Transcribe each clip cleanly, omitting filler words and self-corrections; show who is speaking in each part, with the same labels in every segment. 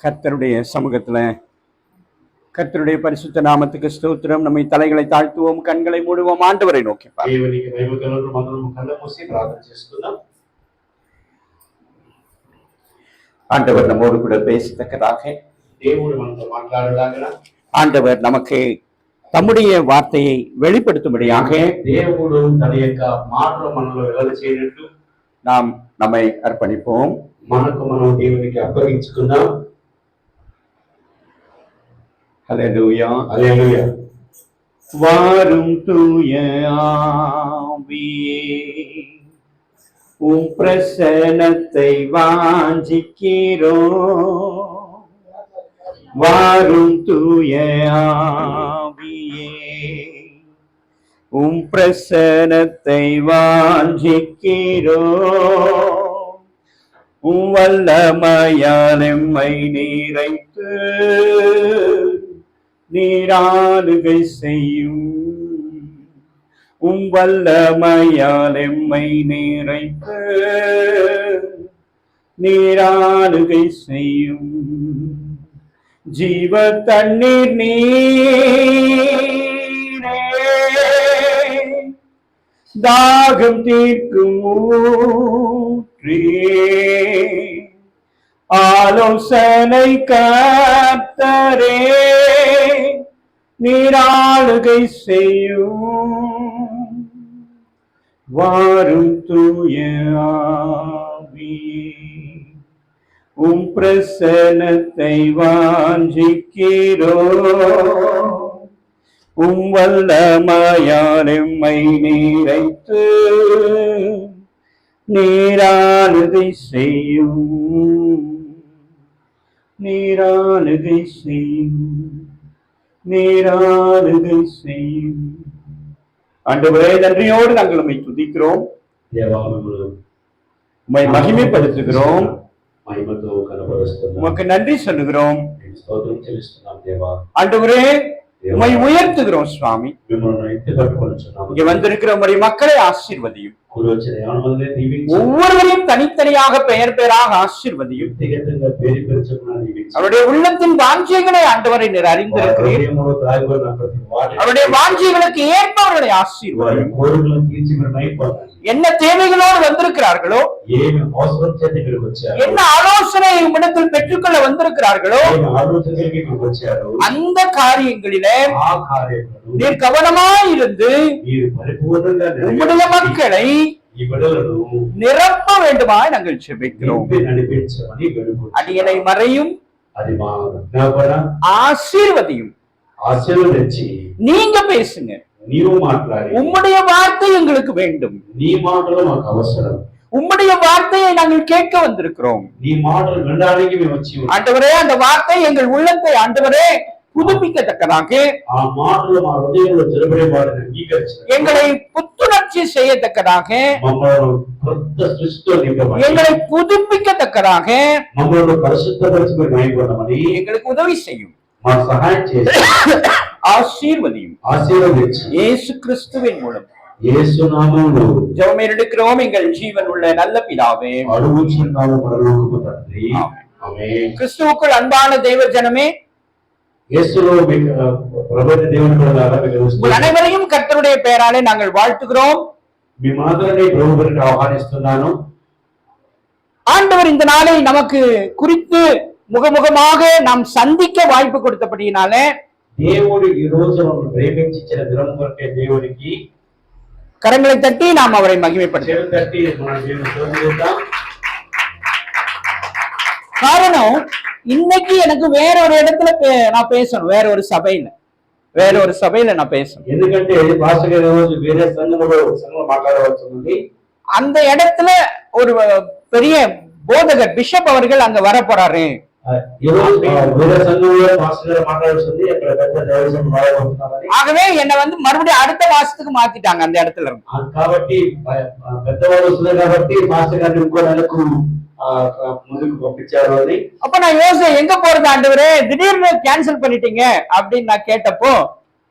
Speaker 1: கர்த்தருடைய சமூகத்துல கர்த்தருடைய பரிசுத்த நாமத்துக்கு ஸ்தோத்திரம். நம்மை தலைகளை தாழ்த்துவோம், கண்களை மூடுவோம், ஆண்டவரை நோக்கி ஆண்டவர் நம்மோடு கூட பேசத்தக்கதாக ஆண்டவர் நமக்கு தம்முடைய வார்த்தையை வெளிப்படுத்தும்படியாக நாம் நம்மை அர்ப்பணிப்போம்.
Speaker 2: మనకు మనం దేవునికి అప్పగించుకుందాం.
Speaker 1: ஹல்லேலூயா
Speaker 2: ஹல்லேலூயா.
Speaker 1: வாரும் தூய ஆவியே, உம் பிரசன்னத்தை வாஞ்சிக்கிறோம். வாரும் தூய ஆவியே, உம் பிரசன்னத்தை வாஞ்சிக்கிறோம். வல்லமையால் எம்மை நிறைத்து நீராளுகை செய்யும். வல்லமையால் எம்மை நிறைத்து நீராளுகை செய்யும். ஜீவ தண்ணீர் நீரே, தாகம் தீர்க்கும் ஆலோசனை கர்த்தரே, நீராளுகை செய்யும். வாரும் தூய ஆவியே, உம் பிரசன்னத்தை வாஞ்சிக்கிறோம். வல்லமையால் எம்மை நிறைத்து நீராளுகை செய்யும். நீராளுகை செய்யும். நீராளுகை செய்யும். ஆண்டவரே, நன்றியோடு நாங்கள் உம்மை துதிக்கிறோம், உம்மை மகிமைப்படுத்துகிறோம், உமக்கு நன்றி சொல்லுகிறோம். ஆண்டவரே, உம்மை உயர்த்துகிறோம் சுவாமி. இங்க வந்திருக்கிற உம்முடைய மக்களை ஆசீர்வதியும். ஒவ்வொருவரையும் தனித்தனியாக பெயர் பெயராக ஆசீர்வதியும். அவருடைய உள்ளத்தின் வாஞ்சியங்களை ஆண்டவரை நீர் அறிந்திருக்கிறீர். அவருடைய வாஞ்சியங்களுக்கு ஏற்பவர்களை ஆசீர்வதியும். என்ன தேவைகளோடு வந்திருக்கிறார்களோ, என்ன ஆலோசனை உம்மிடத்தில் பெற்றுக்கொள்ள வந்திருக்கிறார்களோ, அந்த காரியங்களிலே நீர் கவனமாயிருந்து உம்முடைய மக்களை நிரப்ப வேண்டுமாய் நாங்கள் செபிக்கிறோம். அடியனை மறையும், ஆசீர்வதியும். நீங்க பேசுங்க, உம்முடைய வார்த்தை எங்களுக்கு வேண்டும். உம்முடைய வார்த்தையை நாங்கள் கேட்க வந்திருக்கிறோம். ஆண்டவரே, அந்த வார்த்தை எங்கள் உள்ளத்தை ஆண்டவரே புதுப்பிக்கத்தக்கதாக, எங்களை புத்துணர்ச்சி செய்யத்தக்கதாக, எங்களை புதுப்பிக்கத்தக்கதாக எங்களுக்கு உதவி செய்யும். ஆசீர்வதியும். இயேசு கிறிஸ்துவின் மூலம் ஜெபம் எடுக்கிறோம் எங்கள் ஜீவன் உள்ள நல்ல பிதாவே. கிறிஸ்துவுக்குள் அன்பான தேவ ஜனமே, அனைவரையும் கர்த்தருடைய பெயராலே நாங்கள் வாழ்த்துகிறோம். ஆண்டவர் இந்த நாளை நமக்கு குறித்து ముఖముఖமாக நாம் சந்திக்க வாய்ப்பு கொடுத்தபடியினாலே
Speaker 2: దేవుడు ఈ రోజు మనల్ని ప్రేమించిన దినం కొరకే దేవునికి
Speaker 1: கரங்களை தட்டி நாம் அவரை மகிமைப்படுத்துவோம். காரணம், இன்னைக்கு எனக்கு வேற ஒரு இடத்துல நான் பேசணும், வேற ஒரு சபையில நான் பேசணும்.
Speaker 2: ఎందుకంటే పాస్టర్ గారు రోజు వేరే సంఘంలో మాట్లాడవలసింది.
Speaker 1: அந்த இடத்துல ஒரு பெரிய போதகர் பிஷப் அவர்கள் அங்க வர போறாரு. ஆகவே என்ன மறுபடியும் அடுத்த மாசத்துக்கு மாத்திட்டாங்க அந்த இடத்துல இருந்து. அப்ப நான் யோசனை, எங்க போறது ஆண்டவரே, திடீர்னு கேன்சல் பண்ணிட்டீங்க அப்படின்னு நான் கேட்டப்போ,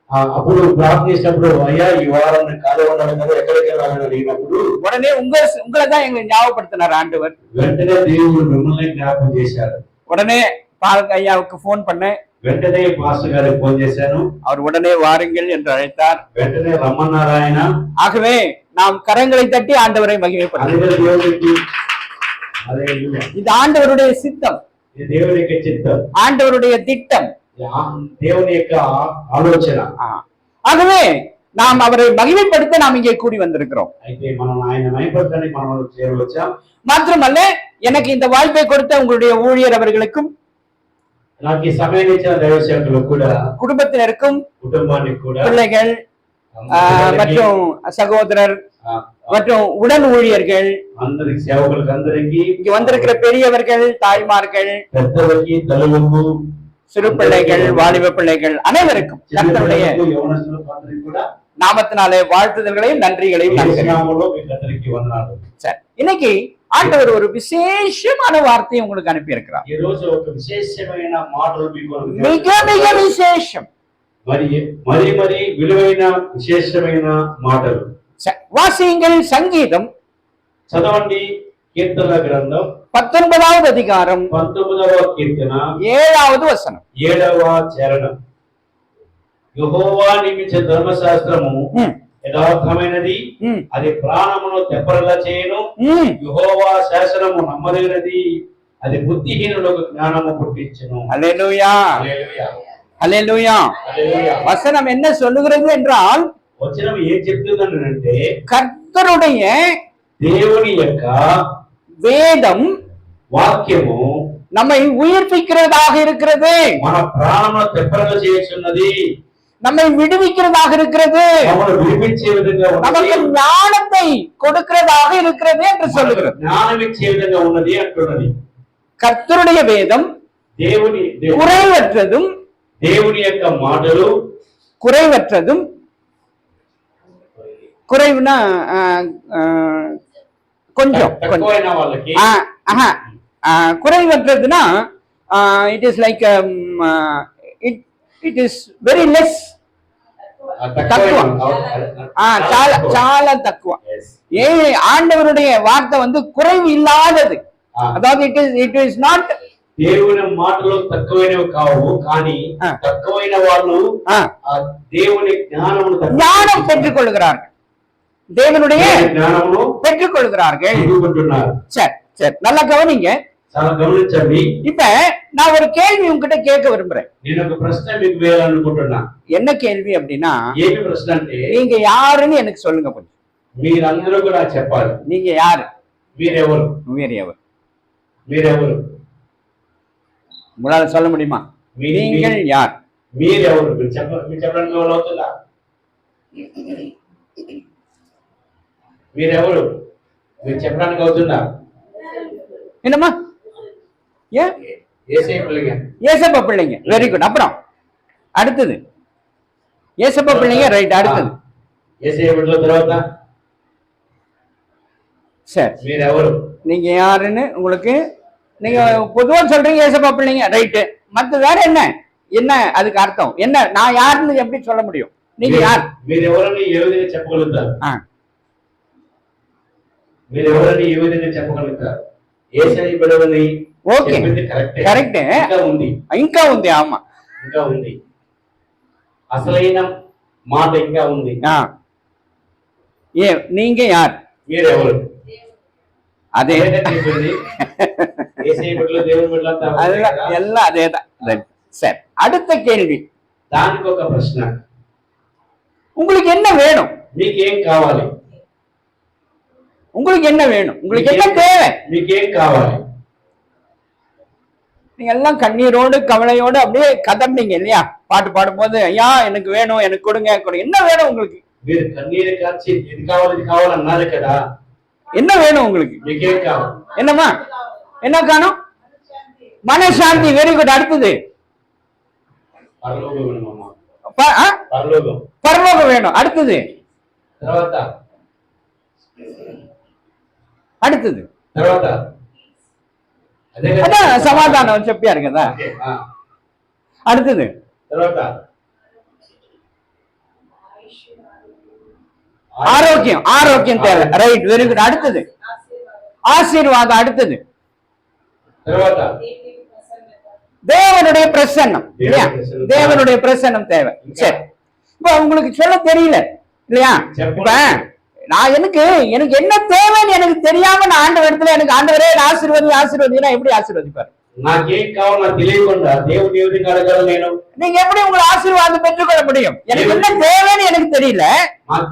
Speaker 2: అప్పుడు ప్రార్థన చేసినప్పుడు అయ్యా ఈ వారం ఖాళీ ఉన్నాడు కదా ఎక్కడికి వెళ్ళాలని అడిగినప్పుడు
Speaker 1: உடனே உங்களை தான் எங்களுக்கு ஞாபகப்படுத்தினார் ஆண்டவர்.
Speaker 2: వెంటనే దేవుడు మిమ్మల్ని జ్ఞాపకం చేశాడు.
Speaker 1: உடனே பால் ஐயாவுக்கு போன் பண்ணேன்.
Speaker 2: వెంటనే పాస్టర్ గారికి ఫోన్ చేశాను.
Speaker 1: அவர் உடனே வாருங்கள் என்று அழைத்தார்.
Speaker 2: వెంటనే రమ్మన్నారు ఆయన.
Speaker 1: ஆகவே நாம் கரங்களை தட்டி ஆண்டவரை மகிமைப்படுத்துவோம். இது ஆண்டவருடைய சித்தம்,
Speaker 2: ఇది దేవుని యొక్క చిత్తం,
Speaker 1: ஆண்டவருடைய திட்டம்,
Speaker 2: దేవుని యొక్క ఆలోచన.
Speaker 1: ஆகவே நாம் அவரை மகிமைப்படுத்த நாம் இங்கே கூடி வந்திருக்கிறோம்.
Speaker 2: అయితే మనం ఆయన మహిమపరచడానికి మనం చేరవచ్చాం.
Speaker 1: மாத்திரமல்ல, எனக்கு இந்த வாய்ப்பை கொடுத்த உங்களுடைய ஊழியர் அவர்களுக்கும்,
Speaker 2: నాకు ఈ సమయాన్ని ఇచ్చిన దైవ సేవకులకు కూడా,
Speaker 1: குடும்பத்தினருக்கும்,
Speaker 2: కుటుంబానికి కూడా,
Speaker 1: பிள்ளைகள் மற்றும் சகோதரர் மற்றும் உடன் ஊழியர்கள்,
Speaker 2: అందరికి సేవకులకు అందరికి,
Speaker 1: இங்க வந்திருக்கிற பெரியவர்கள், தாய்மார்கள்,
Speaker 2: పెద్దలకి, తల్లులకు,
Speaker 1: சிறு பிள்ளைகள், வாலிப பிள்ளைகள் அனைவருக்கும் கர்த்தருடைய நாமத்தினாலே வாழ்த்துதல்களையும் நன்றிகளையும் சரி, இன்னைக்கு ஆண்டவர் ஒரு விசேஷமான வார்த்தையை உங்களுக்கு அனுப்பி இருக்கிறார். மிக மிக விசேஷம்,
Speaker 2: మరి విలువైన విశేషమైన మాటలు.
Speaker 1: வாசியுங்கள் சங்கீதம்
Speaker 2: చదవండి కీర్తన గ్రంథం
Speaker 1: 19వ అధికారం
Speaker 2: 19వ కీర్తన
Speaker 1: 7వ వచనం
Speaker 2: 7వ చరణం. యెహోవా నియమించిన ధర్మశాస్త్రము యథార్థమైనది, అది ప్రాణమును తెప్పరిల్ల చేయును. యెహోవా శాసనము నమ్మదగినది, అది బుద్ధిహీనులకు జ్ఞానము పుట్టించును.
Speaker 1: హల్లెలూయా, హల్లెలూయా. வசனம் என்ன சொல்லுகிறது என்றால்,
Speaker 2: వచనం ఏం చెప్తుందంటే
Speaker 1: கர்த்தருடைய
Speaker 2: దేవుని యొక్క
Speaker 1: வேதம்,
Speaker 2: వాక్యము
Speaker 1: நம்மை உயிர்ப்பிக்கிறதாக இருக்கிறது,
Speaker 2: మన ప్రాణమును తెప్పరిల్ల చేయుచున్నది,
Speaker 1: நம்மை விடுவிக்கிறதாக இருக்கிறது,
Speaker 2: విడిపించే విధంగా
Speaker 1: நமக்கு ஞானத்தை கொடுக்கிறதாக இருக்கிறது என்று சொல்லுகிறது.
Speaker 2: జ్ఞానం ఇచ్చే విధంగా ఉన్నది అంటున్నది.
Speaker 1: கர்த்தருடைய வேதம்
Speaker 2: దేవుని
Speaker 1: குறைவற்றதும்,
Speaker 2: దేవుని యొక్క మాటలు
Speaker 1: குறைவற்றதும், குறைவுனா கொஞ்சம்
Speaker 2: తక్కువైన వాళ్ళకి,
Speaker 1: குறைவற்றதுன்னா it is like it is very less, తక్కువ, చాలా తక్కువ. ஆண்டவருடைய வார்த்தை வந்து குறைவு இல்லாதது, அதாவது இட் இஸ் நாட்.
Speaker 2: దేవుని మాటలు తక్కువైనవి కావు, కానీ తక్కువైన వాళ్ళు దేవుని జ్ఞానం
Speaker 1: பெற்றுக்கொள்கிறார்கள், தேவனுடைய ஞானமுను பெற்றுக்கொள்கிறார்கள். சரி சரி, நல்லா கவனிங்க,
Speaker 2: గమనించండి.
Speaker 1: இப்ப நான் ஒரு கேள்வி உங்ககிட்ட கேட்க விரும்புறேன்.
Speaker 2: నేను ఒక ప్రశ్న మీకు వేయాలనుకుంటున్నా.
Speaker 1: என்ன கேள்வி அப்படின்னா,
Speaker 2: ఏమి ప్రశ్న అంటే,
Speaker 1: நீங்க யாருன்னு எனக்கு சொல்லுங்க கொஞ்சம்.
Speaker 2: మీరందరూ కూడా చెప్పాలి.
Speaker 1: நீங்க யாரு?
Speaker 2: మీరెవరు? మీరెవరు?
Speaker 1: உங்களால சொல்ல முடியுமா? நீங்கள் யார்?
Speaker 2: మీరెవరు? మీరు చెప్పడానికి అవుతుందా? మీరెవరు? మీరు చెప్పడానికి అవుతుందా?
Speaker 1: என்னம்மா? ஏசப்பா பிள்ளைங்க. Very good. அப்புறம் அடுத்தது ஏசப்பா பிள்ளைங்க, ரைட். அடுத்தது
Speaker 2: తర్వాత
Speaker 1: சரி,
Speaker 2: మీరెవరు?
Speaker 1: நீங்க யாருன்னு உங்களுக்கு நீங்க பொதுவா சொல்றீங்க, ஏசப்பா பிள்ளைங்க, ரைட்டு. மத்த வேற என்ன என்ன அதுக்கு அர்த்தம் என்ன? நான் யாருன்னு எப்படி சொல்ல முடியும்? நீங்க யார்?
Speaker 2: మీరెవరని ఏ విధంగా చెప్పగలుగుతారు? మీరెవరని ఏ విధంగా చెప్పగలుగుతారు? ఏసై బిడవని
Speaker 1: ఓకే, కరెక్ట్. ఇంకా ఉంది, ఆమా,
Speaker 2: ఇంకా ఉంది. అసలైన మాట ఇంకా ఉంది.
Speaker 1: நீங்க யார்?
Speaker 2: మీరెవరు?
Speaker 1: அதே
Speaker 2: ఏసై బిడ్డలు, దేవుని బిడ్డలంతా
Speaker 1: எல்லாம் அதேதான். சரி, அடுத்த கேள்வி.
Speaker 2: దానికి ఒక ప్రశ్న.
Speaker 1: உங்களுக்கு என்ன வேணும்?
Speaker 2: మీకేం కావాలి?
Speaker 1: உங்களுக்கு என்ன வேணும்? உங்களுக்கு என்ன தேவை?
Speaker 2: మీకేం కావాలి?
Speaker 1: நீங்க எல்லாம் கண்ணீரோடு கவலையோடு அப்படியே கதறினீங்க இல்லையா? பாட்டு பாடும்போது, ஐயா எனக்கு வேணும், எனக்கு கொடுங்க. என்ன வேணும் உங்களுக்கு?
Speaker 2: మీరు కన్నీరు కార్చి ఇది కావాలి ఇది కావాలి అన్నారు కదా.
Speaker 1: என்ன வேணும் உங்களுக்கு?
Speaker 2: మీకేం కావాలి?
Speaker 1: என்னம்மா, என்ன காணும்? மனசாந்தி. Very good. அடுத்தது
Speaker 2: పరలోకం వేணுమమ్మా.
Speaker 1: பரலோகம் வேணும். அடுத்தது அடுத்தது అதான் సమాధానం చెప్పారు కదా. அடுத்தது ஆரோக்கியம், ஆரோக்கியம் தேவை. Right, very good. அடுத்தது ஆசீர்வாதம். அடுத்தது
Speaker 2: తర్వాత
Speaker 1: தேவனுடைய பிரசன்னம் இல்லையா? தேவனுடைய பிரசன்னம் தேவை. சரி, இப்ப உங்களுக்கு சொல்ல தெரியல இல்லையா? இப்ப நான் எனக்கு என்ன தேவைன்னு எனக்கு தெரியாம நான் ஆண்டவர் இடத்துல எனக்கு ஆண்டவரே ஆசீர்வதினா எப்படி ஆசீர்வதிப்பாரு?
Speaker 2: నాకేం కావాలో నాకు తెలియకుండా దేవుని ఏ విధంగా అడగలను నేను?
Speaker 1: நீங்க எப்படி உங்களை ஆசீர்வாதம் பெற்றுக்கொள்ள முடியும்? எனக்கு என்ன தேவைன்னு எனக்கு தெரியல,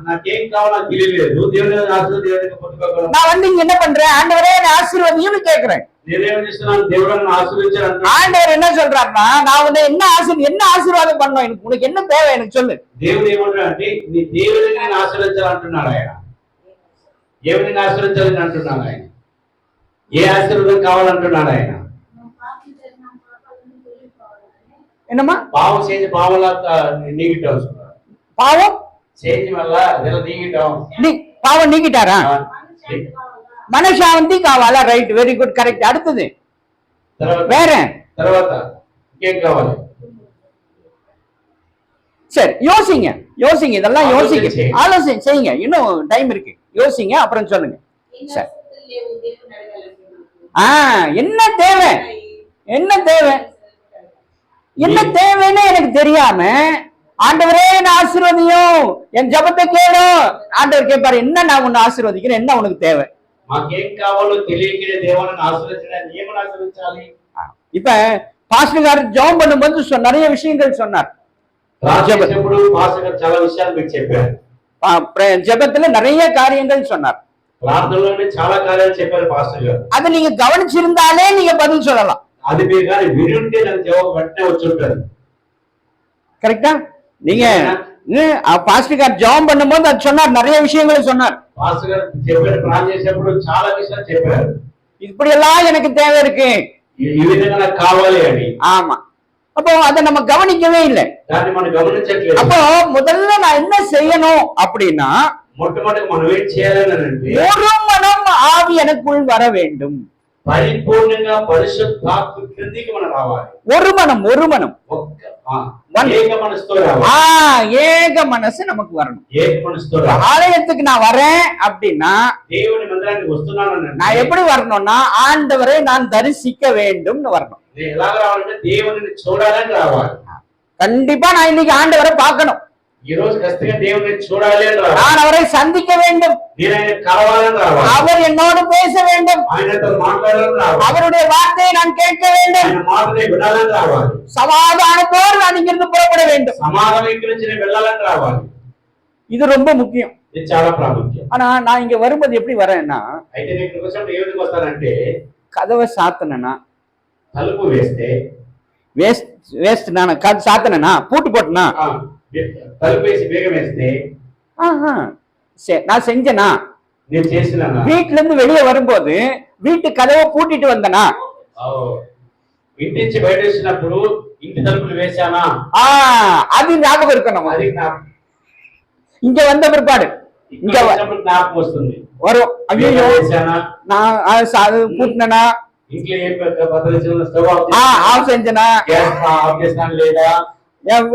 Speaker 2: నాకేం కావాలో నాకు తెలియలేదు. దేవుని ఆశీర్వాదం పొందుకోగలను.
Speaker 1: நான் வந்து இங்க என்ன பண்றேன்? ஆண்டவரே ஆசீர்வதின்னு கேக்குறேன்.
Speaker 2: నేనేం చేస్తున్నాను? దేవుడు నన్ను ఆశీర్వదించాడు.
Speaker 1: ஆண்டவர் என்ன சொல்றாருன்னா, நான் வந்து என்ன ஆசీర్వాదం பண்ணணும், எனக்கு உனக்கு என்ன தேவை எனக்கு சொல்லு.
Speaker 2: దేవుడు ఏమంటాడంటే నీ దేవుడిని నేను ఆశీర్వదించాలంటున్నాడు ఆయన. ఏ విధంగా ఆశీర్వదించాలని అంటున్నాడు ఆయన? ఏ ఆశీర్వాదం కావాలంటున్నాడు ఆయన?
Speaker 1: என்னமா?
Speaker 2: பாவம் செஞ்சு பாவம் நீக்கிட்டோம்.
Speaker 1: பாவம்
Speaker 2: செஞ்சு இதெல்லாம் நீக்கிட்டோம்.
Speaker 1: பாவம் நீக்கிட்டாரா? మనశాంతి కావాలా? Right, very good, correct. அடுத்தது வேற
Speaker 2: తర్వాత ఇంకేం కావాలి?
Speaker 1: சரி, யோசிங்க இதெல்லாம் யோசிங்க, ஆலோசனை செய்யுங்க. இன்னும் டைம் இருக்கு, யோசிங்க, அப்புறம் சொல்லுங்க. சரி, என்ன தேவை என்ன தேவைன்னு எனக்கு தெரியாம ஆண்டவரே என்ன ஆசீர்வதியும், என் ஜபத்தை கேளும். ஆண்டவர் கேட்பாரு, என்ன நான் உன்னை ஆசீர்வதிக்கிறேன், என்ன உனக்கு தேவை?
Speaker 2: మాకేం కావాలో తెలియకనే దేవుని ఆశీర్వదించడానికి ఏమని ఆశీర్వదించాలి?
Speaker 1: இப்ப பாஸ்டர் గారు ஜெபம் பண்ணும்போது நிறைய விஷயங்கள் சொன்னார்.
Speaker 2: రాజేప్పుడు పాస్టర్ గారు చాలా విషయాలు మీకు చెప్పారు.
Speaker 1: ஜெபத்துல நிறைய காரியங்கள் சொன்னார்.
Speaker 2: ప్రార్థనలోనే చాలా కార్యాలు చెప్పారు పాస్టర్ గారు.
Speaker 1: அதை நீங்க கவனிச்சிருந்தாலே நீங்க பதில் சொல்லலாம்.
Speaker 2: అది మీరు కానీ వినుంటే నాకు జవాబు వెంటనే వచ్చి ఉంటుంది.
Speaker 1: கரெக்டா? நீங்க பாஸ்டர் గారు ஜெபம் பண்ணும்போது அது சொன்னார், நிறைய விஷயங்களை சொன்னார்.
Speaker 2: పాస్టర్ గారు చెప్పారు, ప్రార్థన చేసేప్పుడు చాలా విషయాలు చెప్పారు.
Speaker 1: இப்படி எல்லாம் எனக்கு தேவை இருக்கு,
Speaker 2: ఈ విధంగా నాకు కావాలి అని.
Speaker 1: ஆமா. அப்போ அதை நம்ம கவனிக்கவே இல்லை.
Speaker 2: దాన్ని మనం గమనించట్లేదు.
Speaker 1: அப்போ முதல்ல நான் என்ன செய்யணும் அப்படின்னா,
Speaker 2: మొట్టమొదటి మనం ఏం చేయాలంటే
Speaker 1: ஒரு மனம் ஆவி எனக்குள் வர வேண்டும்.
Speaker 2: పరిపూర్ణంగా పరిశుద్ధాత్మ క్రిందికి మనం రావాలి.
Speaker 1: ஒரு மனம்
Speaker 2: ఏక మనసుతో రావాలి.
Speaker 1: ஏக மனசு நமக்கு வரணும்.
Speaker 2: ఏక మనసుతో రావాలి.
Speaker 1: ஆலயத்துக்கு நான் வரேன் அப்படின்னா,
Speaker 2: దేవుని మందిరానికి వస్తున్నాను,
Speaker 1: நான் எப்படி வரணும்னா ஆண்டவரை நான் தரிசிக்க வேண்டும்னு வரணும்.
Speaker 2: ఎలా రావాలంటే దేవుని చూడాలని రావాలి.
Speaker 1: கண்டிப்பா நான் இன்னைக்கு ஆண்டவரை பார்க்கணும்.
Speaker 2: ఈ రోజు ఖచ్చితంగా దేవుని చూడాలి అని రావాలి.
Speaker 1: நான் அவரை சந்திக்க வேண்டும்.
Speaker 2: నేను ఆయన కలవాలని రావాలి.
Speaker 1: அவர் என்னோடு பேச வேண்டும்.
Speaker 2: ఆయనతో మాట్లాడాలని రావాలి.
Speaker 1: அவருடைய வார்த்தையை நான் கேட்க வேண்டும்.
Speaker 2: ఆయన మాటని వినాలని రావాలి.
Speaker 1: சமாதானத்தோடு நான் இங்கிருந்து புறப்பட வேண்டும்.
Speaker 2: సమాధానం ఇక్కడి నుంచి నేను వెళ్ళాలని రావాలి.
Speaker 1: இது ரொம்ப முக்கியம்.
Speaker 2: ఇది చాలా ప్రాముఖ్యం.
Speaker 1: ஆனா நான் இங்க வரும்போது எப்படி வரேன்னா,
Speaker 2: అయితే నేను ఇక్కడికి వచ్చినప్పుడు ఏ విధంగా వస్తానంటే,
Speaker 1: கதவை சாத்தனா,
Speaker 2: తలుపు వేస్తే
Speaker 1: வேஸ்ட் நான் சாத்தனா, பூட்டு போட்டனா,
Speaker 2: తలుపు వేసి వేగం వేస్తే
Speaker 1: நான் செஞ்சனா,
Speaker 2: నేను చేసినా,
Speaker 1: வீட்டுல இருந்து வெளியே வரும்போது வீட்டு கதவை பூட்டிட்டு வந்தனா,
Speaker 2: ఇంటి నుంచి బయట వచ్చినప్పుడు ఇంటి తలుపులు వేసానా,
Speaker 1: அது ஞாபகம் இருக்கணும்.
Speaker 2: అది
Speaker 1: இங்க வந்த பிற்பாடு இங்க
Speaker 2: జ్ఞాపకం వస్తుంది.
Speaker 1: வரும், ஐயோ
Speaker 2: వేసానా,
Speaker 1: நான் பூட்டினா,
Speaker 2: ఇంట్లో ఏ భద్రించిన స్టవ్
Speaker 1: ஆஃப் செஞ்சனா,
Speaker 2: గ్యాస్ ఆఫ్ చేసినా లేదా,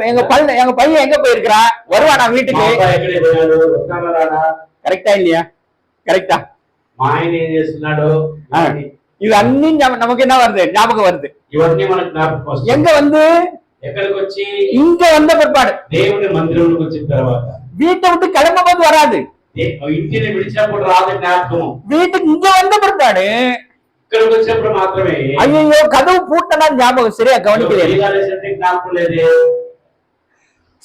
Speaker 1: எங்க பையன் எங்க போயிருக்கிறான், வருவானா வீட்டுக்கு, கரெக்டா இல்லையா? கரெக்டா?
Speaker 2: మా ఆయన ఏం చేస్తున్నాడు,
Speaker 1: இது அன்னி நமக்கு என்ன வருது, ஞாபகம் வருது.
Speaker 2: ఇవన్నీ మనకు జ్ఞాపకం వస్తుంది.
Speaker 1: எங்க வந்து
Speaker 2: ఎక్కడికి వచ్చి,
Speaker 1: இங்க வந்த பிற்பாடு,
Speaker 2: దేవుని మందిరంలోకి వచ్చిన తర్వాత,
Speaker 1: வீட்டை விட்டு கிளம்பும்போது வராது,
Speaker 2: ఇంటిని విడిచినప్పుడు రాదు జ్ఞాపకం.
Speaker 1: வீட்டுக்கு இங்க வந்த பிற்பாடு,
Speaker 2: ఇక్కడికి వచ్చినప్పుడు మాత్రమే,
Speaker 1: ஐயோ கதவு பூட்டனா ஞாபகம் சரியா கவனிக்கலையே,
Speaker 2: జ్ఞాపకం లేదే,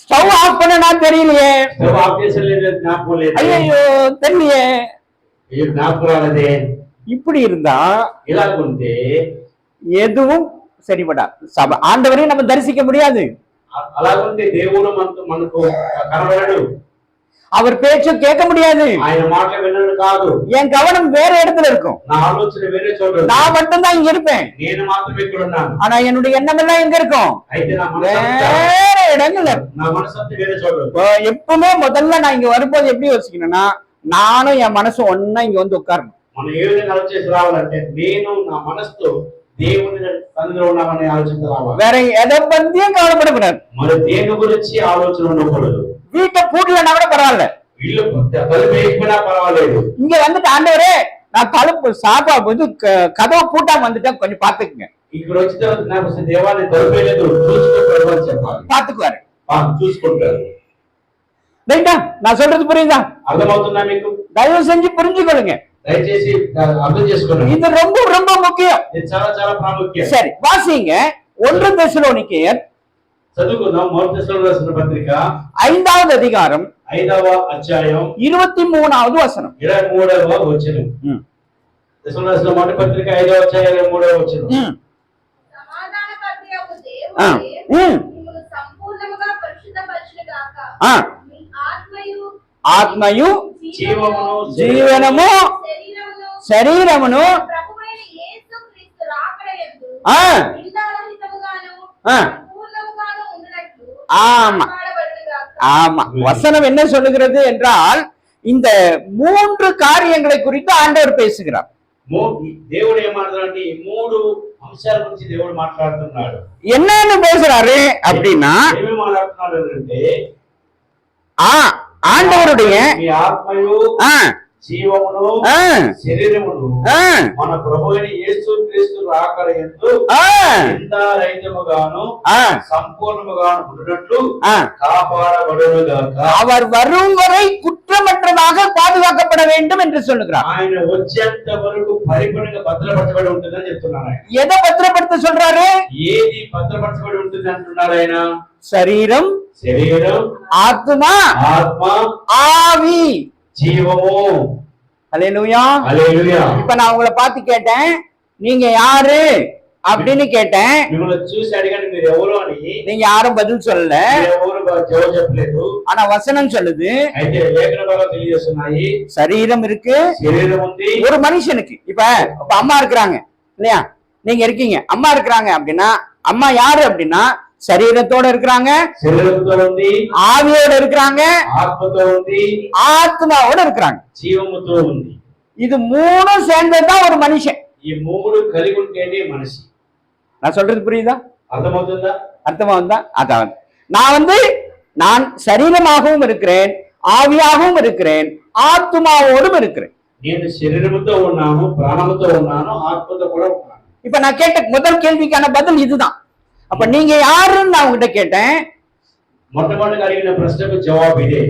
Speaker 1: ஸ்டவ் ஆஃப் பண்ணனா தெரியலையே,
Speaker 2: స్టవ్ ఆఫ్ చేసలేదు జ్ఞాపకం లేదే,
Speaker 1: ஐயோ தெரியலையே,
Speaker 2: జ్ఞాపకం రాలేదే.
Speaker 1: இப்படி இருந்தா
Speaker 2: ఇలాగుంటే
Speaker 1: எதுவும் சரிபடா. ஆண்டவரையும் நம்ம தரிசிக்க முடியாது.
Speaker 2: అలాగుంటే దేవుడు మనకు కనబడడు, அவர்
Speaker 1: பேச்ச கேட்க முடியாது,
Speaker 2: ఆయన మాటలు వినడు కాదు.
Speaker 1: என் கவனம் வேற இடத்துல இருக்கும்,
Speaker 2: నా ఆలోచన వేరే చోట,
Speaker 1: நான் மட்டும் தான் இங்க இருப்பேன்,
Speaker 2: నేను మాత్రమే ఇక్కడ ఉన్నాను.
Speaker 1: ஆனா என்னுடைய எண்ணம் எல்லாம் எங்க இருக்கும்,
Speaker 2: అయితే నా
Speaker 1: வேற இடங்கள்ல,
Speaker 2: నా మనసు వేరే చోట.
Speaker 1: எப்பவுமே முதல்ல நான் இங்க வரும்போது எப்படி யோசிக்கணும்னா, நானும் என் மனசும் ஒன்னா இங்க வந்து உட்காரணும்.
Speaker 2: మనం ఏ విధంగా ఆలోచించి రావాలంటే, నేను నా మనసుతో దేవుని సన్నిధిలో ఉన్నామని ఆలోచించి రావాలి.
Speaker 1: வேற எதை பத்தியும் கவலைப்படக்கூடாது.
Speaker 2: మరి దేని గురించి ఆలోచన ఉండకూడదు.
Speaker 1: வீட்டை பூட்டலன்னா கூட பரவாயில்ல,
Speaker 2: ఇల్లు తలుపు వేయకపోయినా పర్వాలేదు.
Speaker 1: இங்க வந்துட்டு ஆண்டவரே நான் தழுப்பு சாப்பா வந்து கதவை பூட்டாம வந்துட்டேன், கொஞ்சம் பாத்துக்குங்க.
Speaker 2: ఇక్కడ వచ్చిన తర్వాత నాకు అసలు దేవాన్ని తలుపు వేయలేదు, చూసుకోవడం అని చెప్పాలి.
Speaker 1: பாத்துக்குவாரு,
Speaker 2: చూసుకుంటారు.
Speaker 1: ரைட்டா? நான் சொல்றது புரியுதா?
Speaker 2: అర్థమవుతుందా మీకు?
Speaker 1: தயவு செஞ்சு புரிஞ்சுக்கொள்ளுங்க,
Speaker 2: దయచేసి అర్థం చేసుకోండి.
Speaker 1: இது ரொம்ப ரொம்ப முக்கியம்.
Speaker 2: ఇది చాలా చాలా ప్రాముఖ్యం.
Speaker 1: சரி, வாசிங்க 1 தெசலோனிக்கேயர்
Speaker 2: చదువుకుందాం. మొదటి దశలోని రాసిన పత్రిక
Speaker 1: 5வது அதிகாரம்
Speaker 2: 5వ అధ్యాయం
Speaker 1: 23வது వచనం.
Speaker 2: 23వ వచనం. దశలోని రాసిన మొదటి పత్రిక 5వ అధ్యాయం 23వ వచనం.
Speaker 3: సమాధానకర్తయగు దేవుడే మిమ్మును సంపూర్ణముగా పరిశుద్ధపరచును గాక. మీ
Speaker 1: ఆత్మయు జీవనము శరీరమును
Speaker 3: ప్రభువైన యేసుక్రీస్తు రాకడయందు నిందారహితముగాను సంపూర్ణముగాను ఉండునట్లు కాపాడబడును గాక.
Speaker 1: ஆமா, வசனம் என்ன சொல்லுகிறது என்றால் இந்த 3 காரியங்களை குறித்து ஆண்டவர் பேசுகிறார்.
Speaker 2: దేవుడు ఏమంటారంటే ఈ 3 అంశాల గురించి దేవుడు మాట్లాడుతున్నాడు.
Speaker 1: என்னன்னு பேசுறாரு அப்படின்னா,
Speaker 2: ఏమేమి మాట్లాడుతున్నాడు అంటే
Speaker 1: ஆண்டவருடைய
Speaker 2: ఆత్మయు జీవమును శరీరమును మన ప్రభువైన యేసుక్రీస్తు రాకడయందు నిందారహితముగాను సంపూర్ణముగాను ఉండునట్లు కాపాడబడును గాక.
Speaker 1: அவர் வரும் வரை குற்றமற்றதாக பாதுகாக்கப்பட வேண்டும் என்று சொல்லுகிறார்.
Speaker 2: ఆయన వచ్చేంత వరకు పరిపూర్ణంగా భద్రపరచబడి ఉంటుందని చెప్తున్నారు. ఆయన
Speaker 1: எதை பத்திரப்படுத்த சொல்றாரு?
Speaker 2: ఏది భద్రపరచబడి ఉంటుంది అంటున్నారు ఆయన?
Speaker 1: శరీరం, ఆత్మ, ఆవి,
Speaker 2: జీవము.
Speaker 1: ஹல்லேலூயா.
Speaker 2: ஹல்லேலூயா.
Speaker 1: இப்ப நான் உங்களை பார்த்து கேட்டேன், நீங்க யாரு அப்படின்னு கேட்டேன்.
Speaker 2: మిమ్మల్ని చూసి అడిగాను మీరు ఎవరు అని.
Speaker 1: நீங்க யாரும் பதில் சொல்லல,
Speaker 2: ఎవరు జవాబు చెప్పలేదు.
Speaker 1: ஆனா வசனம் சொல்லுது,
Speaker 2: అయితే లేఖన భాగం తెలియజేస్తున్నాయి.
Speaker 1: శరీరం இருக்கு,
Speaker 2: శరీరం ఉంది.
Speaker 1: ஒரு மனுஷனுக்கு இப்ப அம்மா இருக்கிறாங்க இல்லையா, நீங்க இருக்கீங்க, அம்மா இருக்கிறாங்க அப்படின்னா அம்மா யாரு அப்படின்னா சரீரத்தோட இருக்கிறாங்க, ஆவியோட இருக்கிறாங்க, ஆத்மாவோட இருக்கிறாங்க,
Speaker 2: జీవముతో ఉంది.
Speaker 1: இது 3 சேர்ந்ததுதான் ஒரு மனுஷன்.
Speaker 2: ఈ 3 కలిగి ఉంటేనే మనిషి.
Speaker 1: நான் சொல்றது புரியுதா?
Speaker 2: అర్థమవుతుందా?
Speaker 1: அர்த்தமாகுதா? அதான் நான் சரீரமாகவும் இருக்கிறேன், ஆவியாகவும் இருக்கிறேன், ஆத்மாவோடும் இருக்கிறேன்.
Speaker 2: నేను శరీరముతో ఉన్నాను, ప్రాణముతో ఉన్నాను, ఆత్మతో కూడా ఉన్నాను.
Speaker 1: இப்ப நான் கேட்ட முதல் கேள்விக்கான பதில் இதுதான். அப்ப நீங்க யாருன்னு நான் உங்ககிட்ட கேட்டேன்,
Speaker 2: మొట్టమొదటి అడిగిన ప్రశ్నకు జవాబు ఇదే.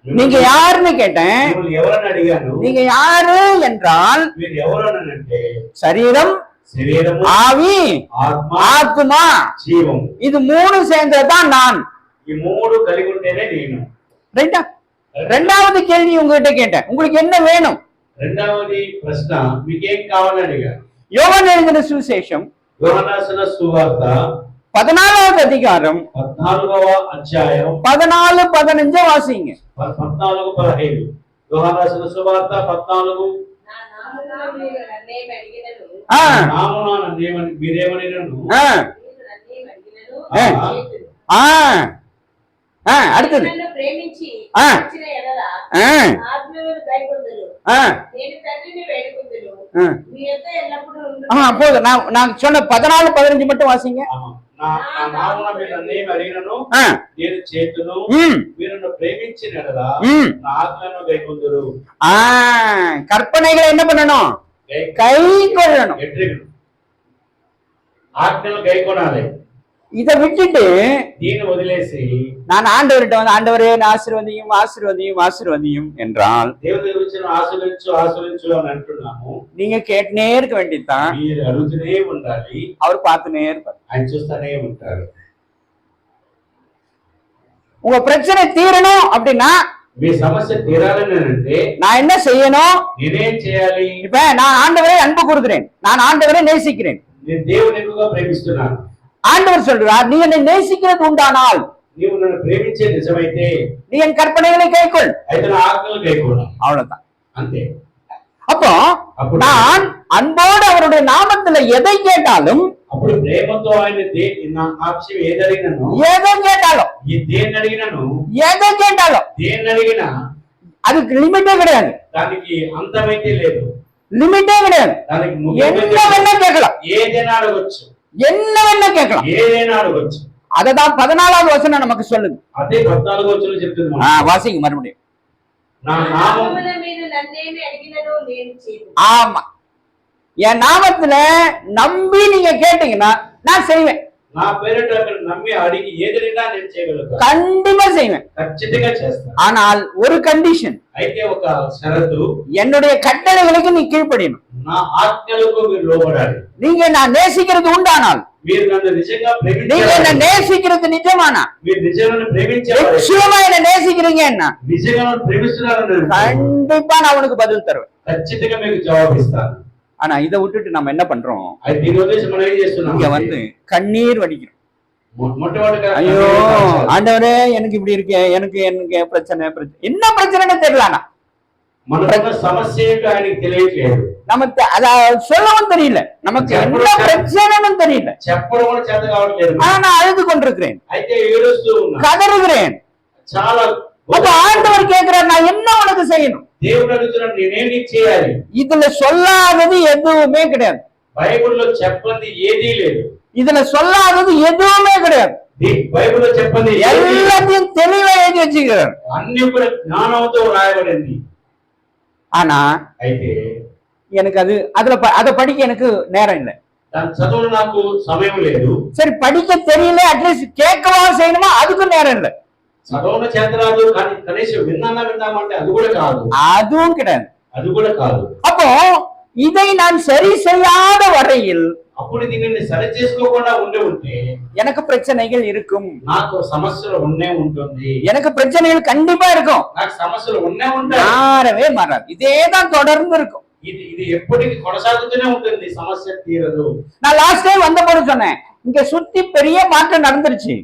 Speaker 1: நீங்க யாருன்னு கேட்டேன்,
Speaker 2: ఎవరని అడిగాను.
Speaker 1: நீங்க யாரு என்றால்
Speaker 2: మీరు ఎవరనంటే
Speaker 1: சரீரம், ஆவி, ஆத்மா,
Speaker 2: జీవం.
Speaker 1: இது 3 சேர்ந்ததுதான் நான்.
Speaker 2: ఈ 3 కలిగి ఉంటేనే నేను.
Speaker 1: ரைட்டா? ரெண்டாவது கேள்வி உங்ககிட்ட கேட்டேன், உங்களுக்கு என்ன வேணும்?
Speaker 2: రెండవది ప్రశ్న మీకేం కావాలని అడిగాను.
Speaker 1: யோவான் எழுதின சுவிசேஷம்
Speaker 2: యోహాను రాసిన సువార్త
Speaker 1: 14வது அதிகாரம்
Speaker 2: 14వ అధ్యాయం
Speaker 1: 14-15 వాసిங்க.
Speaker 2: 14-15. యోహాను రాసిన సువార్త 14. నామమున నన్నేమని మీరేమనినను
Speaker 1: அடுத்தது
Speaker 3: ప్రేమించి ఇచ్చిన ఎడల ఆత్మీయులు కైకొందురు. నేను తండ్రిని వేడుకొందురు. మీ యొద్ద ఎల్లప్పుడూ ఉండును.
Speaker 1: போதும். நான் சொன்ன 14-15 மட்டும் வாசிங்க.
Speaker 2: నా నామమున మీరు నన్నేమి అడిగినను నేను చేతును. మీరు నన్ను ప్రేమించిన ఎడల నా ఆత్మను కైకొందురు.
Speaker 1: கற்பனைகளை என்ன பண்ணணும்? கை கொள்ளணும்.
Speaker 2: ఆజ్ఞలు కైకొనాలి.
Speaker 1: இதை விட்டுட்டு
Speaker 2: దీన్ని వదిలేసి
Speaker 1: நான் ఆండவர்கிட்ட வந்து ஆண்டவரே ஆசீர்வதியும் ஆசீர்வதியும் ஆசீர்வதியும் என்றால்
Speaker 2: దేవుని గురించి ఆశీర్వదించు ఆశీర్వదించు అని అంటున్నాము.
Speaker 1: நீங்க கேட்டுனே இருக்க வேண்டியதுதான்.
Speaker 2: మీరు అడుగుతూనే ఉండాలి,
Speaker 1: அவர் பார்த்துனே இருப்பார்,
Speaker 2: ఆయన చూస్తూనే ఉంటారు.
Speaker 1: உங்க பிரச்சனை தீரணும் அப்படின்னா,
Speaker 2: మీ సమస్య తీరాలని అంటే
Speaker 1: நான் என்ன செய்யணும்?
Speaker 2: నేనేం చేయాలి?
Speaker 1: இப்ப நான் ஆண்டவரை அன்பு கூறுகிறேன், நான் ஆண்டவரை நேசிக்கிறேன்,
Speaker 2: నేను దేవుని ఎక్కువగా ప్రేమిస్తున్నాను.
Speaker 1: ஆண்டவர் சொல்றார், நீ என்னை நேசிக்கிறது உண்டானால்,
Speaker 2: నీవు నన్ను ప్రేమించే నిజమైతే
Speaker 1: நீ என் கற்பனைகளை கைக்கொள்.
Speaker 2: అయితే నా ఆజ్ఞలు కైకొను.
Speaker 1: அவ்வளவுதான்,
Speaker 2: అంతే.
Speaker 1: அப்போ நான் அன்போடு அவருடைய நாமத்துல எதை கேட்டாலும்,
Speaker 2: అప్పుడు ప్రేమతో ఆయన నా ఆప్షన్ ఏది అడిగినాను,
Speaker 1: எதை கேட்டாலும்,
Speaker 2: దేన్ని అడిగినాను,
Speaker 1: எதை கேட்டாலும்,
Speaker 2: దేన్ని అడిగినా
Speaker 1: அதுக்கு லிமிட்டே கிடையாது,
Speaker 2: దానికి అంతమైతే లేదు,
Speaker 1: லிமிட்டே கிடையாது.
Speaker 2: దానికి
Speaker 1: என்ன வேணா கேட்கலாம்,
Speaker 2: ఏదైనా అడగొచ్చు,
Speaker 1: என்ன வேணா கேட்கலாம்.
Speaker 2: ఏదైనా అడగొచ్చు.
Speaker 1: அததான் 14வது வசனம் நமக்கு சொல்லுது.
Speaker 2: అదే 14వ వచనం చెప్తుంది మనకు.
Speaker 1: வாசிங்க மறுபடியும்.
Speaker 2: నా నామం
Speaker 3: నామముల మీద నన్నేమి అడిగినను నేను చేయుదును.
Speaker 1: ஆமா, என் நாமத்துல நம்பி நீங்க கேட்டீங்கன்னா நான் செய்வேன்.
Speaker 2: నా పేరిట నమ్మి అడిగి ఏదైనా నేను చేయగలుగుతాను.
Speaker 1: கண்டிப்பா செய்வேன்.
Speaker 2: ఖచ్చితంగా చేస్తాను.
Speaker 1: ஆனால் ஒரு கண்டிஷன்,
Speaker 2: అయితే ఒక షరతు,
Speaker 1: என்னுடைய கட்டளைகளுக்கு நீ கீழ்ப்படியணும்.
Speaker 2: నా ఆజ్ఞలకు మీరు లోబడాలి.
Speaker 1: நீங்க நான் நேசிக்கிறது உண்டானால்,
Speaker 2: మీరు నన్ను నిజంగా
Speaker 1: நீங்க என்ன
Speaker 2: ప్రేమించాలి.
Speaker 1: நேசிக்கிறது నిజமானா,
Speaker 2: మీరు నిజంగా ప్రేమించాలి.
Speaker 1: நிச்சயமா என்ன நேசிக்கிறீங்கன்னா
Speaker 2: నిజంగా ప్రేమిస్తున్నారని
Speaker 1: கண்டிப்பா நான் உனக்கு பதில் தருவேன்.
Speaker 2: ఖచ్చితంగా మీకు జవాబిస్తాను.
Speaker 1: ஆனா இதை விட்டுட்டு நம்ம என்ன பண்றோம்,
Speaker 2: అయితే దీని ఉద్దేశం మనం ఏం చేస్తున్నాం?
Speaker 1: இங்க வந்து கண்ணீர் வடிக்கிறோம்.
Speaker 2: మొట్టమొదటిగా
Speaker 1: ஐயோ ஆண்டவரே எனக்கு இப்படி இருக்கே, எனக்கு எனக்கு பிரச்சனை என்ன பிரச்சனைன்னு தெரியலனா,
Speaker 2: మనకున్న సమస్య ఏంటో ఆయనకి తెలియట్లేదు.
Speaker 1: நமக்கு அத சொல்லவும் தெரியல, நமக்கு என்ன பிரச்சனைன்னு தெரியல.
Speaker 2: చెప్పడం కూడా చేత కావట్లేదు.
Speaker 1: ஆனா அழுது கொண்டிருக்கிறேன்,
Speaker 2: అయితే ఏడుస్తూ ఉన్నా,
Speaker 1: கதறுகிறேன்.
Speaker 2: చాలా.
Speaker 1: அப்ப ஆண்டவர் கேட்கிறார், நான் என்ன உனக்கு செய்யணும்?
Speaker 2: దేవుడు అడుగుతున్నాడు, నేనేం చేయాలి?
Speaker 1: இதுல சொல்லாதது எதுவுமே கிடையாது.
Speaker 2: బైబిల్లో చెప్పంది ఏదీ లేదు.
Speaker 1: இதுல சொல்லாதது எதுவுமே கிடையாது.
Speaker 2: బైబిల్లో చెప్పంది
Speaker 1: எல்லாத்தையும் தெளிவா எழுதி வச்சுக்கிறார்.
Speaker 2: అన్ని కూడా జ్ఞానంతో రాయబడింది.
Speaker 1: ஆனா
Speaker 2: అయితే
Speaker 1: எனக்கு அதை படிக்க எனக்கு நேரம் இல்லை.
Speaker 2: దాని చదువు నాకు సమయం లేదు.
Speaker 1: சரி, படிக்க தெரியல, அட்லீஸ்ட் கேட்கவா செய்யணுமா, அதுக்கும் நேரம் இல்லை.
Speaker 2: చదవన చేత రాదు, కానీ కనీసం విందామంటే అది కూడా కాదు.
Speaker 1: அதுவும் கிடையாது.
Speaker 2: అది కూడా కాదు.
Speaker 1: அப்போ இதை நான் சரி செய்யாத வரையில்,
Speaker 2: అప్పుడు దీనిని సరి చేసుకోకుండా ఉంటే
Speaker 1: எனக்கு பிரச்சனைகள் இருக்கும்.
Speaker 2: నాకు సమస్యలు ఉంటుంది.
Speaker 1: எனக்கு பிரச்சனைகள் கண்டிப்பா இருக்கும்.
Speaker 2: నాకు సమస్యలు ఉంటాయి.
Speaker 1: மாறவே மாறாது, இதேதான் தொடர்ந்து இருக்கும்.
Speaker 2: ఇది ఎప్పటికీ కొనసాగుతూనే ఉంటుంది. సమస్య తీరదు.
Speaker 1: நான் லாஸ்ட் டைம் வந்தபோது சொன்னேன், இங்க சுத்தி பெரிய மாற்றம் நடந்துருச்சு.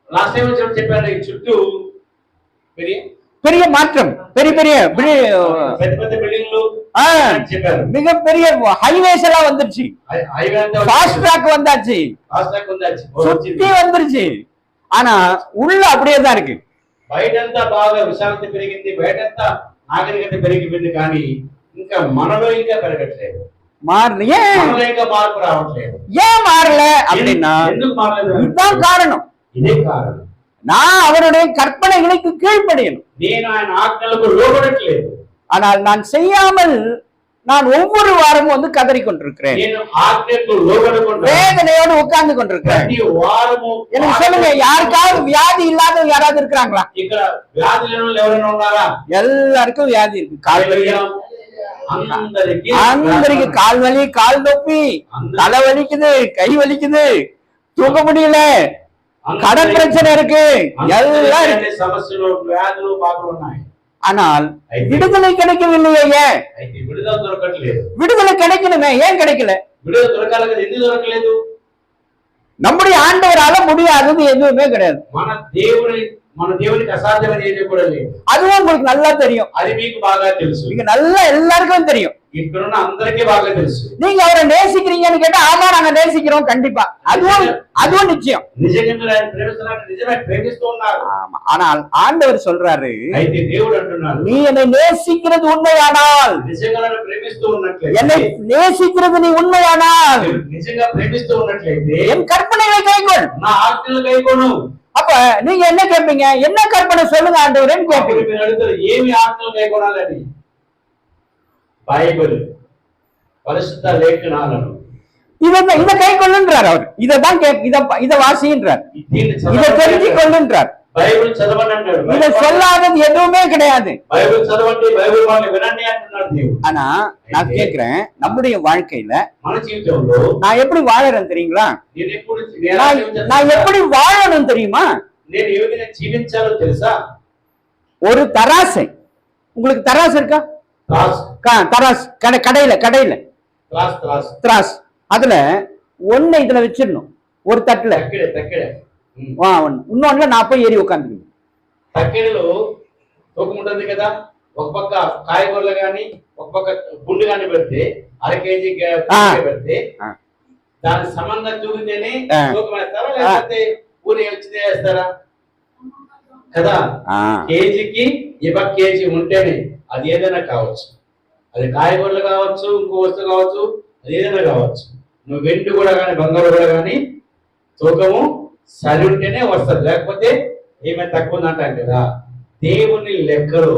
Speaker 2: లాస్ట్ టైం చెప్పాను, ఈ చుట్టూ
Speaker 1: பெரிய மாற்றம், பெரிய பெரிய
Speaker 2: పెద్ద పెద్ద బిల్డింగ్లు చెప్పారు.
Speaker 1: மிகப்பெரிய ஹைவேஸ் எல்லாம் வந்துருச்சு, ஃபாஸ்ட் ட்ராக் வந்தாச்சு, சுத்தி வந்துருச்சு. ஆனா உள்ள அப்படியே தான் இருக்கு.
Speaker 2: బయటంతా బాగా విశాలత పెరిగింది, బయటంతా నాగరికత పెరిగిపోయింది, కానీ ఇంకా మనలో ఇంకా పెరగట్లేదు.
Speaker 1: மாறல. ஏன்
Speaker 2: మనలో ఇంకా మార్పు రావట్లేదు.
Speaker 1: ஏன் மாறல அப்படின்னா
Speaker 2: ఎందుకు మారలేదు?
Speaker 1: இதுதான் காரணம்.
Speaker 2: ఇదే కారణం.
Speaker 1: நான் அவருடைய கற்பனைகளுக்கு கீழ்ப்படியணும்.
Speaker 2: నేను ఆయన ఆజ్ఞలకు లోబడట్లేదు.
Speaker 1: ஆனால் நான் செய்யாமல் நான் ஒவ்வொரு வாரமும் வந்து கதறி கொண்டிருக்கிறேன்.
Speaker 2: నేను ఆజ్ఞకు లోబడకుండా
Speaker 1: வேதனையோடு உட்கார்ந்து கொண்டிருக்கிறேன்.
Speaker 2: ప్రతి వారము
Speaker 1: எனக்கு சொல்லுங்க, யாருக்காவது வியாதி இல்லாதவங்க யாராவது இருக்கிறாங்களா?
Speaker 2: ఇక్కడ వ్యాధి లేని వాళ్ళు ఎవరైనా ఉన్నారా?
Speaker 1: எல்லாருக்கும் வியாதி இருக்கு. கால் வலி, అందరికి கால் வலி, கால் நொப்பி, தலை வலிக்குது, கை வலிக்குது, தூக்க முடியல, கடன் பிரச்சனை இருக்கு, எல்லாம் இருக்கு.
Speaker 2: సమస్యలు, వ్యాధులు బాగా ఉన్నాయి.
Speaker 1: ஆனால் விடுதலை கிடைக்கவில்லையே. ஏன்
Speaker 2: విడుదల దొరకట్లేదు?
Speaker 1: விடுதலை கிடைக்கணுமே, ஏன் கிடைக்கல?
Speaker 2: విడుదల దొరకాలి కదా, ఎందుకు దొరకలేదు?
Speaker 1: நம்முடைய ஆண்டவரால முடியாதது எதுவுமே கிடையாது.
Speaker 2: మన దేవునికి అసాధ్యమని ఏది కూడా లేదు.
Speaker 1: அதுவும் உங்களுக்கு நல்லா தெரியும்.
Speaker 2: అది మీకు బాగా తెలుసు.
Speaker 1: நீங்க நல்லா எல்லாருக்கும் தெரியும்.
Speaker 2: ఇక్కడున్న అందరికీ బాగా తెలుసు.
Speaker 1: நீங்க அவரை நேசிக்கிறீங்கன்னு கேட்டா, ஆமா நாங்க நேசிக்கிறோம் கண்டிப்பா, அதுவும் நிச்சயம்.
Speaker 2: నిజంగా ఆయన ప్రేమిస్తున్నారు, నిజమే ప్రేమిస్తూ ఉన్నారు.
Speaker 1: ஆமா, ஆனால் ஆண்டவர் சொல்றாரு,
Speaker 2: అయితే దేవుడు అంటున్నాడు,
Speaker 1: நீ என்னை நேசிக்கிறது உண்மையானால்,
Speaker 2: నిజంగా నన్ను ప్రేమిస్తూ ఉన్నట్లయితే,
Speaker 1: என்னை நேசிக்கிறது நீ உண்மையானால்,
Speaker 2: నిజంగా ప్రేమిస్తూ ఉన్నట్లయితే
Speaker 1: என் கற்பனைகளை கைக்கொள்,
Speaker 2: నా ఆజ్ఞలు కైకొను.
Speaker 1: அப்ப நீங்க என்ன கேட்பீங்க? என்ன கற்பனை சொல்லுங்க ஆண்டவரேன்னு கேட்பீங்க.
Speaker 2: మీరు అడుగుతారు, ఏమి ఆజ్ఞలు కైకొనాలని? బైబిల్, పరిశుద్ధ లేఖనాలను,
Speaker 1: இத கை கொள்ளுன்றார் அவர். இதான் இத வாசின்றார், இத தெரிஞ்சு கொள்ளுன்றார்.
Speaker 2: బైబిల్ చదవండి అంటాడు.
Speaker 1: இத சொல்லாதது எதுவுமே கிடையாது.
Speaker 2: బైబిల్ చదవండి, బైబిల్ మాట వినండి అంటున్నాడు దేవుడు.
Speaker 1: ஆனா நான் கேக்குறேன், நம்முடைய வாழ்க்கையில
Speaker 2: మన జీవితంలో
Speaker 1: நான் எப்படி வாழறேன் தெரியுங்களா? நான் எப்படி வாழணும் தெரியுமா?
Speaker 2: నేను ఏ విధంగా జీవించాలో తెలుసా?
Speaker 1: ஒரு தராசை, உங்களுக்கு தராசு இருக்கா? தராசு கடையில திராஸ், அதுல ஒண்ணு இதுல வச்சிடணும், ஒரு தட்டுல இன்னொன்னுல நான் போய் ஏறி உட்காந்துக்கணும்.
Speaker 2: తక్కెడలో తూకం ఉంటుంది కదా, ఒక పక్క కాయగూరలు గాని ఒక పక్క గుండు గాని పెడితే, అర కేజీ పెడితే దాని సంబంధం చూపితేనే తూకం వేస్తారా, లేకపోతే ఊరి వచ్చిందే వేస్తారా కదా? కేజీకి కేజీ ఉంటేనే అది ఏదైనా కావచ్చు, అది కాయగూరలు కావచ్చు, ఇంకో వస్తువు కావచ్చు, అది ఏదైనా కావచ్చు. నువ్వు వెండి కూడా కానీ బంగారు కూడా కానీ తూకము సరి ఉంటేనే వస్తుంది, లేకపోతే ఏమైనా తక్కువ ఉందంటాం కదా. దేవుని లెక్కలో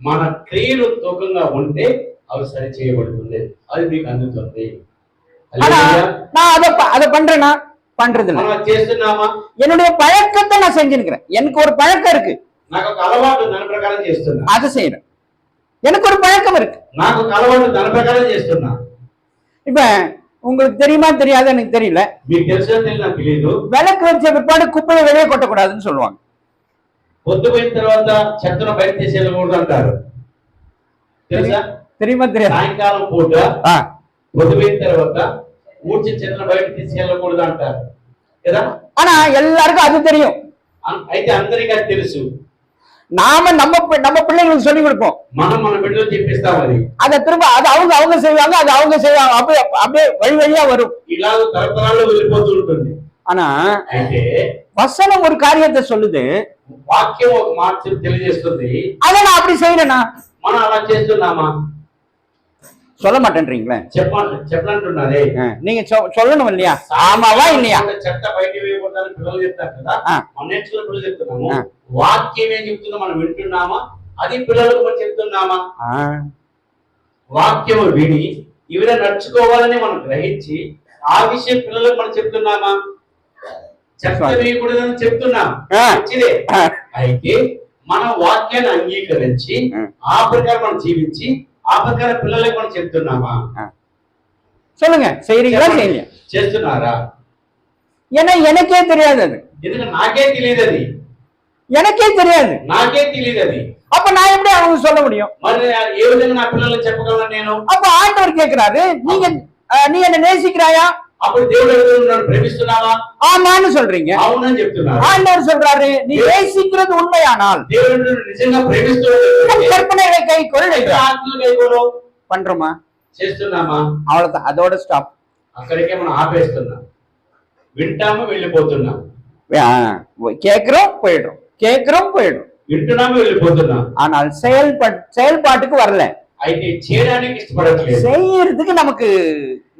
Speaker 2: మన క్రియలు తూకంగా ఉంటే అవి సరి చేయబడుతుంది, అది మీకు అందుతుంది.
Speaker 1: ஆனா நான் அதை பண்றேனா பண்றது இல்ல.
Speaker 2: మనం చేస్తున్నామా?
Speaker 1: என்னுடைய பழக்கத்தை நான் செஞ்சுக்கிறேன். எனக்கு ஒரு பழக்கம் இருக்கு,
Speaker 2: నాకు ఒక అలవాటు దాని ప్రకారం చేస్తున్నా.
Speaker 1: அதை செய்யறேன். எனக்கு ஒரு பழக்கம் இருக்கு,
Speaker 2: నాకు ఒక అలవాటు దాని ప్రకారం చేస్తున్నా.
Speaker 1: இப்ப உங்களுக்கு தெரியுமா தெரியாது எனக்கு தெரியல,
Speaker 2: మీకు తెలుసో నాకు తెలియదు,
Speaker 1: விளக்கு வச்ச பிற்பாடு குப்பையை வெளியே கொட்டக்கூடாதுன்னு சொல்லுவாங்க.
Speaker 2: పొద్దుపోయిన తర్వాత చెత్తను బయట తీసేయకూడదు అంటారు, తెలుసా?
Speaker 1: தெரியுமா தெரியாது?
Speaker 2: సాయంకాలం పూట పొద్దుపోయిన తర్వాత ఊడ్చి చెత్తను బయట తీసుకెళ్ళకూడదు అంటారు కదా.
Speaker 1: ஆனா எல்லாருக்கும் அது தெரியும்.
Speaker 2: అయితే అందరికీ అది తెలుసు.
Speaker 1: நாம நம்ம பிள்ளைங்களுக்கு சொல்லி கொடுப்போம்,
Speaker 2: మనం మన బిడ్డలు చెప్పిస్తాం.
Speaker 1: அதை திரும்ப அது அவங்க செய்வாங்க, அது அவங்க செய்வாங்க, அப்படியே வழி வழியா வரும்.
Speaker 2: ఇలా తరతరాలు వెళ్ళిపోతూ ఉంటుంది.
Speaker 1: ஆனா
Speaker 2: అయితే
Speaker 1: வசனம் ஒரு காரியத்தை சொல்லுது,
Speaker 2: వాక్యం ఒక మాట తెలియజేస్తుంది.
Speaker 1: அதை நான் அப்படி செய்யறேனா?
Speaker 2: మనం అలా చేస్తున్నామా?
Speaker 1: சொல்ல மாட்டேன்றீங்களே.
Speaker 2: చెప్పంటున్నారే,
Speaker 1: நீங்க சொல்லணும் இல்லையா? ஆமாவா இல்லையா?
Speaker 2: చెత్త బయట వేయకూడదని పిల్లలు చెప్తారు కదా, మన నేర్చుకున్న పిల్లలు చెప్తున్నాము. వాక్యం ఏం చెప్తుందో మనం వింటున్నామా? అది పిల్లలకు మనం చెప్తున్నామా? వాక్యం విని ఇవిలా నడుచుకోవాలని మనం గ్రహించి ఆ విషయం పిల్లలకు మనం చెప్తున్నామా? చెత్త వేయకూడదని చెప్తున్నాం, మంచిదే. అయితే మన వాక్యాన్ని అంగీకరించి ఆ ప్రకారం మనం జీవించి ఆ ప్రకారం పిల్లలకు మనం చెప్తున్నామా?
Speaker 1: சொல்லுங்க, செய்றீங்களா செய்யலையா?
Speaker 2: చేస్తున్నారా?
Speaker 1: ஏன்னா எனக்கே தெரியாது அது.
Speaker 2: ఎందుకంటే నాకే తెలియదు అది.
Speaker 1: எனக்கே தெரியாது,
Speaker 2: నాకే తెలియదు అది.
Speaker 1: அப்ப நான் எப்படி அவங்க சொல்ல முடியும்?
Speaker 2: మరి ఏ విధంగా నా పిల్లలకు చెప్పగలను నేను?
Speaker 1: அப்ப ஆண்டவர் கேக்குறாரு, நீ என்ன நேசிக்கிறாயா?
Speaker 2: అప్పుడు దేవుడు నన్ను ప్రేమిస్తున్నావా?
Speaker 1: ஆமான்னு சொல்றீங்க.
Speaker 2: అవునని చెప్తున్నారు.
Speaker 1: ஆண்டவர் சொல்றாரு, நீ நேசிக்கிறது உண்மையானால்
Speaker 2: దేవుడు నిజంగా ప్రేమిస్తున్నాడు,
Speaker 1: கற்பனைகளை கைக்கொள்.
Speaker 2: ఆజ్ఞలు కైకొను.
Speaker 1: பண்றோமா?
Speaker 2: చేస్తున్నామా?
Speaker 1: அவ்வளவுதான், அதோட ஸ்டாப்.
Speaker 2: అక్కడికే మనం ఆపేస్తున్నాం, వింటాము వెళ్ళిపోతున్నాం.
Speaker 1: கேக்குறோம் போயிடுறோம், கேக்குறோம் போயிடுறோம்,
Speaker 2: వింటున్నాము వెళ్ళిపోతున్నాం.
Speaker 1: ஆனால் செயல்பாட்டுக்கு வரல.
Speaker 2: అయితే చేయడానికి ఇష్టపడట్లేదు,
Speaker 1: செய்யறதுக்கு நமக்கு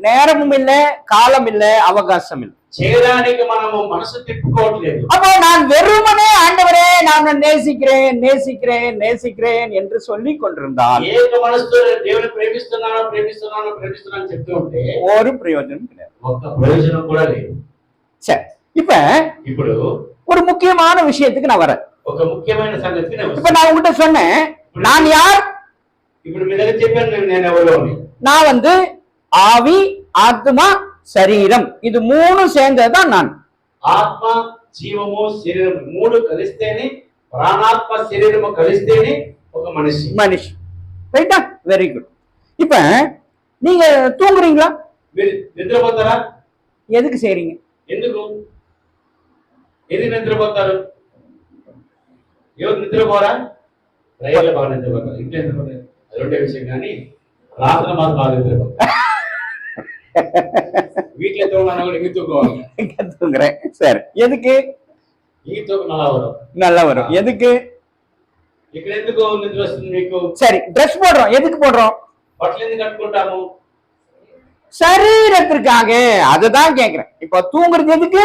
Speaker 1: நேரமும் இல்ல, காலம் இல்ல, அவகாசம் இல்ல.
Speaker 2: చేయడానికి మనము మనసు తిప్పుకోవట్లేదు.
Speaker 1: அப்போ நான் வெறுமனே ஆண்டவரே நான் நேசிக்கிறேன் நேசிக்கிறேன் நேசிக்கிறேன் என்று சொல்லி கொண்டிருந்தால்
Speaker 2: ఏక మనసుతో దేవుని ప్రేమిస్తున్నాను ప్రేమిస్తున్నాను ప్రేమిస్తున్నాను చెప్తూ ఉంటే
Speaker 1: ஒரு பிரயோஜனம் கிடையாது,
Speaker 2: ఒక్క ప్రయోజనం కూడా లేదు.
Speaker 1: சரி, இப்ப
Speaker 2: ఇప్పుడు
Speaker 1: ஒரு முக்கியமான விஷயத்துக்கு நான் வரேன்.
Speaker 2: ఒక ముఖ్యమైన సంగతికి
Speaker 1: இப்ப நான் உங்ககிட்ட சொன்னேன், நான் யார்?
Speaker 2: ఇప్పుడు మీ దగ్గర చెప్పాను నేను ఎవరో అని.
Speaker 1: நான் ஆவி, ஆத்மா, శరీరం, ఇది మూడు சேர்ந்ததுதான் நான்.
Speaker 2: ఆత్మ, జీవము, శరీరం మూడు కలిస్తేనే, ప్రాణాత్మ శరీరము కలిస్తేనే ఒక మనిషి.
Speaker 1: ரைட்டா? Very good. இப்ப நீங்க தூங்குறீங்களா?
Speaker 2: మీరు నిద్రపోతారా?
Speaker 1: எதுக்கு செய்றீங்க?
Speaker 2: ఎందుకు నిద్రపోతారు? ఎవరు నిద్రపోరా? రైలు బాగా నిద్రపోతారు, ఇంట్లో నిద్రపోతారు, అది రెండే విషయం. కానీ రాత్రి మాత్రం బాగా నిద్రపోతారు. வீட்டுல தூங்கினா கூட இங்க தூங்குவாங்க.
Speaker 1: தூங்குறேன். சரி, எதுக்கு?
Speaker 2: இங்க தூக்கம் நல்லா வரும்.
Speaker 1: எதுக்கு?
Speaker 2: ఇక్కడ ఎందుకు నిద్ర వస్తుంది మీకు?
Speaker 1: சரி, ட்ரெஸ் போடுறோம், எதுக்கு போடுறோம்?
Speaker 2: బట్టలు ఎందుకు కట్టుకుంటాము?
Speaker 1: சரீரத்திற்காக. அதுதான் கேக்குறேன். இப்ப தூங்குறது எதுக்கு?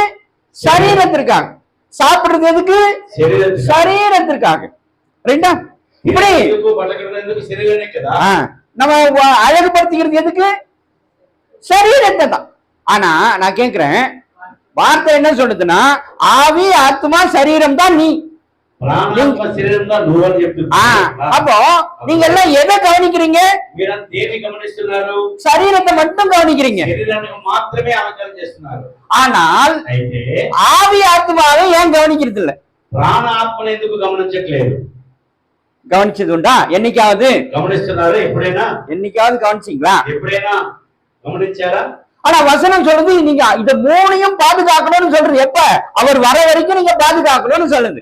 Speaker 1: சரீரத்திற்காக. சாப்பிடுறது எதுக்கு? சரீரத்திற்காக. ரைட்டா? இப்படி
Speaker 2: బట్టలు కట్టడం ఎందుకు? శరీరమే కదా.
Speaker 1: நம்ம அழகுபடுத்திக்கிறது எதுக்கு? சரீரத்தை தான். ஆனா நான் கேக்குறேன், வார்த்தை என்ன சொல்லுதுன்னா, ஆவி, ஆத்மா, சரீரம் தான் நீ. அப்போ நீங்க எல்லாம் எதை கவனிக்கிறீங்க? சரீரத்தை மட்டும் கவனிக்கிறீங்க. ஆனால் ஆவி, ஆத்மாவை ஏன் கவனிக்கிறது இல்ல? கவனிச்சது உண்டா? என்னைக்காவது கவனிச்சீங்களா? ஆனா வசனம் சொல்றது, நீங்க இத மூணையும் பாதுகாக்கணும்னு சொல்றது. எப்ப? அவர் வர வரைக்கும் நீங்க பாதுகாக்கணும்னு சொல்லுது.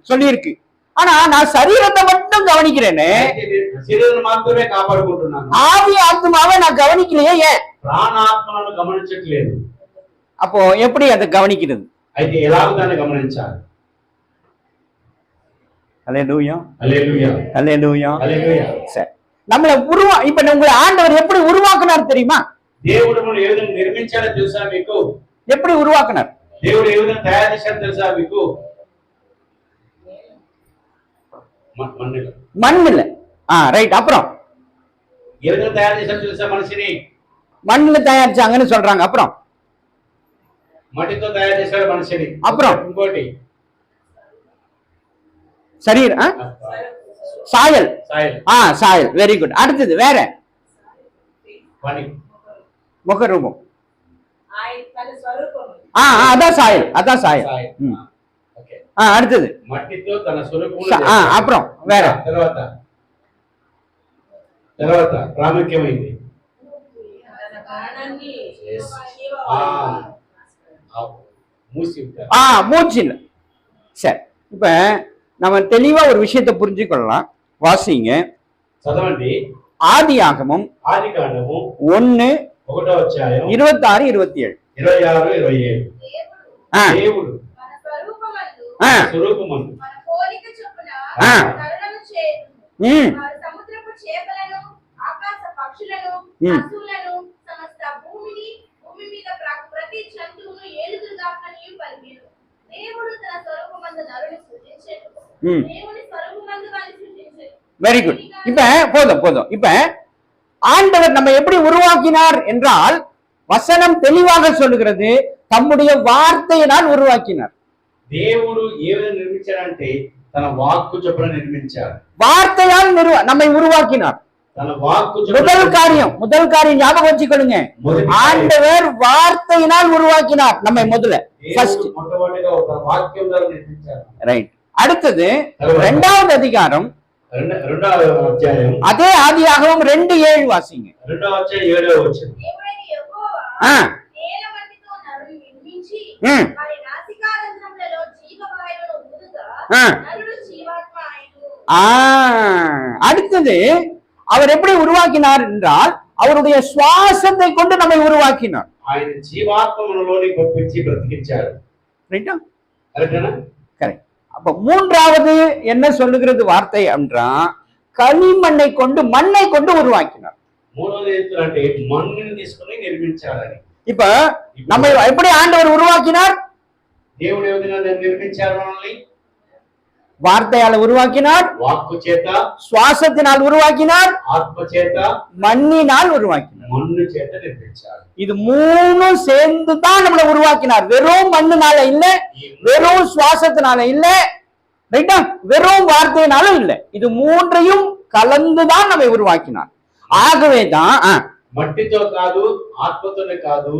Speaker 1: சொல்லி இருக்கு. ஆனா நான் சரீரத்தை மட்டும் கவனிக்கிறேன்னு, ஆவி, ஆத்மாவை நான் கவனிக்கலையே. ஏன்? அப்போ எப்படி அதை கவனிக்கிறது? அல்லேலூயா, அல்லேலூயா, அல்லேலூயா. சரி, நம்மள இப்ப உங்களை ஆண்டவர் எப்படி உருவாக்குனார் தெரியுமா?
Speaker 2: దేవుడు మనం ఏ విధంగా నిర్మించాడో తెలుసా మీకు?
Speaker 1: எப்படி உருவாக்குனார்?
Speaker 2: దేవుడు ఏ విధంగా తయారు చేశాడో తెలుసా మీకు?
Speaker 1: மண்ணுல. ரைட். அப்புறம்
Speaker 2: ఏ విధంగా తయారు చేశాడో తెలుసా మనిషిని?
Speaker 1: மண்ணுல தயாரிச்சாங்கன்னு சொல்றாங்க. அப்புறம்
Speaker 2: మట్టితో తయారు చేశాడు మనిషిని.
Speaker 1: అప్పుడు
Speaker 2: ఇంకోటి
Speaker 1: சரீரம், சாயல்.
Speaker 2: సాయల్.
Speaker 1: சாயல். Very good. அடுத்தது வேற
Speaker 2: పని.
Speaker 1: முகரூபம்.
Speaker 3: తన స్వరూపము.
Speaker 1: அதான் சாயல். அதான் சாயல்.
Speaker 2: ఓకే.
Speaker 1: அடுத்தது
Speaker 2: మట్టితో తన స్వరూపమును
Speaker 1: அப்புறம் வேற
Speaker 2: తర్వాత ప్రాముఖ్యమైంది
Speaker 3: తన ప్రాణాన్ని
Speaker 2: మూసి
Speaker 1: மூச்சில். சரி, இப்ப நம்ம தெளிவா ஒரு விஷயத்தை புரிஞ்சுக்கொள்ளலாம். வாசிங்க.
Speaker 2: చదవండి.
Speaker 1: ஆதியாகமம்
Speaker 2: ఆది కాండము
Speaker 1: 1:26, 26, 27.
Speaker 2: దేవుడు
Speaker 3: మన స్వరూపమందు
Speaker 2: స్వరూపమందు
Speaker 3: మన పోలిక చొప్పున నరులను చేయును. వారు సముద్రపు చేపలను, ఆకాశ పక్షులను, పశువులను, సమస్త భూమి మీద ప్రతి జంతువును ఏలుదురుగా కనియు పలికెను. దేవుడు తన స్వరూపమందు నరుని సృజించెను. దేవుని స్వరూపమందు వారిని సృజించెను.
Speaker 1: Very good. இப்ப போதும். இப்ப ஆண்டவர் நம்ம எப்படி உருவாக்கினார் என்றால், வசனம் தெளிவாக சொல்லுகிறது, தம்முடைய வார்த்தையினால் உருவாக்கினார்.
Speaker 2: దేవుడు ఏ విధంగా నిర్మించాడంటే తన వాక్కు చొప్పున నిర్మించాడు.
Speaker 1: வார்த்தையால் நம்மை உருவாக்கினார்.
Speaker 2: తన వాక్కు
Speaker 1: முதல் காரியம் ஞாபகம் வச்சுக்கொள்ளுங்க. ஆண்டவர் வார்த்தையினால் உருவாக்கினார் நம்மை. முதல்ல ஃபர்ஸ்ட்
Speaker 2: మొట్టమొదటిగా ఒక వాక్యం ద్వారా నిర్మించాడు.
Speaker 1: ரைட். அடுத்தது 2வது அதிகாரம்
Speaker 2: 2వ అధ్యాయం,
Speaker 1: அதே ஆதியாகமம் 2:7 வாசிங்க.
Speaker 2: 2వ అధ్యాయం 7వ వచనం.
Speaker 3: దేవుడైన యెహోవా నేల మట్టితో నరుని నిర్మించి వారి నాసికారంధ్రములలో జీవవాయువును ఊదుగా నరుడు జీవాత్మ అయ్యును.
Speaker 1: அடுத்தது அவர் எப்படி உருவாக்கினார் என்றால், அவருடைய சுவாசத்தை கொண்டு நம்மை உருவாக்கினார்.
Speaker 2: ఆయన జీవాత్మలోని పంపించి బ్రతికించాడు. ரைட்டா? கரெக்ட்டா?
Speaker 1: கரெக்ட். அப்ப 3வது என்ன சொல்லுகிறது வார்த்தை என்றா, களிமண்ணை கொண்டு மண்ணை கொண்டு உருவாக்கினார்.
Speaker 2: 3வது ఏంటంటే మన్నుని తీసుకొని నిర్మించాలని.
Speaker 1: இப்ப நம்ம எப்படி ஆண்டவர் உருவாக்கினார்?
Speaker 2: దేవుడు ఏ విధంగా నిర్మించారు మనల్ని?
Speaker 1: வார்த்தையால் உருவாக்கினார்,
Speaker 2: వాక్కు చేత,
Speaker 1: சுவாசத்தினால் உருவாக்கினார்,
Speaker 2: ఆత్మ చేత,
Speaker 1: மண்ணினால் உருவாக்கினார்.
Speaker 2: மண்ணு చేత నిర్మించారు.
Speaker 1: இது மூணும் சேர்ந்து தான் நம்மளை உருவாக்கினார். வெறும் மண்ணுனால இல்ல, வெறும் சுவாசத்தினால இல்ல, ரைட்டா? வெறும் வார்த்தையினாலும் இல்ல. இது மூன்றையும் கலந்துதான் நம்மை உருவாக்கினார். ஆகவேதான்
Speaker 2: మట్టితో కాదు, ఆత్మతోనే కాదు,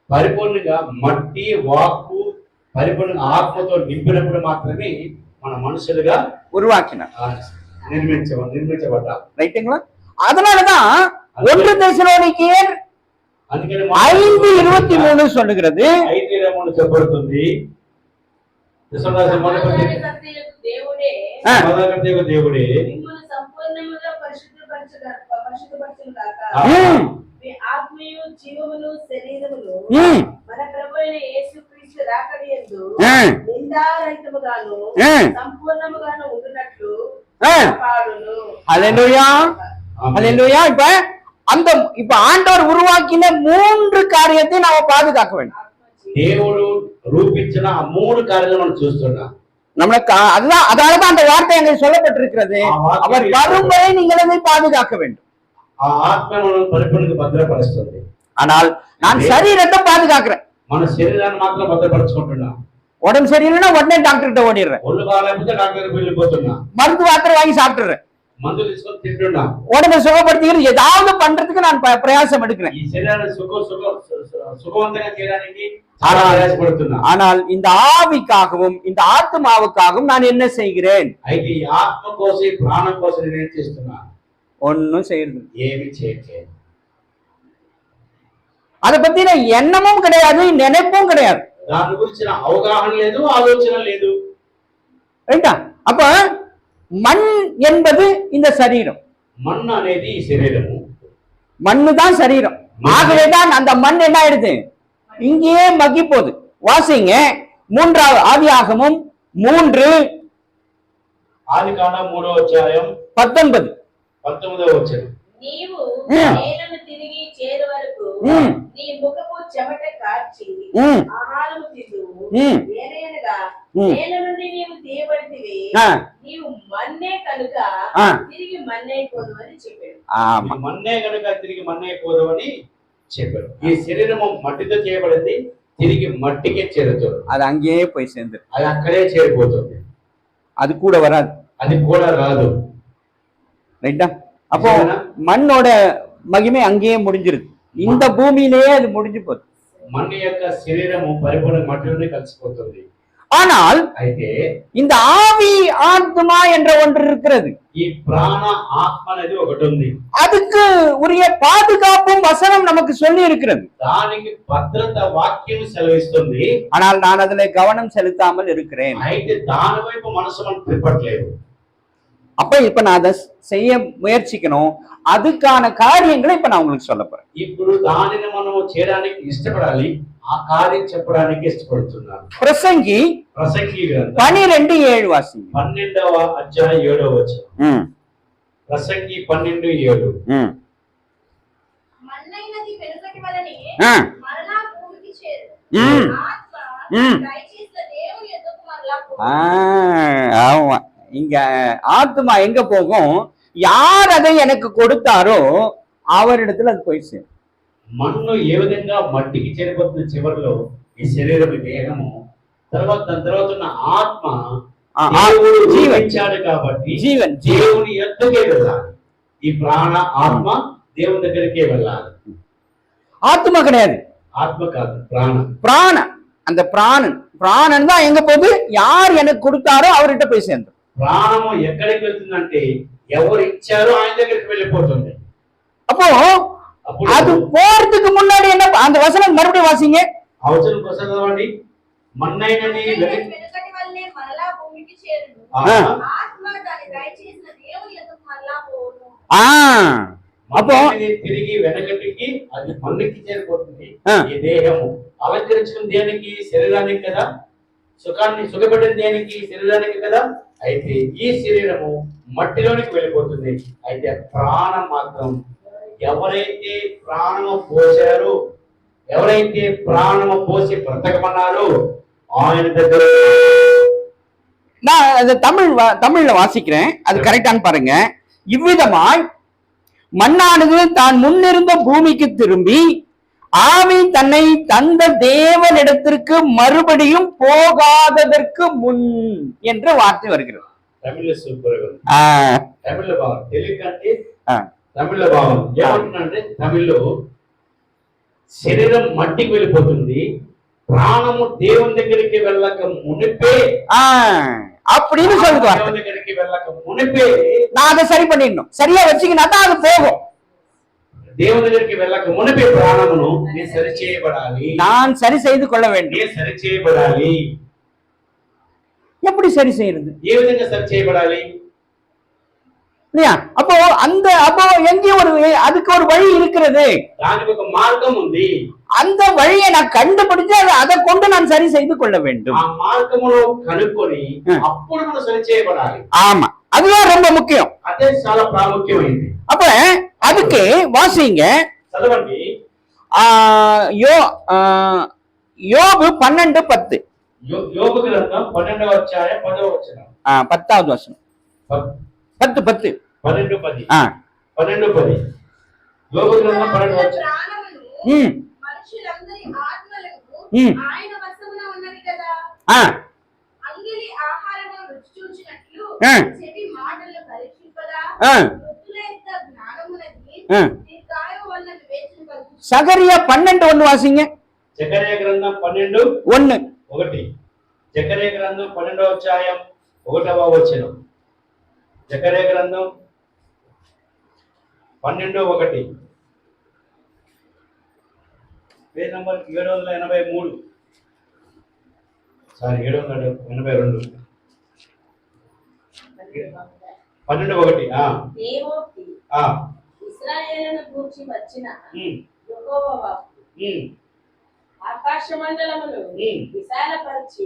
Speaker 2: పరిపూర్ణంగా మట్టి, వాక్కు పరిపూర్ణంగా ఆత్మతో నింపినప్పుడు మాత్రమే మన మనుషులుగా
Speaker 1: உருவாக்கினார்,
Speaker 2: నిర్మించబడ్డాం.
Speaker 1: రైட்டுங்களா? அதனாலதான் 1 தெசலோனிக்கேயர் 5:23 சொல்லுகிறது.
Speaker 2: 5:23 చెప్పబడుతుంది. దేవుడే
Speaker 3: మిమ్మును సంపూర్ణముగా పరిశుద్ధపరచును గాక. ఆత్మయు జీవమును శరీరమును మన ప్రభువైన యేసుక్రీస్తు రాకడయందు నిందారహితముగాను సంపూర్ణముగాను ఉండునట్లు కాపాడును.
Speaker 1: హల్లెలూయా, హల్లెలూయా. இப்ப ஆண்டவர் உருவாக்கின 3 காரியத்தை நாம பாதுகாக்க வேண்டும்.
Speaker 2: దేవుడు రూపించిన ఆ 3 కార్యాలను మనం చూస్తున్నాం.
Speaker 1: நம்மளுக்கு அதனாலதான் அந்த வார்த்தை அங்கே சொல்லப்பட்டிருக்கிறது, அவர் வரும் வரை நீங்கள் அதை பாதுகாக்க வேண்டும்.
Speaker 2: ఆ ఆత్మ మనల్ని పరిపూర్ణంగా భద్రపరుస్తుంది.
Speaker 1: ஆனால் நான் சரீரத்தை பாதுகாக்கிறேன்,
Speaker 2: మన శరీరాన్ని మాత్రం భద్రపరచుకుంటున్నాం.
Speaker 1: உடம்பு சரியில்லைன்னா உடனே டாக்டர் கிட்ட ஓடிடுறேன்,
Speaker 2: ఒళ్ళు బాగాలేకపోతే డాక్టర్ దగ్గరికి వెళ్ళిపోతున్నా,
Speaker 1: மருந்து மாத்திரை வாங்கி சாப்பிட்டுறேன்,
Speaker 2: మందులు తీసుకొని తింటున్నా,
Speaker 1: உடம்பை சுகப்படுத்திக்கிறது ஏதாவது பண்றதுக்கு நான் பிரயாசம் எடுக்கிறேன்.
Speaker 2: ఈ శరీరాన్ని సుఖవంతంగా చేయడానికి చాలా ప్రయాసపడుతున్నా.
Speaker 1: ஆனால் இந்த ஆவிக்காகவும் இந்த ஆத்மாவுக்காகவும் நான் என்ன செய்கிறேன்?
Speaker 2: అయితే ఈ ఆత్మ కోసం, ఈ ప్రాణం కోసం నేను ఏం చేస్తున్నా?
Speaker 1: ஒன்னும் செய்யறது,
Speaker 2: ఏమి చేయట్లేదు.
Speaker 1: அதை பத்தின எண்ணமும் கிடையாது, நினைப்பும் கிடையாது.
Speaker 2: దాని గురించిన అవగాహన లేదు, ఆలోచన లేదు.
Speaker 1: ரைட்டா? அப்ப மண் என்பது இந்த சரீரம்.
Speaker 2: మన్ను అనేది ఈ శరీరము,
Speaker 1: மண்ணு தான் சரீரம். ஆகவேதான் அந்த மண் என்ன ஆயிடுது, இங்கேயே மக்கி போகுது. வாசிங்க 3வது ஆதியாகமம் 3
Speaker 2: ఆదికాండం 3వ అధ్యాయం
Speaker 1: 19
Speaker 2: 19వ వచనం.
Speaker 3: నీవు
Speaker 1: ఉమ్.
Speaker 3: నేలను తిరిగి చేరు వరకు
Speaker 1: ఉమ్.
Speaker 3: నీ ముఖపు చెమట కార్చి
Speaker 1: ఉమ్.
Speaker 3: ఆహారము తిందువు.
Speaker 1: ఉమ్.
Speaker 3: ఏలయనగా
Speaker 1: ఉమ్.
Speaker 3: నేల నుండి నీవు తీయబడితివి.
Speaker 1: ఆ.
Speaker 3: నీవు మన్నే కనుక
Speaker 1: ఆ.
Speaker 3: తిరిగి మన్నైపోదు అని చెప్పాడు.
Speaker 1: ஆமா.
Speaker 2: మన్నే కనుక తిరిగి మన్నైపోదు అని చెప్పాడు. ఈ శరీరము మట్టితో చేయబడింది, తిరిగి మట్టికే చేరుతుంది.
Speaker 1: அது அங்கேயே போய் சேர்ந்துரு.
Speaker 2: అది అక్కడే చేరిపోతుంది,
Speaker 1: அது கூட வராது.
Speaker 2: అది కూడా రాదు.
Speaker 1: ரைட்டா? அப்போ மண்ணோட மகிமை அங்கேயே முடிஞ்சிருது. இந்த பூமியிலேயே அது முடிஞ்சு போகுது.
Speaker 2: మన్ను యొక్క శరీరము పరిపూర్ణ మట్టిలోనే కలిసిపోతుంది.
Speaker 1: ஆனால்
Speaker 2: అయితే
Speaker 1: இந்த ஆவி ஆத்மா என்ற ஒன்று இருக்கிறது.
Speaker 2: ఈ ప్రాణ ఆత్మ అనేది ఒకటి ఉంది.
Speaker 1: அதுக்கு உரிய பாதுகாப்பும் வசனம் நமக்கு சொல்லி இருக்கிறது.
Speaker 2: దానికి భద్రత వాక్యం సెలవిస్తుంది.
Speaker 1: ஆனால் நான் அதுல கவனம் செலுத்தாமல் இருக்கிறேன்.
Speaker 2: అయితే దాని వైపు మనసు మనం తిప్పట్లేదు.
Speaker 1: அப்ப இப்ப நான் அதை செய்ய முயற்சிக்கணும். அதுக்கான காரியங்களை இப்ப நான் உங்களுக்கு சொல்ல போறேன்.
Speaker 2: ఇప్పుడు దానిని మనం చేయడానికి ఇష్టపడాలి, ఆ కార్యం చెప్పడానికి ఇష్టపడుతున్నాను.
Speaker 1: பிரசங்கி
Speaker 2: ప్రసంగి గ్రంథం
Speaker 1: 12:7 வாசிங்க.
Speaker 2: 12వ అధ్యాయం 7వ వచనం. ప్రసంగి 12:7.
Speaker 3: మన్నైనది వెనుకటి వలనే
Speaker 1: ఆ.
Speaker 3: మరలా భూమికి చేరు.
Speaker 1: ఉమ్.
Speaker 3: ఆత్మ
Speaker 1: ఉమ్.
Speaker 3: దయచేసిన దేవుని యొద్దకు మరలా పోదు.
Speaker 1: ஆமா, இங்க ஆத்மா எங்க போகும்? யார் அதை எனக்கு கொடுத்தாரோ அவரிடத்துல அது போய் சேரும்.
Speaker 2: మన్ను ఏ విధంగా మట్టికి చేరిపోతున్న చివరిలో ఈ శరీరం, ఈ దేహము, తర్వాత దాని తర్వాత ఉన్న ఆత్మ దేవుడు జీవించాడు కాబట్టి
Speaker 1: జీవన్
Speaker 2: దేవుని యొద్దకే వెళ్ళాలి. ఈ ప్రాణ ఆత్మ దేవుని దగ్గరికే వెళ్ళాలి.
Speaker 1: ஆத்மா கிடையாது,
Speaker 2: ఆత్మ కాదు, ప్రాణం.
Speaker 1: பிராணன். அந்த பிராணன் தான் எங்க போகுது? யார் எனக்கு கொடுத்தாரோ அவர்கிட்ட போய் சேர்ந்து.
Speaker 2: ప్రాణము ఎక్కడికి వెళ్తుందంటే ఎవరు ఇచ్చారో ఆయన దగ్గరికి వెళ్ళిపోతుంది.
Speaker 1: அப்போ அது போறதுக்கு முன்னாடி என்ன? அந்த வசனம் மறுபடியும் வாசிங்க.
Speaker 2: అవసరం కోసం చదవండి. మన్నైనది
Speaker 3: వెనుకటి వలనే మరలా భూమికి చేరును. ఆత్మ దాని దయచేసిన దేవుని యొద్దకు మరలా పోదు.
Speaker 1: அப்போ
Speaker 2: తిరిగి వెనకటికి అది మన్నుకి చేరిపోతుంది. ఈ దేహము అలంకరించుకున్న దేనికి? శరీరానికి కదా. సుఖపెట్టిన దేనికి? శరీరానికి కదా. అయితే ఈ శరీరము మట్టిలోనికి వెళ్ళిపోతుంది. అయితే ప్రాణం మాత్రం ఎవరైతే ప్రాణము పోశారో, ఎవరైతే ప్రాణము పోసి బ్రతకమన్నారో ఆయన దగ్గర.
Speaker 1: நான் அது தமிழ்ல வாசிக்கிறேன், அது கரெக்டான்னு பாருங்க. இவ்விதமாய் மண்ணானது தான் முன்னிருந்த பூமிக்கு திரும்பி ஆவி தன்னை தந்த தேவனிடத்திற்கு மறுபடியும் போகாததற்கு முன் என்று வார்த்தை வருகிறது.
Speaker 2: தமிழ்ல சூப்பர். தமிழ்ல பாவம் தெலுங்கு, తమిళ భావం ఏమంటున్నాడంటే, తమిళ్లో శరీరం మట్టికి వెళ్ళిపోతుంది, ప్రాణము దేవుని దగ్గరికి వెళ్ళక మునిపే
Speaker 1: அப்படின்னு சொல்லுது.
Speaker 2: దేవుని దగ్గరికి వెళ్ళక మునిపే
Speaker 1: நான் அதை சரி பண்ணிடணும், சரியா வச்சுக்கினா தான் அது போகும்.
Speaker 2: దేవుని దగ్గరికి వెళ్ళక మునిపే ప్రాణమును నీ సరి చేయబడాలి,
Speaker 1: நான் சரி செய்து கொள்ள வேண்டும்.
Speaker 2: నీ సరి చేయబడాలి.
Speaker 1: எப்படி சரி செய்யறது?
Speaker 2: ఏ విధంగా సరి చేయబడాలి?
Speaker 1: இல்லையா? அப்போ எங்கேயும் அதுக்கு ஒரு வழி இருக்கிறது,
Speaker 2: దానికి ఒక మార్గం ఉంది.
Speaker 1: அந்த வழியை நான் கண்டுபிடிச்சு அதை கொண்டு நான் சரி செய்து கொள்ள வேண்டும்.
Speaker 2: ఆ మార్గములో కనుక్కొని అప్పుడు మనం సరి చేయబడాలి.
Speaker 1: ஆமா, அதுதான் ரொம்ப முக்கியம்.
Speaker 2: అదే చాలా ప్రాముఖ్యమైనది.
Speaker 1: அப்ப அதுக்கு வாசிங்க,
Speaker 2: చదవండి.
Speaker 1: யோபு 12:10.
Speaker 2: యోబు గ్రంథం 12వ అధ్యాయం 10వ వచనం.
Speaker 1: 10வது வசனம். 10
Speaker 2: 12:10. 12:10. యోబు గ్రంథం 12వ అధ్యాయం.
Speaker 3: మనుషులందరి ఆత్మలకు ఆయన వశమున ఉన్నది కదా. అంగిలి ఆహారమును రుచి చూచినట్లు చెవి మాటలను పరీక్షింపదా. వృద్ధుల యొక్క జ్ఞానమునది దీర్ఘాయువు వలన వివేచన కలుగును.
Speaker 1: சகரியா 12:1 வாசிங்க.
Speaker 2: జకర్యా గ్రంథం 12:1. జకర్యా గ్రంథం 12వ అధ్యాయం 1వ వచనం. జకర్యా గ్రంథం 12:1. Page number 783. సారీ 782. 12:1.
Speaker 3: దేవోక్తి ఇశ్రాయేలును గూర్చి వచ్చిన యెహోవా వాక్కు. ఆకాశమండలమును విశాలపరిచి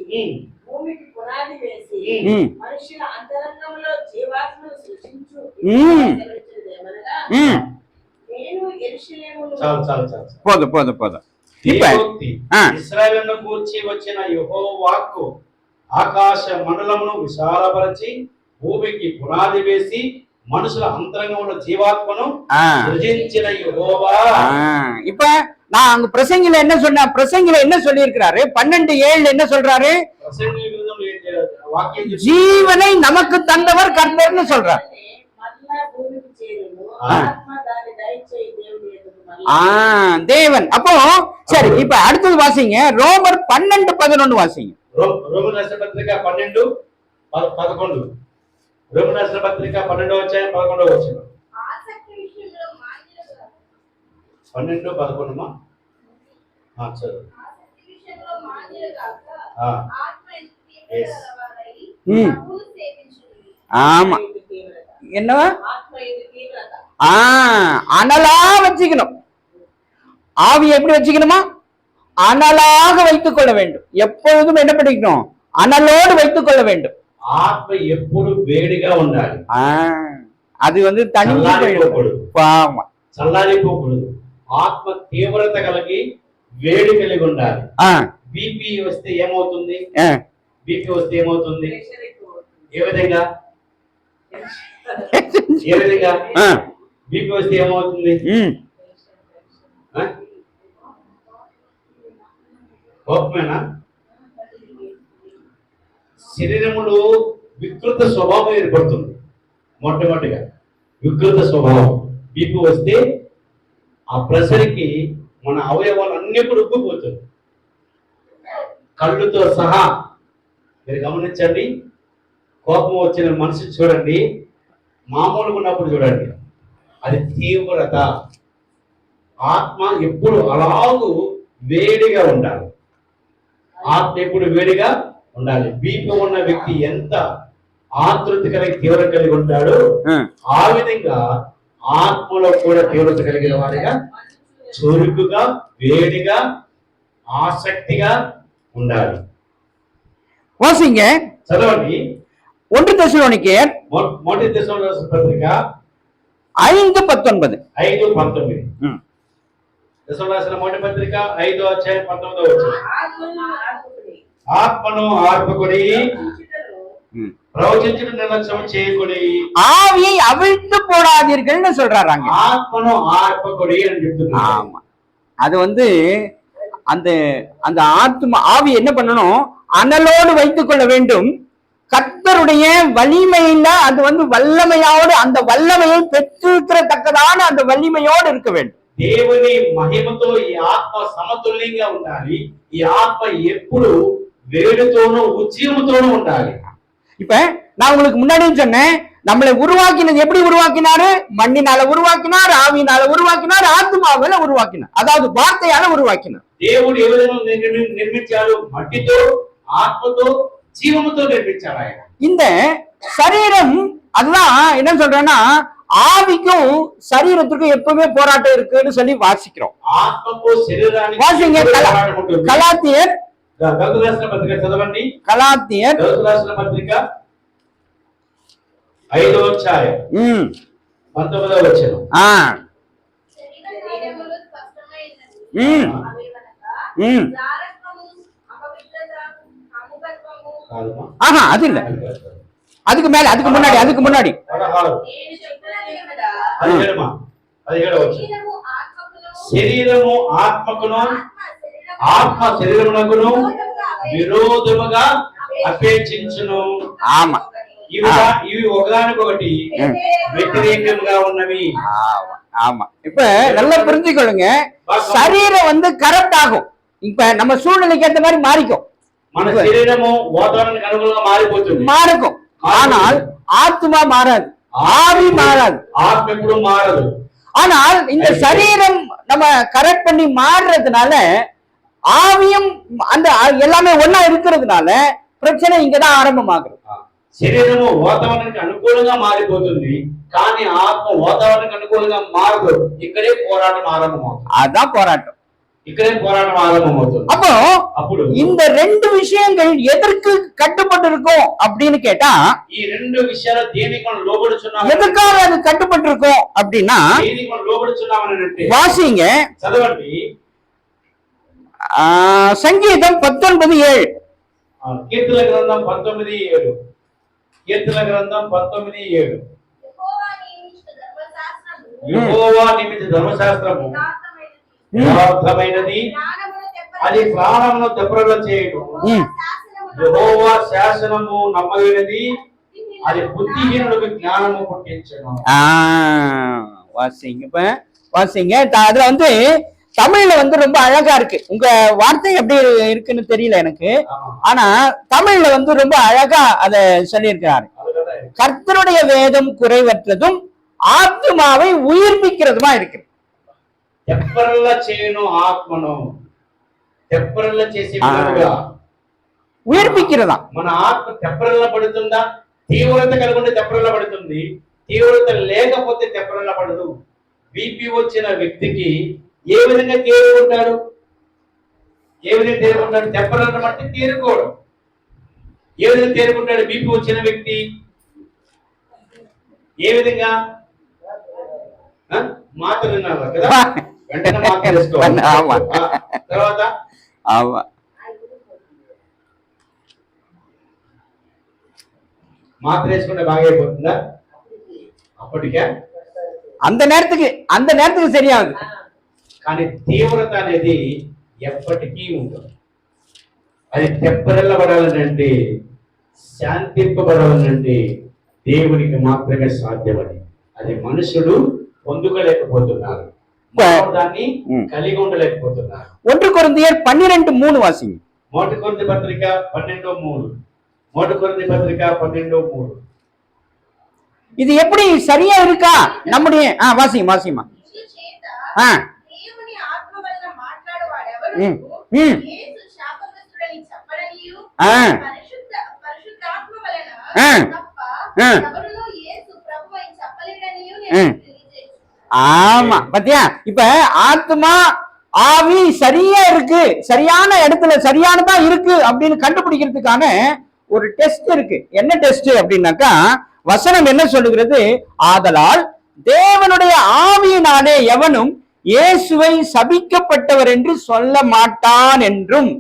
Speaker 3: భూమికి పునాది వేసి మనుషుల అంతరంగంలో జీవాత్మను సృష్టించు.
Speaker 2: చాలు చాలు చాలు
Speaker 1: போதும் போதும் போதும். இப்ப
Speaker 2: దేవోక్తి ఇశ్రాయేలును గూర్చి వచ్చిన యెహోవా వాక్కు ఆకాశ మండలమును విశాలపరచి భూమికి పునాది వేసి మనుషుల అంతరంగంలో జీవాత్మను సృజించిన యెహోవా.
Speaker 1: இப்ப நான் அங்க பிரசங்கில என்ன சொன்ன, பிரசங்கில என்ன சொல்லி இருக்கிறாரு, 12:7 என்ன சொல்றாரு,
Speaker 2: ప్రసంగి గ్రంథంలో వాక్యం
Speaker 1: ஜீவனை நமக்கு தந்தவர் கர்த்தர்னு சொல்றார். தேவன். அப்போ சரி, இப்ப அடுத்தது வாசிங்க, ரோமர் 12:11 வாசிங்க.
Speaker 2: రోమన్ రాసిన పత్రిక 12:11. రోమన్ రాసిన పత్రిక 12వ అధ్యాయం 11వ వచనం.
Speaker 3: ఆసక్తి విషయంలో మాంద్యులుగా
Speaker 2: 12:11 మా చదువు.
Speaker 3: ఆసక్తి విషయంలో మాంద్యులుగా ఆత్మ తీవ్రవారై ప్రభువును సేవించుడి.
Speaker 1: ஆமா, என்னவா
Speaker 3: ఆత్మ తీవ్రత.
Speaker 1: அனலா வச்சுக்கணும். ஆவி எப்படி வச்சுக்கணுமா, அனலாக வைத்துக் கொள்ள வேண்டும். எப்பொழுதும் என்ன பண்ணிக்கணும், அனலோடு வைத்துக் கொள்ள வேண்டும்.
Speaker 2: ఆత్మ ఎప్పుడు వేడిగా ఉండాలి.
Speaker 1: அது வந்து தனியா
Speaker 2: చల్లారిపోకూడదు. ఆత్మ తీవ్రత కలిగి వేడి కలిగి ఉండాలి. బీపీ వస్తే ఏమవుతుంది, బీపీ వస్తే ఏమవుతుంది, ఏ విధంగా బీపీ వస్తే ఏమవుతుంది, కోపమేనా, శరీరములో వికృత స్వభావం ఏర్పడుతుంది. మొట్టమొదటిగా వికృత స్వభావం బీపీ వస్తే ఆ ప్రెషర్కి మన అవయవాలు అన్ని కూడా ఉబ్బిపోతుంది. కళ్ళుతో సహా మీరు గమనించండి, కోపం వచ్చిన మనిషి చూడండి, మామూలుగా ఉన్నప్పుడు చూడండి, అది తీవ్రత. ఆత్మ ఎప్పుడు అలాగూ వేడిగా ఉండాలి. ఆత్మ ఎప్పుడు వేడిగా ఉండాలి. బీపీ ఉన్న వ్యక్తి ఎంత ఆతృత కలిగి తీవ్రత కలిగి ఉంటాడో ఆ విధంగా ఆత్మలో కూడా తీవ్రత కలిగిన వాడిగా, చురుకుగా, వేడిగా, ఆసక్తిగా ఉండాలి.
Speaker 1: వాసింగ
Speaker 2: చదవండి
Speaker 1: 1 తెస్సలోనికైయర్
Speaker 2: మొదటి తెస్సలోనికైయర్ పత్రిక
Speaker 1: 5:19.
Speaker 2: 5:19. తెస్సలోనికైయర్ మొదటి పత్రిక 5వ అధ్యాయం 19వ వచనం. ఆత్మను ఆర్పుకొని ప్రవచించుట నిర్లక్ష్యం చేయకుడి,
Speaker 1: ஆவியை அவிழ்த்து போடாதீர்கள்னு சொல்றாங்க.
Speaker 2: ஆத்மனு ஆர்ப்பகுடி என்று சொல்றாங்க.
Speaker 1: ஆமா, அது வந்து அந்த அந்த ஆத்மா ஆவி என்ன பண்ணணும், அனலோடு வைத்துக் கொள்ள வேண்டும். கர்த்தருடைய வலிமையில அது வந்து வல்லமையோடு, அந்த வல்லமையை பெற்றிருக்கிறதக்கதான அந்த வலிமையோடு இருக்க வேண்டும்.
Speaker 2: దేవుని మహిమతో ఈ ఆత్మ సమతుల్యంగా ఉండాలి. ఈ ఆత్మ ఎప్పుడు వేడితోనూ ఉజ్జీవంతోనూ ఉండాలి.
Speaker 1: இப்ப நான் உங்களுக்கு முன்னாடி சொன்னேன், நம்மளை உருவாக்கினது எப்படி உருவாக்கினாரு, மண்ணினால உருவாக்கினார், ஆவியினால உருவாக்கினார், ஆத்மாவில உருவாக்கினார், அதாவது வார்த்தையால உருவாக்கினார்.
Speaker 2: దేవుడు ఏ విధంగా నిర్మించాడు, మట్టితో, ఆత్మతో, జీవముతో నిర్మించాడు ఆయన.
Speaker 1: இந்த சரீரம், அதுதான் என்ன சொல்றேன்னா, ஆவிக்கும் சரீரத்துக்கும் எப்பவுமே போராட்டம் இருக்குன்னு சொல்லி வாசிக்கிறோம்.
Speaker 2: ఆత్మకు శరీరానికి
Speaker 1: வாசிங்க கலாத்தியர்
Speaker 2: గలతీయుల పత్రిక చదవండి.
Speaker 1: கலாத்தியர்
Speaker 2: గలతీయుల పత్రిక 5వ అధ్యాయం 19వ వచనం.
Speaker 3: శరీరములు స్పష్టమైనవి.
Speaker 1: அது இல்ல, அதுக்கு மேல, அதுக்கு முன்னாடி
Speaker 2: 17వ వచనం. శరీరము ఆత్మకును, ఆత్మ శరీరమునకును విరోధముగా అపేక్షించును.
Speaker 1: ஆமா,
Speaker 2: ఇవి ఒకదానికొకటి వ్యతిరేకంగా ఉన్నవి.
Speaker 1: ஆமா, இப்ப நல்லா புரிஞ்சுக்கொள்ளுங்க. சரீரம் வந்து கரெக்ட் ஆகும், இப்ப நம்ம சூழ்நிலைக்கு ஏற்ற மாதிரி மாறிக்கும்.
Speaker 2: మన శరీరము వాతావరణానికి అనుగుణంగా మారిపోతుంది,
Speaker 1: மாறுக்கும். ஆனால் ஆத்மா மாறாது, ஆவி மாறாது,
Speaker 2: ஆத்మ ఎప్పుడు మారదు.
Speaker 1: ஆனால் இந்த சரீரம் நம்ம கரெக்ட் பண்ணி மாறுறதுனால, ஆவியும் அந்த எல்லாமே ஒன்னா இருக்கிறதுனால பிரச்சனை இங்கதான் ஆரம்பமாகுது.
Speaker 2: శరీరము వాతావరణానికి అనుకూలంగా మారిపోతుంది, కానీ ఆత్మ వాతావరణానికి అనుకూలంగా మారదు. ఇక్కడే పోరాటం ఆరంభమవుతుంది.
Speaker 1: அதான் போராட்டம்,
Speaker 2: ఇక్కడే పోరాటం ఆరంభమవుతుంది.
Speaker 1: அப்போ இந்த ரெண்டு விஷயங்கள் எதற்கு கட்டுப்பட்டு இருக்கும் அப்படின்னு கேட்டா,
Speaker 2: ఈ రెండు విషయాలు దేనికి మనం లోబడుచున్నాము,
Speaker 1: எதற்காக அது கட்டுப்பட்டு இருக்கும் அப்படின்னா,
Speaker 2: దేనికి మనం లోబడుచున్నాము ఆశపడుచున్నామని అంటే
Speaker 1: வாசிங்க.
Speaker 2: చదవండి.
Speaker 1: సంగీతం 19:7.
Speaker 2: కీర్తన గ్రంథం 19:7. కీర్తన గ్రంథం 19:7. యెహోవా నియమించిన ధర్మశాస్త్రము యథార్థమైనది, అది ప్రాణమును తెప్పరిల్ల చేయును. యెహోవా శాసనము నమ్మదగినది, అది బుద్ధిహీనులకు జ్ఞానము పుట్టించును.
Speaker 1: வாசிங்க. இப்ப வாசிங்க. அதுல தமிழ்ல ரொம்ப அழகா இருக்கு. உங்க வார்த்தை எப்படி இருக்குன்னு தெரியல எனக்கு, ஆனா தமிழ்ல ரொம்ப அழகா அத சொல்லியிருக்கிறாரு. கர்த்தருடைய வேதம் குறைவற்றதும் ஆத்மாவை உயிர்ப்பிக்கிறதுமா இருக்கு.
Speaker 2: తెప్పరిల్ల చేయును ఆత్మను. తెప్పరిల్ల చేసే విధంగా
Speaker 1: ఉయిర్పిக்கிறదా.
Speaker 2: మన ఆత్మ తెప్పరిల్ల పడుతుందా? తీవ్రత కలిగి ఉంటే తెప్పరిల్ల పడుతుంది, తీవ్రత లేకపోతే తెప్పరిల్ల పడదు. బీపీ వచ్చిన వ్యక్తికి ఏ విధంగా తేరుకుంటాడు? ఏ విధంగా తేరుకుంటాడు? తెప్పరిల్ల బట్టి తేరుకోవడం. ఏ విధంగా తేరుకుంటాడు బీపీ వచ్చిన వ్యక్తి? ఏ విధంగా? మాత్ర తిన్నారు కదా, వెంటనే మాత్ర వేసుకోవాలి. తర్వాత మాత్ర వేసుకుంటే బాగా అయిపోతుందా? అప్పటికే
Speaker 1: அந்த நேரத்துக்கு சரியாகுது.
Speaker 2: కానీ తీవ్రత అనేది ఎప్పటికీ ఉంటుంది. అది తెప్పరిల్లబడాలనంటే, శాంతింపబడాలనంటే దేవునికి మాత్రమే సాధ్యమని అది మనుషుడు పొందుకోలేకపోతున్నారు, దాన్ని కలిగి ఉండలేకపోతున్నారు.
Speaker 1: 1 కొరింథీయర్ 12:3 వాసింగ్.
Speaker 2: 1 కొరింథీ పత్రిక 12:3. 1 కొరింథీ పత్రిక 12:3.
Speaker 1: இது எப்படி சரியா இருக்கா நம்முடைய? வாசிமா.
Speaker 3: దేవుని ఆత్మ వలన మాట్లాడువాడెవరు? యేసు శాపగ్రస్తుడని చెప్పడనియు, పరిశుద్ధాత్మ వలన తప్ప ఎవరునూ యేసు ప్రభువని చెప్పలేడనియు నేను తెలియజేస్తున్నాను.
Speaker 1: ஆமா, பாத்தியா? இப்ப ஆத்மா ஆவி சரியா இருக்கு, சரியான இடத்துல சரியானதா இருக்கு அப்படின்னு கண்டுபிடிக்கிறதுக்கான ஒரு டெஸ்ட் இருக்கு. என்ன டெஸ்ட் அப்படின்னாக்கா, வசனம் என்ன சொல்லுகிறது? ஆதலால் தேவனுடைய ஆவியினாலே எவனும் இயேசுவை சபிக்கப்பட்டவர் என்று சொல்ல மாட்டான் என்றும்.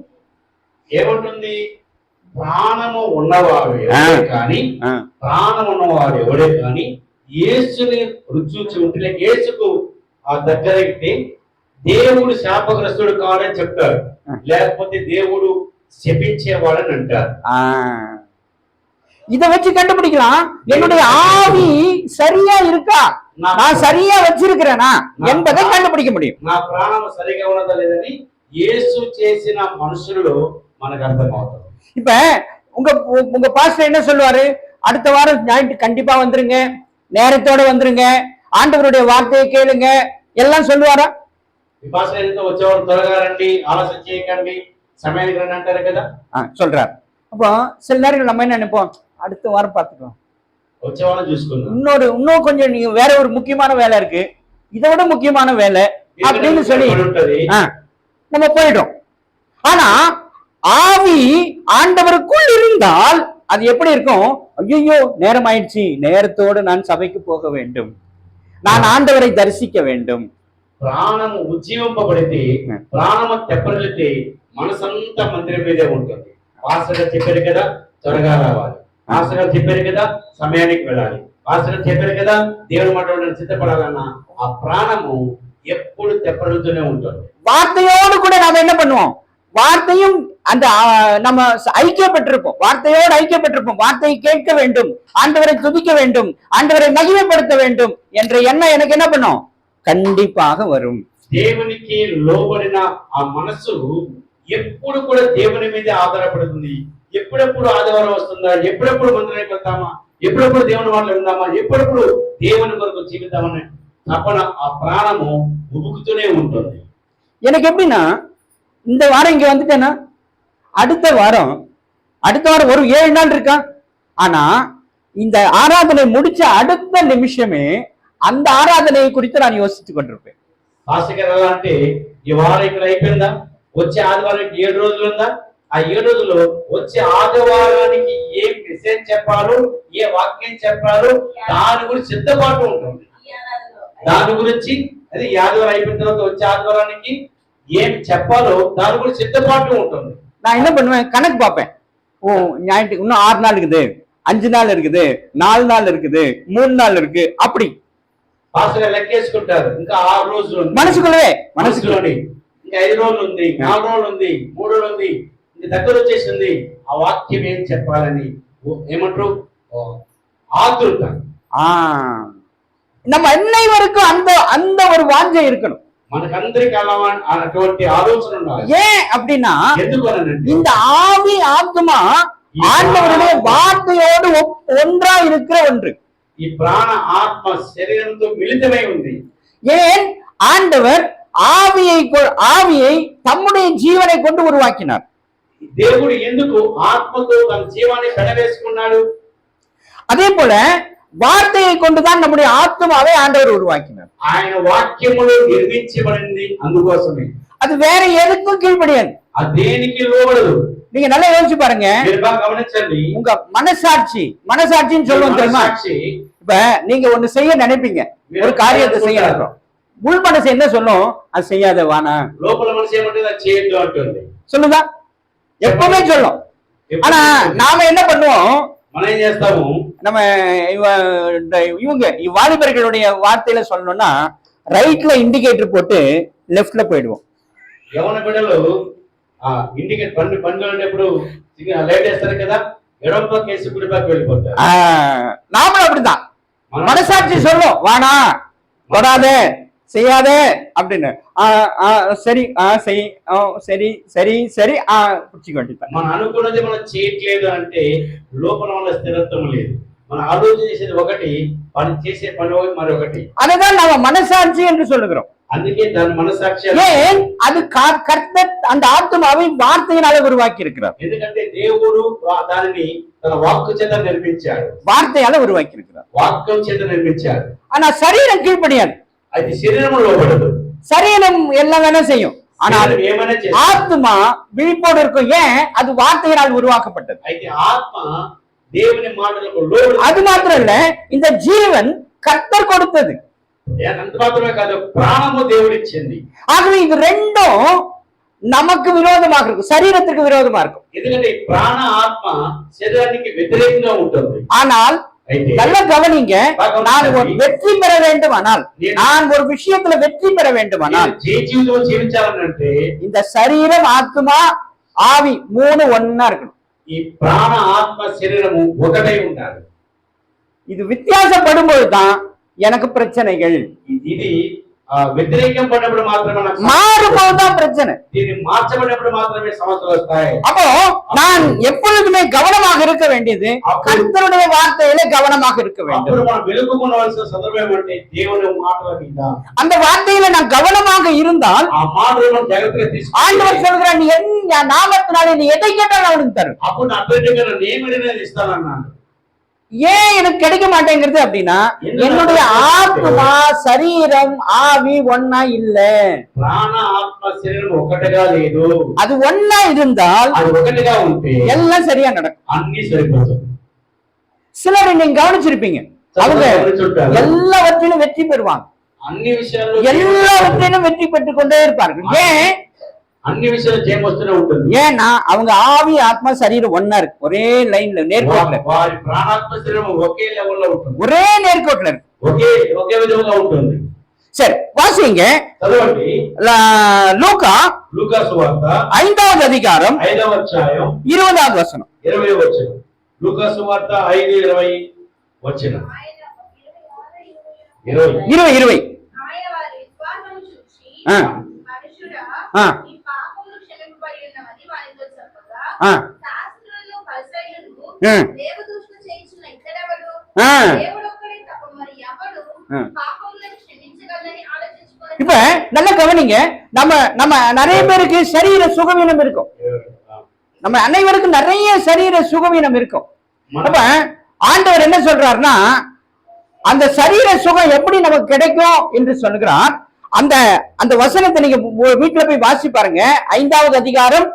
Speaker 2: ఏమంటుంది? ప్రాణము ఉన్నవాడు ఎవడే కానీ, ప్రాణం ఉన్నవాడు ఎవడే కానీ యేసుని రుచి ఉంటే, యేసుకు ఆ దగ్గరైతే దేవుడు శాపగ్రస్తుడు కాడని చెప్తారు, లేకపోతే దేవుడు శపించేవాడని అంటారు.
Speaker 1: இத வச்சு கண்டுபிடிக்கலாம் என்னுடைய ஆவி சரியா இருக்கா, நான் சரியா வச்சிருக்கிறேனா என்பதை கண்டுபிடிக்க முடியும்.
Speaker 2: నా ప్రాణం సరిగా ఉన్నదా లేదని యేసు చేసిన మనుషులు మనకు అర్థమవుతుంది.
Speaker 1: இப்ப உங்க பாஸ்டர் என்ன சொல்லுவாரு? அடுத்த வாரம் ஞாயிற்று கண்டிப்பா வந்துருங்க, நேரத்தோட வந்துருங்க, ஆண்டவருடைய வார்த்தையை கேளுங்க எல்லாம் சொல்லுவாரா?
Speaker 2: ఈ పాస్టర్ ఏదో వచ్చేవారు త్వరగా రండి, ఆలస్యం చేయకండి, సమయానికి రండి అంటారు కదా,
Speaker 1: சொல்றாரு. அப்போ சில நேரங்கள் நம்ம என்ன நினைப்போம், அடுத்த வாரம் பார்த்துக்கலாம்,
Speaker 2: వచ్చేవాళ్ళని చూసుకుందాం,
Speaker 1: இன்னும் கொஞ்சம் நீங்க வேற ஒரு முக்கியமான வேலை இருக்கு, இதை விட முக்கியமான வேலை அப்படின்னு சொல்லி நம்ம போயிடும். ஆனா ஆவி ஆண்டவருக்குள் இருந்தால் அது எப்படி இருக்கும்? ஐயோ நேரம் ஆயிடுச்சு, நேரத்தோடு நான் சபைக்கு போக வேண்டும், நான் ஆண்டவரை தரிசிக்க வேண்டும்.
Speaker 2: ప్రాణము ఉజ్జీవింపబడితే, ప్రాణము తెప్పరిల్లితే మనసంతా మందిరం మీదే ఉంటుంది. పాస్టర్ గారు చెప్పారు కదా త్వరగా రావాలి, పాస్టర్ గారు చెప్పారు కదా సమయానికి వెళ్ళాలి, పాస్టర్ గారు చెప్పారు కదా దేవుని మాట సిద్ధపడాలన్న ఆ ప్రాణము ఎప్పుడు తెప్పరిల్లుతూనే ఉంటుంది.
Speaker 1: வார்த்தையோடு கூட நாம என்ன பண்ணுவோம்? வார்த்தையும் அந்த நம்ம ஐக்கியப்பட்டிருப்போம், வார்த்தையோடு ஐக்கியப்பட்டிருப்போம். வார்த்தையை கேட்க வேண்டும், ஆண்டவரை துதிக்க வேண்டும், ஆண்டவரை மகிமைப்படுத்த வேண்டும் என்ற எண்ணம் எனக்கு என்ன பண்ணும்? கண்டிப்பாக வரும்.
Speaker 2: దేవునికి లోబడిన ఆ మనసు ఎప్పుడు కూడా దేవుని మీద ఆధారపడుతుంది. ఎప్పుడెప్పుడు ఆదివారం వస్తుందా, ఎప్పుడెప్పుడు మందిరానికి వెళ్తామా, ఎప్పుడెప్పుడు దేవుని మాటలు విందామా, ఎప్పుడెప్పుడు దేవుని కొరకు జీవితామని తపన ఆ ప్రాణము ఉబుకుతూనే ఉంటుంది.
Speaker 1: எனக்கு எப்படின்னா, இந்த வாரம் இங்க வந்துட்டேன்னா அடுத்த வாரம் ஒரு 7 நாள் இருக்கா, ஆனா இந்த ஆராதனை முடிச்ச அடுத்த நிமிஷமே அந்த ஆராதனையை குறித்து நான் யோசித்துக் கொண்டிருப்பேன்.
Speaker 2: పాస్టర్ ఎలా అంటే ఈ వారం ఇక్కడ అయిపోయిందా, వచ్చే ఆదివారానికి 7 రోజులు ఉందా, ఆ 7 రోజులు వచ్చే ఆదివారానికి ఏ మెసేజ్ చెప్పాలో, ఏ వాక్యం చెప్పాలో దాని గురించి సిద్ధపాటు ఉంటుంది, దాని గురించి అది ఈ ఆదివారం అయిపోయిన తర్వాత వచ్చే ఆదివారానికి ఏం చెప్పాలో దాని కూడా సిద్ధపాటు ఉంటుంది.
Speaker 1: நான் என்ன பண்ணுவேன், கணக்கு பார்ப்பேன். ஓ ஞாயிற்று இன்னும் 6 நாள் இருக்குது, 5 நாள் இருக்குது, 4 நாள் இருக்குது, 3 நாள் இருக்கு, அப்படி
Speaker 2: పాస్టర్ గారు లెక్కేసుకుంటారు. ఇంకా 6 రోజులు ఉంది
Speaker 1: మనసుకుள்ளவே
Speaker 2: మనసులోని, ఇంకా 5 రోజులు ఉంది, 4 రోజులు ఉంది, 3 రోజులు ఉంది, ఇంక దగ్గర వచ్చేసింది. ఆ వాక్యం ఏం చెప్పాలని ఏమంటారు ఆతృత.
Speaker 1: நம்ம அனைவருக்கும் அந்த அந்த ஒரு வாஞ்சை இருக்கணும்.
Speaker 2: మనకందరికి అలా అటువంటి ఆలోచన ఉండాలి.
Speaker 1: ஏன் அப்படின்னா
Speaker 2: ఎందుకనంటే
Speaker 1: இந்த ஆவி ஆத்மா ஆண்டவருடைய வார்த்தையோடு ஒன்றா இருக்கிற ஒன்று.
Speaker 2: ఈ ప్రాణ ఆత్మ శరీరంతో మిళితమై ఉంది.
Speaker 1: ஏன் ஆண்டவர் ஆவியை தம்முடைய ஜீவனை கொண்டு உருவாக்கினார்.
Speaker 2: దేవుడు ఎందుకు ఆత్మతో తన జీవాన్ని పెనవేసుకున్నాడు?
Speaker 1: அதே போல வார்த்தையை கொண்டுதான் நம்முடைய ஆத்மாவை ஆண்டவர் உருவாக்கினார்.
Speaker 2: ఆయన వాక్యములో నిర్మించబడింది అందుకోసమే.
Speaker 1: அது வேற எதுக்கும் கீழ்ப்படியாது.
Speaker 2: అది దేనికి లోబడదు.
Speaker 1: நீங்க நல்லா யோசிச்சு பாருங்க.
Speaker 2: మీరు బాగా గమనించండి.
Speaker 1: உங்க மனசாட்சின்னு சொல்லுவோம் தெரியுமா? இப்ப நீங்க ஒண்ணு செய்ய நினைப்பீங்க, ஒரு காரியத்தை செய்ய நினைக்கிறோம், உள் மனசு என்ன சொல்லும்? அது செய்யாத வானா.
Speaker 2: లోపల మనసు ఏమంటుంది? అది చేయొద్దు అంటుంది.
Speaker 1: சொல்லுதா? எப்பவுமே சொல்லும். ஆனா நாம என்ன பண்ணுவோம்?
Speaker 2: మనం ఏం చేస్తాము?
Speaker 1: நம்ம இவங்க வாலிபர்களுடைய வார்த்தையில சொல்லணும்னா ரைட்ல இண்டிகேட்டர் போட்டு லெஃப்ட்ல போயிடுவோம்.
Speaker 2: యవన బిడ్డలు ఇండికేట్ బండి వెళ్ళేప్పుడు లైట్ వేస్తారు కదా, ఎడమ పక్క వేసి కుడి పక్క వెళ్ళిపోతారు.
Speaker 1: நாமளும் அப்படிதான். மனசாட்சி சொல்லும் வானா, தொடாத, செய்யாத அப்படின்னு. சரி செய், சரி சரி சரி పుచ్చుకు வேண்டியது.
Speaker 2: మనం అనుకున్నది మనం చేయట్లేదు అంటే లోపల మన స్థిరత్వం లేదు. మనం ఆలోచన చేసేది ఒకటి, పని చేసే పని మరొకటి.
Speaker 1: அதுதான் நம்ம மனசாட்சி என்று சொல்லுகிறோம்.
Speaker 2: అందుకే దాని మనసాక్షి.
Speaker 1: ஏன்? அது கர்த்தர் அந்த ஆத்மாவை வார்த்தையினால உருவாக்கி இருக்கிறார்.
Speaker 2: ఎందుకంటే దేవుడు దానిని తన వాక్కు చేత నిర్మించాడు.
Speaker 1: వార్తయాల ఉరువాకి இருக்கிறார்.
Speaker 2: వాక్యం చేత నిర్మించాడు.
Speaker 1: ஆனா சரீரம் கீழ்ப்படியாது.
Speaker 2: అది శరీరం లోబడదు.
Speaker 1: சரீரம் எல்லாம் வேணா செய்யும், ஆனால்
Speaker 2: ఏమైనా చేస్తుంది.
Speaker 1: ஆத்மா விழிப்போடு இருக்கும். ஏன்? அது வார்த்தையினால் உருவாக்கப்பட்டது.
Speaker 2: అయితే ఆత్మ దేవుని మాటలకు లోబడి.
Speaker 1: அது மாத்திரம் இல்ல, இந்த ஜீவன் கர்த்தர் கொடுத்தது.
Speaker 2: అంత మాత్రమే కాదు, ప్రాణము దేవుడిచ్చింది.
Speaker 1: ஆகவே இது ரெண்டும் நமக்கு விரோதமாக இருக்கும், சரீரத்துக்கு விரோதமா இருக்கும்.
Speaker 2: ఎందుకంటే ఈ ప్రాణ ఆత్మ శరీరానికి వ్యతిరేకంగా ఉంటుంది.
Speaker 1: ஆனால் நல்ல கவனிங்க, நான் ஒரு வெற்றி பெற வேண்டுமானால், நான் ஒரு விஷயத்துல வெற்றி பெற வேண்டுமானால்,
Speaker 2: జీవితం జీవించాలంటే
Speaker 1: இந்த சரீரம் ஆத்மா ஆவி 3 ஒண்ணா இருக்கணும்.
Speaker 2: ఈ ప్రాణ ఆత్మ శరీరము ఒకటై ఉండాలి.
Speaker 1: இது வித்தியாசப்படும் பொழுதுதான் எனக்கு பிரச்சனைகள்.
Speaker 2: ఇది వ్యతిరేకం పడినప్పుడు మాత్రమే
Speaker 1: மாறும்போதுதான் பிரச்சனை.
Speaker 2: దీన్ని మార్చబడినప్పుడు మాత్రమే సమస్యలు వస్తాయి.
Speaker 1: அப்போ நான் எப்பொழுதுமே கவனமாக இருக்க வேண்டியது கர்த்தருடைய வார்த்தையில கவனமாக இருக்க வேண்டும்.
Speaker 2: అప్పుడు మనం వెలుగుకొనవలసిన సందర్భం ఏమంటే దేవుని మాటల మీద.
Speaker 1: அந்த வார்த்தையில நான் கவனமாக இருந்தால்
Speaker 2: ఆ మాటలను జాగ్రత్తగా తీసుకో.
Speaker 1: ஆண்டவர் சொல்கிறார், நீ என் நாமத்தினாலே நீ எதை கேட்டாலும் அவனுக்கு தரும்.
Speaker 2: అప్పుడు నా అభ్యర్థిగా నేను ఏమైనా ఇస్తానన్నాను.
Speaker 1: ஏன் எனக்கு கிடைக்க மாட்டேங்கிறது அப்படின்னா, என்னுடைய ஆத்மா சரீரம் ஆவி ஒன்னா இல்ல.
Speaker 2: ప్రాణ ఆత్మ శరీరం ఒకటిగా లేదు.
Speaker 1: அது ஒன்னா இருந்தால்
Speaker 2: అది ఒకటిగా ఉంటే
Speaker 1: எல்லாம் சரியா நடக்கும்,
Speaker 2: అన్ని సరిపోతుంది.
Speaker 1: சிலர் நீங்க கவனிச்சிருப்பீங்க, அவங்க எல்லாவற்றிலும் வெற்றி பெறுவாங்க,
Speaker 2: అన్ని విషయాల్లో
Speaker 1: எல்லாவற்றிலும் வெற்றி பெற்றுக் கொண்டே இருப்பார்கள். ஏன்?
Speaker 2: అన్ని విషయాలు జయం వస్తూనే ఉంటుంది.
Speaker 1: ஏன்னா அவங்க ஆவி ஆத்மா சரீரம் ஒன்னா இருக்கு, ஒரே லைன்ல நேர்கோட்ல.
Speaker 2: వారి ప్రాణాత్మ శరీరం ఒకే లెవెల్లో ఉంటుంది,
Speaker 1: ஒரே நேர்கோட்ல இருக்கு,
Speaker 2: ఒకే విధంగా ఉంటుంది.
Speaker 1: சரி வாசிங்க.
Speaker 2: చదవండి
Speaker 1: லூக்கா
Speaker 2: సువార్త
Speaker 1: 5వ అధ్యాయం
Speaker 2: 5వ అధ్యాయం
Speaker 1: 20వ వచనం.
Speaker 2: 20వ వచనం. లూకా సువార్త 5:20 వచనం.
Speaker 1: 20.
Speaker 3: ఆయన వారి విశ్వాసము చూచి
Speaker 1: ఆ.
Speaker 3: మనుషుడా
Speaker 1: ఆ.
Speaker 3: ఈ పాపములు క్షమింపబడి ఉన్నవని వారితో చెప్పగా,
Speaker 1: ఆ.
Speaker 3: శాస్త్రులను పరిసయ్యులు
Speaker 1: ఆ.
Speaker 3: దేవదూషణ చేయించిన ఇద్దరెవరు?
Speaker 1: ఆ.
Speaker 3: దేవుడు ఒక్కడే తప్ప మరి ఎవడు
Speaker 1: ఆ.
Speaker 3: పాపములను క్షమించగలరని ఆలోచించుకోవాలి.
Speaker 1: இப்ப நல்லா கவனிங்க, நம்ம நிறைய பேருக்கு சரீர சுகவீனம் இருக்கும். நம்ம அனைவருக்கும் நிறைய சரீர சுகவீனம் இருக்கும். அப்ப ஆண்டவர் என்ன சொல்றாருன்னா, அந்த சரீர சுகம் எப்படி நமக்கு கிடைக்கும் என்று சொல்லுகிறார். அந்த அந்த வசனத்தை நீங்க வீட்டுல போய் வாசி பாருங்க. 5வது அதிகாரம்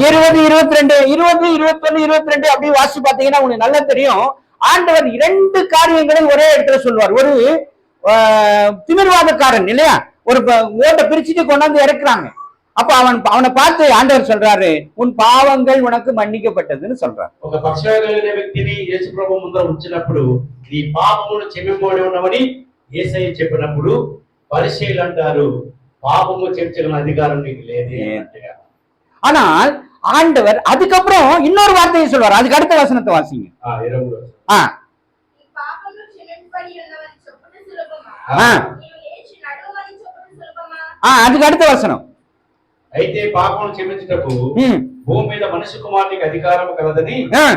Speaker 1: 20, 22, 20, 21, 22 அப்படி வாசி பார்த்தீங்கன்னா உங்களுக்கு நல்லா தெரியும். ஆண்டவர் 2 காரியங்களை ஒரே இடத்துல சொல்வார். திமிர்வாதக்காரன் இல்லையா, ஒரு ஓட்டை பிரிச்சுட்டு கொண்டாந்து இறக்குறாங்க. அப்ப அவனை பார்த்து ஆண்டவர் சொல்றாரு, உன் பாவங்கள் உனக்கு மன்னிக்கப்பட்டதுன்னு சொல்றாரு.
Speaker 2: ఒక పక్షవాయులైన వ్యక్తిని యేసు ప్రభు ముందర ఉంచినప్పుడు నీ పాపమును క్షమింపబడి ఉన్నవని యేసయ్య చెప్పినప్పుడు పరిసయ్యులు అంటారు, పాపము క్షమించగల అధికారం నీకు లేదే అన్నట్టుగా.
Speaker 1: ஆனால் ஆண்டவர் அதுக்கப்புறம் இன்னொரு வார்த்தையை சொல்வார். அதுக்கு அடுத்த வசனத்தை வாசிங்க.
Speaker 2: 23.
Speaker 3: నీ పాపములు క్షమింపబడి ఉన్నవని చెప్పుట సులభమా? నీవు లేచి నడవమని చెప్పుట సులభమా?
Speaker 1: அதுக்கு அடுத்த వచనం.
Speaker 2: అయితే పాపమును క్షమించుటకు భూమి మీద మనిషి కుమారునికి అధికారం కలదని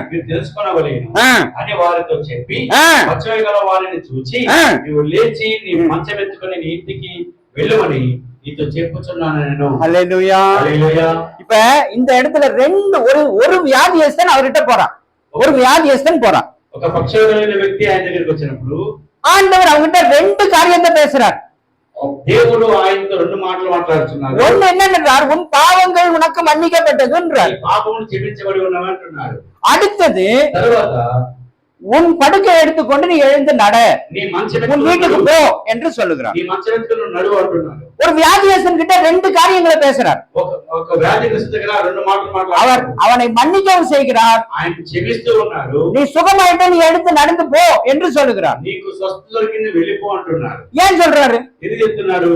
Speaker 2: మీరు తెలుసుకొనవలేను అని వారితో చెప్పి పచ్చవి గల వారిని చూచి నీవు లేచి నీ మంచం ఎత్తుకొని నీ ఇంటికి వెళ్ళమని నీతో చెప్పుచున్నాను నేను.
Speaker 1: హల్లెలూయా. இப்ப இந்த இடத்துல ஒரு வியாதியஸ்தன் அவர்கிட்ட போறான், ஒரு வியாதியஸ்தன் போறான்.
Speaker 2: ఒక పక్షవాయులైన వ్యక్తి ఆయన దగ్గరికి వచ్చినప్పుడు
Speaker 1: ஆண்டவர் அவங்கிட்ட 2 காரியத்தை பேசுறார்.
Speaker 2: దేవుడు ఆయనతో 2 మాటలు మాట్లాడుతున్నారు.
Speaker 1: ஒண்ணு என்னன்றார், உன் பாவங்கள் உனக்கு மன்னிக்கப்பட்டதுன்றார்,
Speaker 2: పాపమును క్షమించబడి ఉన్నావు అంటున్నారు.
Speaker 1: அடுத்தது
Speaker 2: తరువాత
Speaker 1: உன் படுக்கை எடுத்துக்கொண்டு நீ எழுந்து நட,
Speaker 2: నీ మంచం
Speaker 1: உன் வீட்டுக்கு போ என்று சொல்லுகிறார்.
Speaker 2: నీ మంచం ఎత్తుకొని నడువు అంటున్నారు.
Speaker 1: ஒரு வியாதியஸ்தன் கிட்ட 2 காரியங்களை பேசுறார்.
Speaker 2: ఒక వ్యాధిగ్రస్త దగ్గర 2 మాటలు
Speaker 1: அவர்
Speaker 2: మాట్లాడుతున్నారు.
Speaker 1: அவனை மன்னிக்கவும் செய்கிறார்,
Speaker 2: ఆయన క్షమిస్తూ ఉన్నారు.
Speaker 1: நீ சுகமாயிட்ட நீ எடுத்து நடந்து போ என்று சொல்லுகிறார்.
Speaker 2: నీకు స్వస్థత దొరికింది వెళ్ళిపో అంటున్నారు.
Speaker 1: ஏன் சொல்றாரு?
Speaker 2: ఇది చెప్తున్నాడు.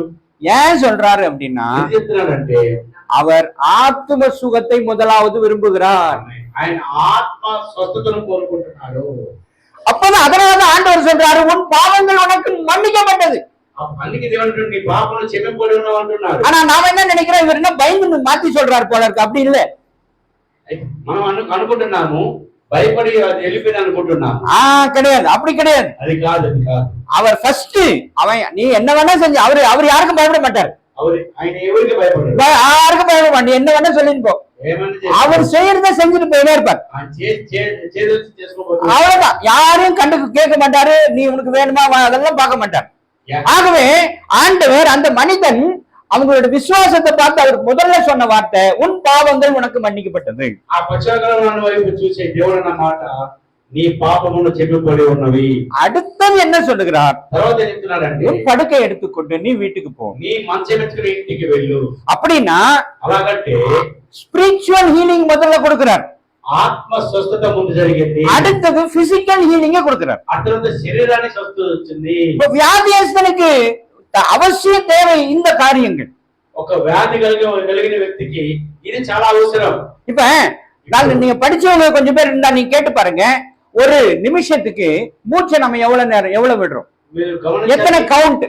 Speaker 1: ஏன் சொல்றாரு அப்படின்னா,
Speaker 2: ఇది చెప్తున్నాడంటే
Speaker 1: அவர் ஆத்ம சுகத்தை முதலாவது விரும்புகிறார்.
Speaker 2: ఆయన ఆత్మ స్వస్థతను కోరుకుంటున్నాడు.
Speaker 1: அப்பதான் அதனாலதான் ஆண்டவர் சொல்றாரு, உன் பாவங்கள் உனக்கு மன்னிக்கப்பட்டது.
Speaker 2: అందుకే దేవుడు నీ పాపమును క్షమింపబడి ఉన్నావు అంటున్నాడు.
Speaker 1: ஆனா நாம என்ன நினைக்கிறோம், இவர் என்ன பயந்து மாத்தி சொல்றாரு போல இருக்கு. அப்படி இல்ல,
Speaker 2: మనం అనుకుంటున్నాము భయపడి అది వెళ్ళిపోయింది అనుకుంటున్నాము.
Speaker 1: கிடையாது, அப்படி கிடையாது.
Speaker 2: అది కాదు, అది కాదు.
Speaker 1: அவர் ஃபர்ஸ்ட் அவன் நீ என்ன வேணா செஞ்சு அவர் யாருக்கும் பயப்பட மாட்டார்.
Speaker 2: ఆయన ఎవరికి భయపడరు,
Speaker 1: யாருக்கும் பயப்பட மாட்டார். என்ன வேணா சொல்லிட்டு போ, அவர் செய்யறத செஞ்சுட்டு போயிட்டே இருப்பார். அவ்வளவுதான், யாரையும் கண்டு கேட்க மாட்டாரு. நீ உனக்கு வேணுமா அதெல்லாம் பார்க்க மாட்டார். ஆகவே ஆண்டவர் அந்த மனிதன் அவங்களோட விசுவாசத்தை பார்த்து அவர் முதல்ல சொன்ன வார்த்தை, உன் பாவங்கள் உனக்கு மன்னிக்கப்பட்டது.
Speaker 2: ఆ పశ్చాత్తాపం వైపు చూసే దేవుడు అన్న మాట, నీ పాపమును క్షమింపబడి ఉన్నవి.
Speaker 1: அடுத்தது என்ன சொல்லுகிறார்?
Speaker 2: తర్వాత ఏం చెప్తున్నాడంటే,
Speaker 1: உன் படுக்கை எடுத்துக்கொண்டு நீ வீட்டுக்கு போ.
Speaker 2: నీ మంచం ఎత్తుకుని ఇంటికి వెళ్ళు.
Speaker 1: அப்படின்னா
Speaker 2: అలాగంటే
Speaker 1: ஸ்பிரிச்சுவல் ஹீலிங் முதல்ல கொடுக்கிறார்,
Speaker 2: ఆత్మ స్వస్థత ముందు జరిగింది.
Speaker 1: அடுத்தது பிசிக்கல் ஹீலிங்க கொடுக்கிறார்.
Speaker 2: ఆ తర్వాత శరీరానికి స్వస్థత వచ్చింది.
Speaker 1: இப்ப வியாதியஸ்தனுக்கு அவசிய தேவை இந்த காரியங்கள்.
Speaker 2: ఒక వ్యాధి కలిగిన వ్యక్తికి ఇది చాలా అవసరం.
Speaker 1: இப்ப நீங்க படிச்சவங்க கொஞ்சம் பேர் இருந்தா நீங்க கேட்டு பாருங்க, ஒரு நிமிஷத்துக்கு மூச்சை நம்ம எவ்வளவு நேரம் எவ்வளவு விடுறோம், எத்தனை கவுண்ட்?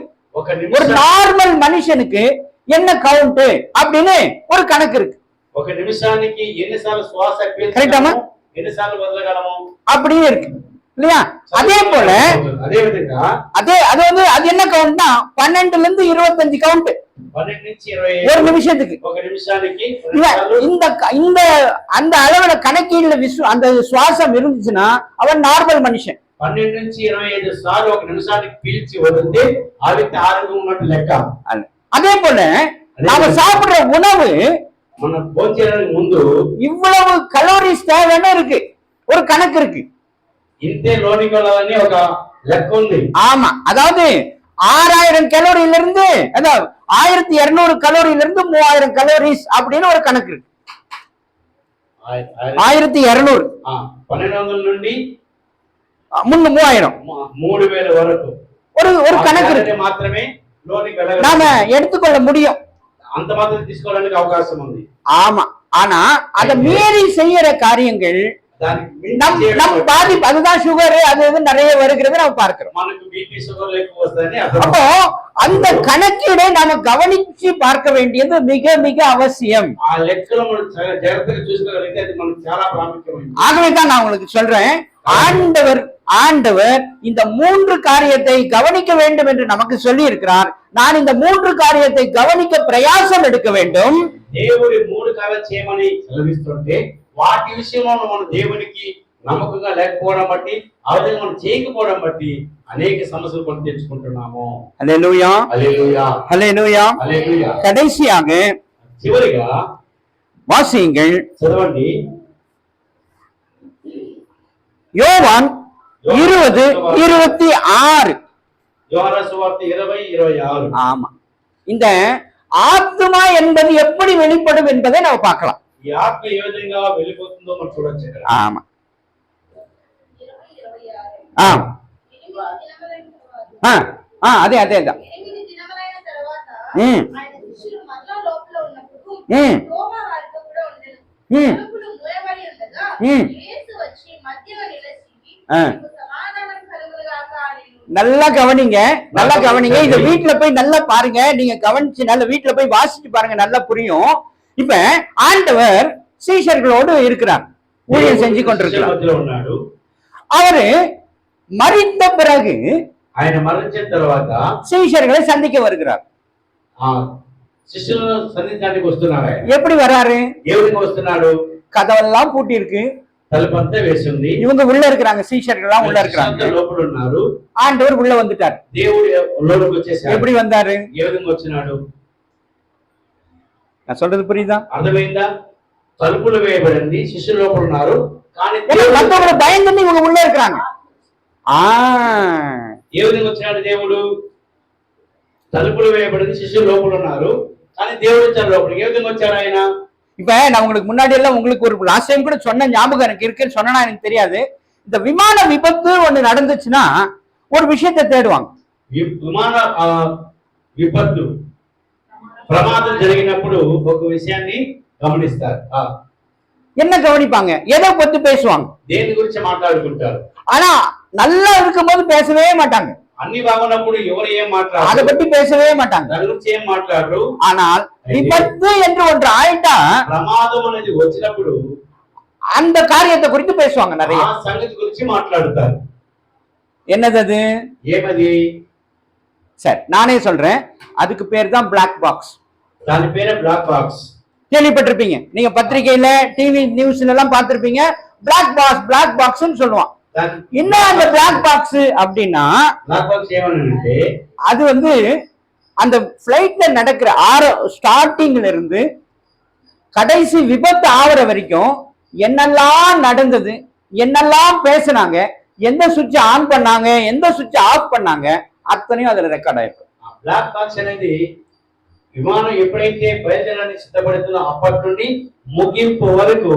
Speaker 1: ஒரு நார்மல் மனுஷனுக்கு என்ன கவுண்ட் அப்படின்னு ஒரு கணக்கு இருக்கு.
Speaker 2: ఒక నిమిషానికి ఎన్నిసార్లు శ్వాస
Speaker 1: కరెక్టా,
Speaker 2: ఎన్నిసార్లు వదలగలము
Speaker 1: அப்படியே இருக்கு இல்லையா? அதே போல
Speaker 2: అదే విధంగా
Speaker 1: அது வந்து அது என்ன கவுண்ட்னா 12 இருந்து 25 கவுண்ட்
Speaker 2: 12 నుంచి 20
Speaker 1: ஒரு நிமிஷத்துக்கு.
Speaker 2: ఒక నిమిషానికి
Speaker 1: இந்த அந்த அளவுல கணக்கீடுல அந்த சுவாசம் இருந்துச்சுன்னா அவன் நார்மல் மனுஷன்.
Speaker 2: 12 నుంచి 25 సార్లు ఒక నిమిషానికి పీల్చి వదిలితే ఆ వ్యక్తి ఆరోగ్యంగా ఉన్నట్టు లెక్క.
Speaker 1: அதே போல நாம சாப்பிடுற உணவு
Speaker 2: మనం భోజనానికి ముందు
Speaker 1: இவ்வளவு கலோரிஸ் தேவைன்னு இருக்கு, ஒரு கணக்கு இருக்கு.
Speaker 2: ఇంతే లోనికోవాలని ఒక లెక్క ఉంది.
Speaker 1: ஆமா, அதாவது 6000 கலோரியில இருந்து அதாவது 1200 கலோரியில இருந்து 3000 கலோரிஸ் அப்படின்னு ஒரு கணக்கு இருக்கு. 1200
Speaker 2: 1200 నుండి
Speaker 1: 3000
Speaker 2: 3000 వరకు
Speaker 1: ஒரு கணக்கு இருக்கு.
Speaker 2: మాత్రమే లోనికి
Speaker 1: நாம எடுத்துக்கொள்ள முடியும்,
Speaker 2: అంత మాత్రం తీసుకోవడానికి అవకాశం ఉంది.
Speaker 1: ஆமா, ஆனா அத மீறி செய்யற காரியங்கள் நம் பாதிப்பு. அதுதான் சுகர் அது இது நிறைய வருகிறது நம்ம பார்க்கிறோம்.
Speaker 2: మనకు బీపీ షుగర్ ఎక్కువ వస్తాయని
Speaker 1: அப்போ அந்த கணக்கீடை நாம கவனிச்சு பார்க்க வேண்டியது மிக மிக அவசியம்.
Speaker 2: ఆ లెక్కలు మనం జాగ్రత్తగా చూసుకోగలిగితే అది మనకు చాలా ప్రాముఖ్యమైనది.
Speaker 1: ஆகவே தான் நான் உங்களுக்கு சொல்றேன், ஆண்டவர் இந்த 3 காரியத்தை கவனிக்க வேண்டும் என்று நமக்கு சொல்லி இருக்கிறார். நான் இந்த 3 காரியத்தை கவனிக்க பிரயாசம் எடுக்க வேண்டும்.
Speaker 2: దేవుడి 3 కార్యాలు చేయమని సెలవిస్తుంటే వాటి విషయంలో మన దేవునికి నమ్మకంగా లేకపోవడం బట్టి అవన్నీ మనం చేయకపోవడం బట్టి అనేక సమస్యలు కొని తెచ్చుకుంటున్నాము.
Speaker 1: హల్లెలూయా,
Speaker 2: హల్లెలూయా,
Speaker 1: హల్లెలూయా,
Speaker 2: హల్లెలూయా.
Speaker 1: கடைசியாக
Speaker 2: చివరిగా
Speaker 1: வாசியுங்கள்,
Speaker 2: చదవండి
Speaker 1: யோவான் 20:26.
Speaker 2: యోహాను సువార్త 20:26.
Speaker 1: ஆமா. இந்த ஆத்மா என்பது எப்படி வெளிப்படும் என்பதை நம்ம பார்க்கலாம்.
Speaker 2: ఈ ఆత్మ ఏ విధంగా వెళ్ళిపోతుందో మనం చూడొచ్చు ఇక్కడ.
Speaker 1: ஆமா.
Speaker 3: 20:26.
Speaker 1: ஆமா. అదే అదే అదే.
Speaker 3: 8 దినములైన తరువాత
Speaker 1: ఉమ్.
Speaker 3: ఆయన శిష్యులు మరలా లోపల ఉన్నప్పుడు
Speaker 1: ఉమ్.
Speaker 3: తోమా వారితో కూడా ఉండెను.
Speaker 1: ఉమ్.
Speaker 3: తలుపులు మూయబడి ఉండగా
Speaker 1: ఉమ్.
Speaker 3: యేసు వచ్చి మధ్యలో నిలిచి
Speaker 1: ఆ.
Speaker 3: మీకు సమాధానం కలుగునుగాక అనెను.
Speaker 1: நல்லா கவனிங்க, நல்லா கவனிங்க. இத வீட்டுல போய் நல்லா பாருங்க. நீங்க கவனிச்சு நல்ல வீட்டுல போய் வாசிச்சு பாருங்க, நல்லா புரியும். இப்ப ஆண்டவர் சீஷர்களோடு இருக்கிறார், ஊழியம் செஞ்சு கொண்டிருக்கிறார்.
Speaker 2: మధ్యలో ఉన్నాడు.
Speaker 1: அவரு மரித்த பிறகு
Speaker 2: ఆయన మరణించిన తర్వాత
Speaker 1: சீஷர்களை சந்திக்க வருகிறார்.
Speaker 2: ఆ శిష్యులను సంధించడానికి వస్తున్నాడు. ఆయన
Speaker 1: எப்படி வராரு?
Speaker 2: ఏ విధంగా వస్తున్నాడు?
Speaker 1: கதவெல்லாம் பூட்டி இருக்கு,
Speaker 2: తలుపంతా వేసింది,
Speaker 1: இவங்க உள்ள இருக்கிறாங்க, சீஷர்கள் எல்லாம் உள்ள இருக்கிறாங்க.
Speaker 2: లోపల ఉన్నారు.
Speaker 1: ஆண்டவர் உள்ள வந்துட்டார்.
Speaker 2: దేవుడు లోపలికి వచ్చేసాడు.
Speaker 1: எப்படி வந்தாரு?
Speaker 2: ఏ విధంగా వచ్చినాడు?
Speaker 1: நான் சொல்றது புரியுதா?
Speaker 2: అర్థమైందా? తలుపులు వేయబడింది, శిష్యులు లోపల ఉన్నారు, కానీ
Speaker 1: மத்தவங்களை பயந்து இவங்க உள்ள இருக்கிறாங்க.
Speaker 2: ఏ విధంగా వచ్చినాడు దేవుడు? తలుపులు వేయబడింది, శిష్యులు లోపల ఉన్నారు, కానీ దేవుడు వచ్చాడు లోపలికి. ఏ విధంగా వచ్చాడు ఆయన?
Speaker 1: இப்ப நான் உங்களுக்கு முன்னாடி எல்லாம் உங்களுக்கு ஒரு லாஸ்ட் டைம் கூட சொன்ன ஞாபகம் எனக்கு இருக்குன்னு சொன்னா எனக்கு தெரியாது. இந்த விமான விபத்து ஒண்ணு நடந்துச்சுன்னா ஒரு விஷயத்தை தேடுவாங்க.
Speaker 2: విమాన విపత్తు ప్రమాదం జరిగినప్పుడు ఒక విషయాన్ని గమనిస్తారు.
Speaker 1: என்ன கவனிப்பாங்க? எதை பத்தி பேசுவாங்க?
Speaker 2: దేని గురించి మాట్లాడుకుంటారు.
Speaker 1: ஆனா நல்லா இருக்கும்போது பேசவே மாட்டாங்க.
Speaker 2: అన్ని బాగున్నప్పుడు ఎవరు ఏం
Speaker 1: அதை
Speaker 2: మాట్లాడారు,
Speaker 1: பத்தி பேசவே மாட்டாங்க.
Speaker 2: దాని గురించి ఏం మాట్లాడరు.
Speaker 1: ஆனால் விபத்து என்று ஒன்று ஆயிட்டா
Speaker 2: ప్రమాదం అనేది వచ్చినప్పుడు
Speaker 1: அந்த காரியத்தை குறித்து பேசுவாங்க நிறைய.
Speaker 2: ఆ సంగతి గురించి మాట్లాడుతారు.
Speaker 1: என்னது அது?
Speaker 2: ఏమది?
Speaker 1: சரி, நானே சொல்றேன். அதுக்கு பேர் தான் பிளாக் பாக்ஸ்.
Speaker 2: దాని పేరే బ్లాక్ బాక్స్.
Speaker 1: கேள்விப்பட்டிருப்பீங்க, நீங்க பத்திரிகையில டிவி நியூஸ்ல எல்லாம் பார்த்திருப்பீங்க. பிளாக் பாக்ஸ், பிளாக் பாக்ஸ்னு சொல்லுவான். என்ன அந்த பிளாக் பாக்ஸ் அப்படின்னா,
Speaker 2: బ్లాక్ బాక్స్ ఏమనంటే
Speaker 1: அது வந்து அந்த பிளைட்ல நடக்கிற ஸ்டார்டிங்ல இருந்து கடைசி விபத்து ஆவற வரைக்கும் என்னெல்லாம் நடந்தது, என்னெல்லாம் பேசுனாங்க, எந்த சுவிட்ச் ஆன் பண்ணாங்க, எந்த சுவிட்ச் ஆஃப் பண்ணாங்க, அத்தனையும் அதுல ரெக்கார்ட் ஆயிருக்கு.
Speaker 2: బ్లాక్ బాక్స్ అనేది విమానం ఎప్పుడైతే బయలుదేరడానికి సిద్ధపడుతుందో అప్పటి నుండి ముగింపు వరకు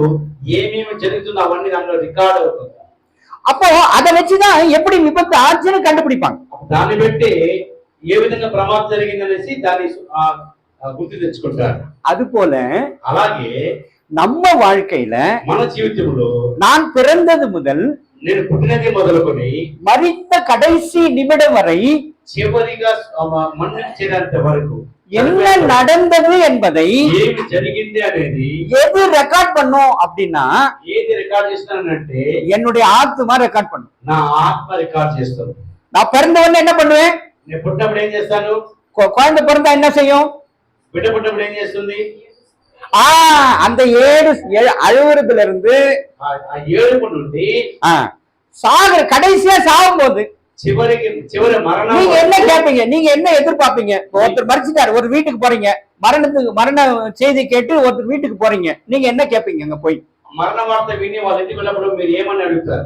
Speaker 2: ఏమేమి జరుగుతుందో అవన్నీ దాంట్లో రికార్డ్ అవుతుంది.
Speaker 1: அப்போ அதை வச்சுதான் எப்படி விபத்து ஆச்சுன்னு கண்டுபிடிப்பாங்க.
Speaker 2: దాన్ని బట్టి ఏ విధంగా ప్రమాదం జరిగిందనేసి దాన్ని గుర్తు తెచ్చుకుంటారు.
Speaker 1: அது போல
Speaker 2: అలాగే
Speaker 1: நம்ம வாழ்க்கையில
Speaker 2: మన జీవితంలో
Speaker 1: நான் பிறந்தது முதல்
Speaker 2: నేను పుట్టినది మొదలుకొని
Speaker 1: மரித்த கடைசி நிமிடம் வரை
Speaker 2: చివరిగా మరణించేంత వరకు
Speaker 1: என்ன நடந்தது என்பதை
Speaker 2: ఏమి జరిగింది అనేది
Speaker 1: எது ரெக்கார்ட் பண்ணும் அப்படின்னா,
Speaker 2: ఏది రికార్డ్ చేస్తానంటే
Speaker 1: என்னுடைய ஆத்மா ரெக்கார்ட் பண்ணும்.
Speaker 2: నా ఆత్మ రికార్డ్ చేస్తాను.
Speaker 1: நான் பிறந்த உடனே என்ன பண்ணுவேன்?
Speaker 2: నేను పుట్టినప్పుడు ఏం చేస్తాను?
Speaker 1: குழந்தை பிறந்தா என்ன செய்யும்?
Speaker 2: బిడ్డ పుట్టినప్పుడు ఏం చేస్తుంది?
Speaker 1: அந்த அழுவுறதுல இருந்து
Speaker 2: ఆ ఏడుపు నుండి
Speaker 1: கடைசியா சாகும் போது
Speaker 2: చివరి మరణం
Speaker 1: நீங்க என்ன கேட்பீங்க? நீங்க என்ன எதிர்பார்ப்பீங்க? ஒருத்தர் மரிச்சிட்டாரு, ஒரு வீட்டுக்கு போறீங்க, மரண செய்தி கேட்டு ஒருத்தர் வீட்டுக்கு போறீங்க, நீங்க என்ன கேட்பீங்க? அங்க போய்
Speaker 2: మరణ వార్త విని వాళ్ళ ఇంటికి వెళ్ళినప్పుడు మీరు ఏమని అడుగుతారు?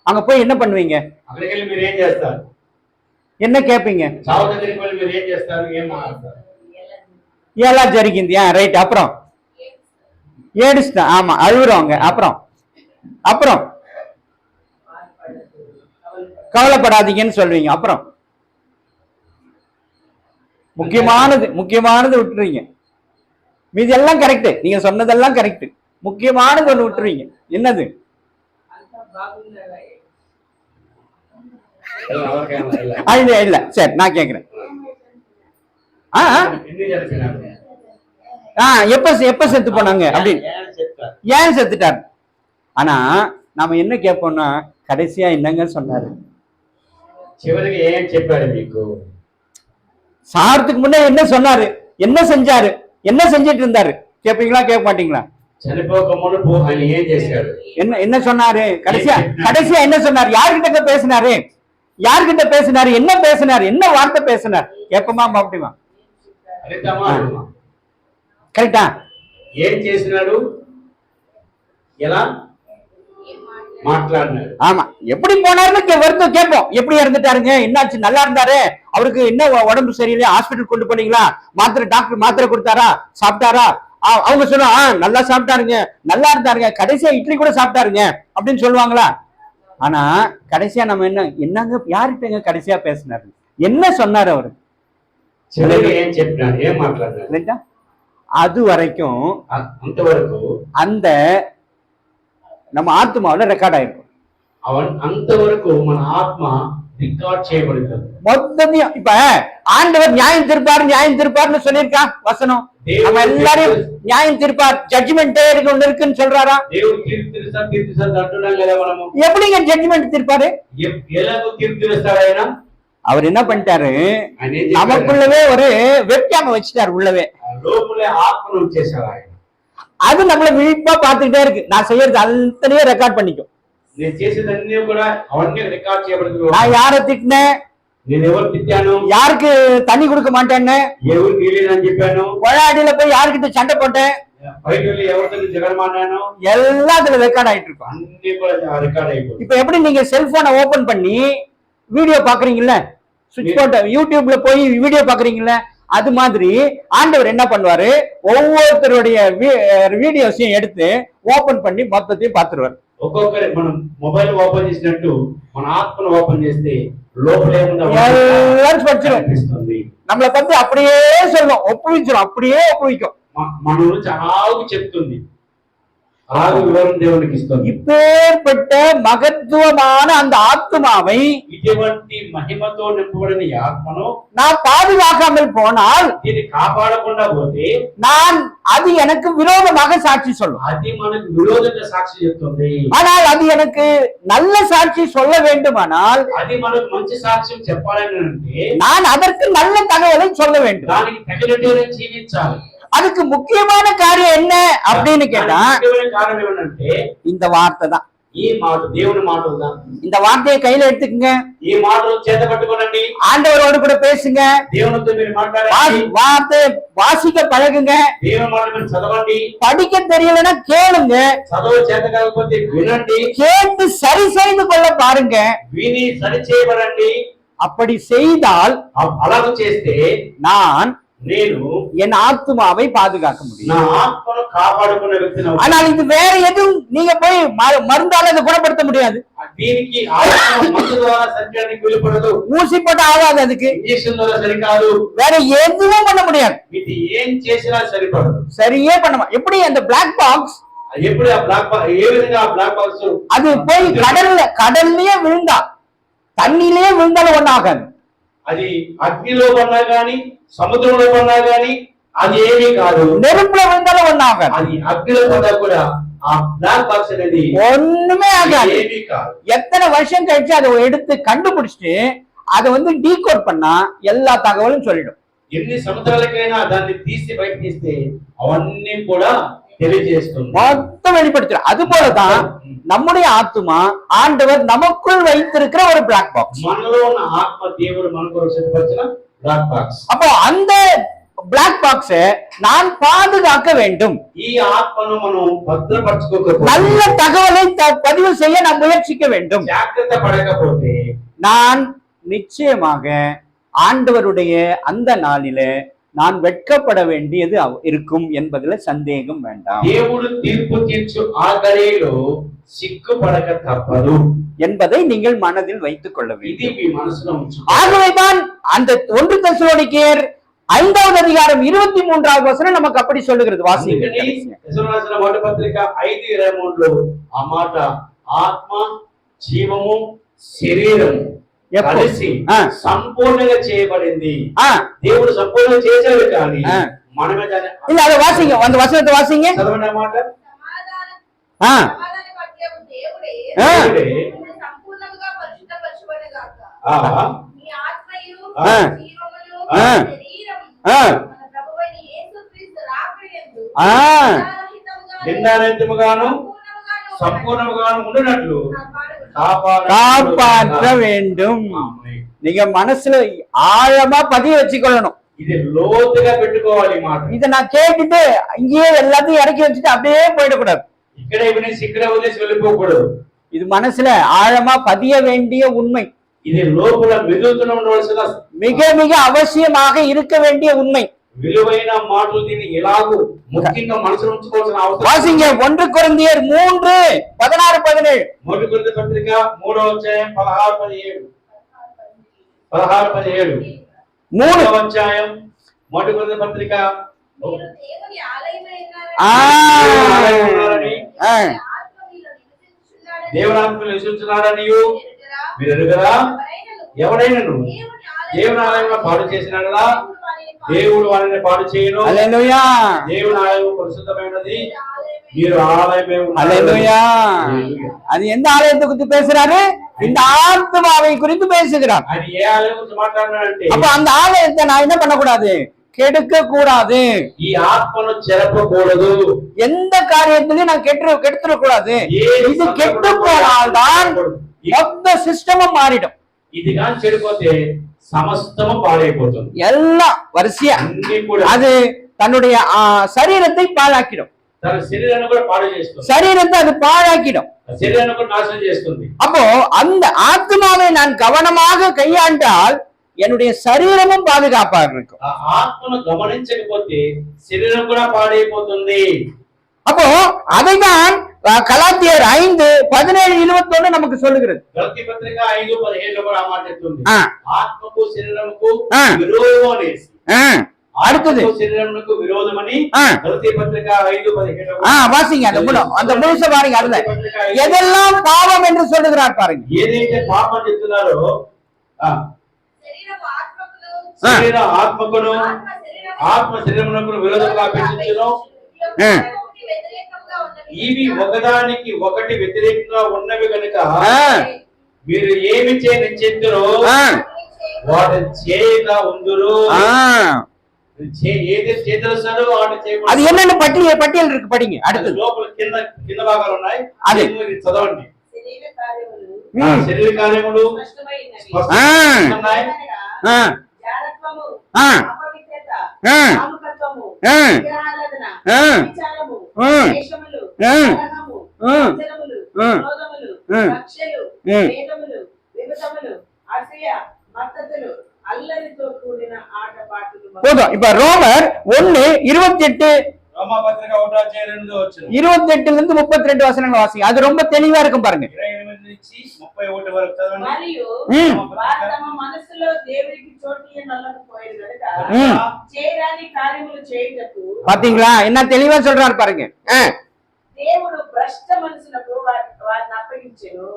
Speaker 1: அங்க போய் என்ன பண்ணுவீங்க?
Speaker 2: అక్కడికి వెళ్ళి మీరు ఏం చేస్తారు?
Speaker 1: என்ன கேட்பீங்க?
Speaker 2: చావు దగ్గరికి వెళ్ళి మీరు ఏం చేస్తారు? ఏం మాట్లాడతారు?
Speaker 1: ఎలా జరిగింది? ரைட். அப்புறம் ஏடுஸ்தான். ஆமா, அழுகுறவங்க. அப்புறம் கவலைப்படாதீங்கன்னு சொல்வீங்க. அப்புறம் முக்கியமானது விட்டுருவீங்க. மீதி எல்லாம் கரெக்ட், நீங்க சொன்னதெல்லாம் கரெக்ட். முக்கியமானது ஒண்ணு விட்டுருவீங்க. என்னது? இல்ல சரி, நான் கேக்குறேன். எப்ப செத்து போனாங்க அப்படின்னு. ஏன் செத்துட்டாரு? ஆனா நாம என்ன கேட்போம்னா, கடைசியா என்னங்க சொன்னாரு?
Speaker 2: చివరికి ఏం చెప్పాడు మీకు?
Speaker 1: சாரத்துக்கு முன்னே என்ன சொன்னாரு, என்ன செஞ்சாரு, என்ன செஞ்சிட்டு இருந்தாரு கேட்பீங்களா? கேட்க மாட்டீங்களா?
Speaker 2: చనిపోక మునుపు ఆయన ఏం చేశాడు?
Speaker 1: என்ன சொன்னாரு? கடைசியா என்ன சொன்னாரு? யார்கிட்ட பேசினாரு? என்ன பேசினாரு? என்ன வார்த்தை பேசினார்? கேட்போமா அப்படிமா?
Speaker 2: కరెక్టా? ఏం చేసినాడు? ఎలా మాట్లాడినాడు.
Speaker 1: ஆமா, எப்படி போனாருன்னு வருத்தம் கேட்போம். எப்படி இறந்துட்டாருங்க, என்னாச்சு, நல்லா இருந்தாரு, அவருக்கு என்ன உடம்பு சரியில்லையா, ஹாஸ்பிட்டல் கொண்டு போனீங்களா, டாக்டர் மாத்திரை கொடுத்தாரா, சாப்பிட்டாரா? அவங்க சொல்லுவாங்க நல்லா சாப்பிட்டாருங்க, நல்லா இருந்தாருங்க, கடைசியா இட்லி கூட சாப்பிட்டாருங்க அப்படின்னு சொல்லுவாங்களா? ஆனா கடைசியா நம்ம என்னங்க யார்கிட்டங்க கடைசியா பேசினாரு, என்ன சொன்னாரு அவரு?
Speaker 2: ఏం చెప్పినాడు, ఏం మాట్లాడాడు?
Speaker 1: அது வரைக்கும்
Speaker 2: అంతవరకు
Speaker 1: அந்த நம்ம ஆத்மாவில ரெக்கார்ட் ஆயிருக்கும்.
Speaker 2: అంతవరకు మన ఆత్మ రికార్డ్ చేయబడుతుంది.
Speaker 1: மொத்தத்தையும் இப்ப ஆண்டவர் நியாயம் திருப்பார்னு சொல்லியிருக்கா வசனம். நம்ம எல்லாரும் நியாயம் திருப்பார், ஜட்ஜ்மெண்ட் ஒண்ணு இருக்குன்னு சொல்றாரா?
Speaker 2: దేవుడు తీర్పు అంటున్నాం కదా మనము.
Speaker 1: எப்படிங்க ஜட்ஜ்மெண்ட் திருப்பாரு?
Speaker 2: ఎలాగో తీర్పు తీరుస్తాడు ఆయన?
Speaker 1: அவர் என்ன பண்ணிட்டாரு, நமக்குள்ளவே ஒரு வெப்கேம் வச்சுட்டாரு உள்ளவே.
Speaker 2: లోపలే ఆత్మను ఉంచేశాడు ఆయన.
Speaker 1: அது நம்மள விழிப்பா பாத்துக்கிட்டே இருக்கு. நான் செய்யறது அத்தனையே ரெக்கார்ட் பண்ணிக்கும்.
Speaker 2: నేను చేసేదన్నీ కూడా అవన్నీ రికార్డ్ చేయబడుతుంది.
Speaker 1: நான் யாரை திட்டினேன்,
Speaker 2: నేను ఎవరు తిట్టాను,
Speaker 1: யாருக்கு தண்ணி கொடுக்க மாட்டேன்னு,
Speaker 2: ఎవరు నీళ్ళని చెప్పాను,
Speaker 1: கொழாடியில போய் யாருக்கிட்ட சண்டை போட்டேன்,
Speaker 2: బయట వెళ్ళి ఎవరితో జగడమాడాను,
Speaker 1: எல்லாத்துல ரெக்கார்ட் ஆயிட்டு இருக்கும்.
Speaker 2: అన్ని కూడా రికార్డ్ అయిపోతుంది.
Speaker 1: இப்ப எப்படி நீங்க செல்போனை ஓபன் பண்ணி வீடியோ பாக்குறீங்கல்ல, சுவிட்ச் போட்ட யூடியூப்ல போய் வீடியோ பாக்குறீங்கல்ல, அது மாதிரி ஆண்டவர் என்ன பண்ணுவாரு, ஒவ்வொருத்தருடைய வீடியோஸையும் எடுத்து ஓபன் பண்ணி மொத்தத்தையும் பாத்துருவாரு.
Speaker 2: ఒక్కొక్కరి మనం మొబైల్ ఓపెన్ చేసినట్టు మన ఆత్మను ఓపెన్ చేస్తే లోపల
Speaker 1: எல்லாரும் படிச்சிடும். நம்மளை பத்தி அப்படியே சொல்லும், ஒப்புவிச்சிடும், அப்படியே ஒப்புவிக்கும்.
Speaker 2: మన గురించి అలాగే చెప్తుంది, అలాగే వివరణ దేవునికి ఇస్తుంది.
Speaker 1: இப்பேற்பட்ட மகத்துவமான அந்த ஆத்மாவை,
Speaker 2: ఇటువంటి మహిమతో నింపబడిన ఈ ఆత్మను
Speaker 1: நான் பாதுகாக்காமல் போனால்,
Speaker 2: దీన్ని కాపాడకుండా పోతే
Speaker 1: அது எனக்கு விரோதமாக சாட்சி சொல்லும்.
Speaker 2: అది మనకు విరోధంగా సాక్షి చెప్తుంది.
Speaker 1: ஆனால் அது எனக்கு நல்ல சாட்சி சொல்ல வேண்டுமானால்,
Speaker 2: అది మనకు మంచి సాక్ష్యం చెప్పాలని అంటే
Speaker 1: நான் அதற்கு நல்ல தகவலை சொல்ல வேண்டும்.
Speaker 2: దానికి తగినట్టుగా జీవించాలి.
Speaker 1: அதுக்கு ముఖ్యமான காரியம் என்ன அப்படின்னு கேட்டா,
Speaker 2: காரணம் என்னంటే
Speaker 1: இந்த வார்த்தை தான்.
Speaker 2: ఈ మాట దేవుని మాటలు தான்.
Speaker 1: இந்த வார்த்தையை கையில எடுத்துக்கங்க,
Speaker 2: ఈ మాటలు చేత పట్టుకోనండి,
Speaker 1: ஆண்டவரோடு கூட பேசுங்க,
Speaker 2: దేవునితో మీరు మాట్లాడండి,
Speaker 1: வார்த்தை వాసిక పழகுங்க,
Speaker 2: దేవుని మాటలు మీరు చదవండి,
Speaker 1: படிக்க தெரியலன்னா கேளுங்க,
Speaker 2: చదవ చేత కాకపోతే వినండి,
Speaker 1: கேட்டு சரி செய்து கொள்ள பாருங்க,
Speaker 2: విని సరి చేయబడండి.
Speaker 1: அப்படி செய்தால்,
Speaker 2: అలాగ చేస్తే నేను
Speaker 1: என் ஆத்மாவை பாதுகாக்க முடியும்.
Speaker 2: నా ఆత్మను కాపాడుకునే వ్యక్తిని.
Speaker 1: ஆனால் இது வேற எதுவும் நீங்க போய் மருந்தால அதை குணப்படுத்த முடியாது.
Speaker 2: దీనికి ఆత్మ మందు ద్వారా సత్యానికి వెళ్ళిపడదు,
Speaker 1: ஊசி போட்டு ஆகாது, அதுக்கு
Speaker 2: ఇంజెక్షన్ ద్వారా సరికాదు,
Speaker 1: வேற எதுவும் பண்ண முடியாது.
Speaker 2: ఇది ఏం చేసినా సరిపడదు,
Speaker 1: சரியே பண்ண. எப்படி அந்த பிளாக் பாக்ஸ்,
Speaker 2: ఎప్పుడు ఆ బ్లాక్ బాక్స్, ఏ విధంగా ఆ బ్లాక్ బాక్స్
Speaker 1: அது போய் கடல்லயே விழுந்தா, தண்ணியிலேயே விழுந்தாலும் ஒண்ணு ஆகாது.
Speaker 2: అది అగ్నిలో పడినా గాని సముద్రంలో పడినా గాని అది ఏమీ కాదు.
Speaker 1: நெருப்புல விழுந்தாலும் ஒண்ணு ஆகாது.
Speaker 2: అది అగ్నిలో పడ్డా కూడా ఆ బ్లాక్ బాక్స్ అనేది
Speaker 1: ஒண்ணுமே ஆகாது.
Speaker 2: ఏమీ కాదు.
Speaker 1: எத்தனை வருஷம் கழிச்சு அதை எடுத்து கண்டுபிடிச்சிட்டு அதை டீகோட் பண்ணா எல்லா தகவலும் சொல்லிடும்.
Speaker 2: ఎన్ని సంవత్సరాలకైనా దాన్ని తీసి బయట తీస్తే అవన్నీ కూడా తెలియజేస్తుంది,
Speaker 1: மொத்தம் வெளிப்படுத்தும். அது போலதான் நம்முடைய ஆத்மா ஆண்டவர் நமக்குள் வைத்திருக்கிற ஒரு பிளாக் பாக்ஸ்.
Speaker 2: మనలో ఉన్న ఆత్మ దేవుడు మనకు సిద్ధపరిచిన బ్లాక్ బాక్స్.
Speaker 1: அப்போ அந்த பிளாக் பாக்ஸ் நான் பாதுகாக்க வேண்டும்.
Speaker 2: ఈ ఆత్మను మనం భద్రపరచుకోకపోతే,
Speaker 1: நல்ல தகவலை பதிவு செய்ய நான் முயற்சிக்க வேண்டும்.
Speaker 2: జాగ్రత్త పడకపోతే
Speaker 1: நான் நிச்சயமாக ஆண்டவருடைய அந்த நாளிலே நான் வெட்கப்பட வேண்டியது இருக்கும் என்பதுல சந்தேகம் வேண்டாம்.
Speaker 2: దేవుడు తీర్పు తీర్చు ఆ గడియలో సిగ్గుపడక తప్పదు
Speaker 1: என்பதை நீங்கள் மனதில் வைத்துக் கொள்ள வேண்டும்.
Speaker 2: ఇది మీ మనసులో ఉంచుకోండి.
Speaker 1: ஆகவேதான் அந்த 1 தெசலோனிக்கேயர் 5வது அதிகாரம் 23வது வசனம் நமக்கு அப்படி சொல்லுகிறது. வாசிங்க.
Speaker 2: తెసలోనికీయుల మొదటి పత్రిక 5:23లో ఆ మాట ఆత్మ జీవము శరీరము కలిసి సంపూర్ణంగా చేయబడింది. దేవుడు సంపూర్ణంగా చేశాడు, కానీ మనమే దాన్ని
Speaker 1: இல்ல அதை வாசிங்க, அந்த வசனத்தை வாசிங்க.
Speaker 2: చదవండి ఆ మాట.
Speaker 3: సంపూర్ణంగా పరిశుద్ధపరచబడును గాక. మీ ఆత్మయు జీవమును శరీరము మన ప్రభువైన యేసుక్రీస్తు రాకడయందు
Speaker 2: నిందారహితముగాను సంపూర్ణముగాను ఉండునట్లు
Speaker 1: காப்பாற்ற வேண்டும். நீங்க மனசுல ஆழமா பதிய வச்சுக்கொள்ளணும்.
Speaker 2: இது లోతుగా పెట్టుకోవాలి మాట.
Speaker 1: இத நான் கேட்டுட்டு இங்கேயே எல்லாத்தையும் இறக்கி வச்சுட்டு அப்படியே போயிடக்கூடாது.
Speaker 2: ఇక్కడే వినేసి ఇక్కడే వదిలేసి వెళ్ళిపోకూడదు.
Speaker 1: இது மனசுல ஆழமா பதிய வேண்டிய உண்மை,
Speaker 2: ఇది లోపల మెదులుతూనే ఉండవలసిన
Speaker 1: மிக மிக அவசியமாக இருக்க வேண்டிய உண்மை.
Speaker 2: విలువైన మాటలు దీన్ని ఎలాగూ ముఖ్యంగా మనసులో ఉంచుకోవాల్సిన అవసరం.
Speaker 1: வாசிங்க 1 கொரிந்தியர் 3:16-17.
Speaker 2: 1 కొరింథీ పత్రిక 3వ అధ్యాయం 16-17. 16-17. 3వ అధ్యాయం 1 కొరింథీ పత్రిక.
Speaker 3: మీరు దేవుని ఆలయమై
Speaker 2: ఉన్నారని దేవుని ఆత్మలో నివసించున్నారని మీరు ఎరుగరా? ఎవరైనను దేవుని ఆలయంలో పాడు చేసినట్లా దేవుడు వారిని పాడు చేయను.
Speaker 1: హల్లెలూయా.
Speaker 2: దేవుని ఆలయం పరిశుద్ధమైనది, మీరు ఆలయమే ఉన్నారు.
Speaker 1: ஹல்லேலூயா. அது எந்த ஆலயத்தை குறித்து பேசுறாரு? இந்த ஆத்மாவை குறித்து பேசுகிறார்.
Speaker 2: ఆయన ఏ ఆలయం గురించి మాట్లాడినాడంటే,
Speaker 1: அப்ப அந்த ஆலயத்தை நான் என்ன பண்ணக்கூடாது? கெடுக்க கூடாது.
Speaker 2: ఈ ఆత్మను చెరపకూడదు.
Speaker 1: எந்த காரியத்திலையும் நான் கெடுத்துட கூடாது. இது கெட்டு போனால்தான் மொத்த சிஸ்டமும் மாறிடும்.
Speaker 2: ఇది కానీ చెడిపోతే సమస్తము పాడైపోతుంది.
Speaker 1: எல்லாம் வரிசையா
Speaker 2: అన్ని కూడా
Speaker 1: அது தன்னுடைய சரீரத்தை பாழாக்கிடும்.
Speaker 2: తన శరీరాన్ని కూడా పాడు చేస్తుంది.
Speaker 1: சரீரத்தை அது பாழாக்கிடும்.
Speaker 2: శరీరాన్ని కూడా నాశనం చేస్తుంది.
Speaker 1: அப்போ அந்த ஆத்மாவை நான் கவனமாக கையாண்டால் என்னுடைய சரீரமும் பாதுகாப்பாக இருக்கும்.
Speaker 2: ఆ ఆత్మను గమనించకపోతే శరీరం కూడా పాడైపోతుంది.
Speaker 1: அப்போ அதைதான் கலாத்தியர் 5:17-21 நமக்கு சொல்லுகிறது.
Speaker 2: గలతీ పత్రిక 5:17 కూడా ఆ మాట చెప్తుంది. ఆత్మకు శరీరముకు
Speaker 1: ఆ.
Speaker 2: విరోధం అనేసి.
Speaker 1: அடுத்தது
Speaker 2: శరీరమునకు విరోధమని గలతీ పత్రిక 5:17.
Speaker 1: வாசிங்க அந்த முழுச பாருங்க. அதுல எதெல்லாம் பாவம் என்று சொல்லுகிறார் பாருங்க.
Speaker 2: ఏదైతే పాపం చెప్తున్నారో
Speaker 3: శరీర
Speaker 2: ఆత్మకును ఆత్మ శరీరమునకు విరోధంగా అపేక్షించును. ఇవి ఒకదానికి ఒకటి వ్యతిరేకంగా ఉన్నవి కనుక మీరు ఏమి చేయనిచ్చేద్దరో వాటిని చేయక ఉందురు. ఏది చేదలుస్తారో వాటిని చేయకూడదు.
Speaker 1: அது என்னன்னு பட்டியல் இருக்கு, படிங்க. அடுத்து
Speaker 2: లోపల కింద భాగాలు ఉన్నాయి,
Speaker 1: అది
Speaker 2: చదవండి. శరీర కార్యములు స్పష్టంగా
Speaker 3: జారత్వము, అపవిత్రత, కాముకత్వము, విగ్రహారాధన, వ్యభిచారము, ద్వేషములు, కలహము, వ్యసనములు, క్రోధములు, కక్షలు, భేదములు, విమతములు, అసూయ, మత్తతులు, అల్లరితో కూడిన ఆటపాటలు.
Speaker 1: போதும். இப்ப ரோமர் 1:28
Speaker 2: రోమా పత్రిక 1:2
Speaker 1: 28 32 வசனங்கள் வாசிங்க. அது ரொம்ப தெளிவா இருக்கும் பாருங்க.
Speaker 2: 28 నుంచి 31 వరకు చదవండి.
Speaker 3: మరియు తమ మనసులో దేవునికి చోటు నల్లకపోయేది కనుక చేయరాని కార్యములు చేయుటకు.
Speaker 1: பாத்தீங்களா என்ன தெளிவா சொல்றாரு பாருங்க.
Speaker 3: దేవుడు భ్రష్ట మనసులకు వారిని అప్పగించెను.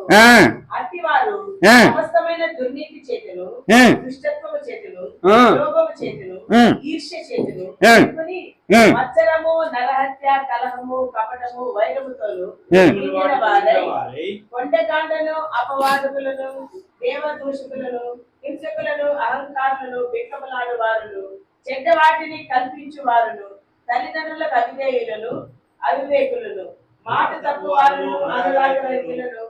Speaker 3: అతివారు సమస్తమైన దుర్నీతి చేతులు, దుష్టత్వము చేతులు, లోభము చేతులు, ఈర్ష్య చేతులు, మత్సరము, నరహత్య, కలహము, కపటము, వైరముతోలు నిండిన వారై కొండకాండను, అపవాదకులను, దేవదూషకులను, హింసకులను, అహంకారులను, బిక్కములాడు వారును, చెడ్డ వాటిని కల్పించు వారును, తల్లిదండ్రులకు అవిధేయులను, అవివేకులను, మాట తప్పు వారును, అనురాగరహితులను.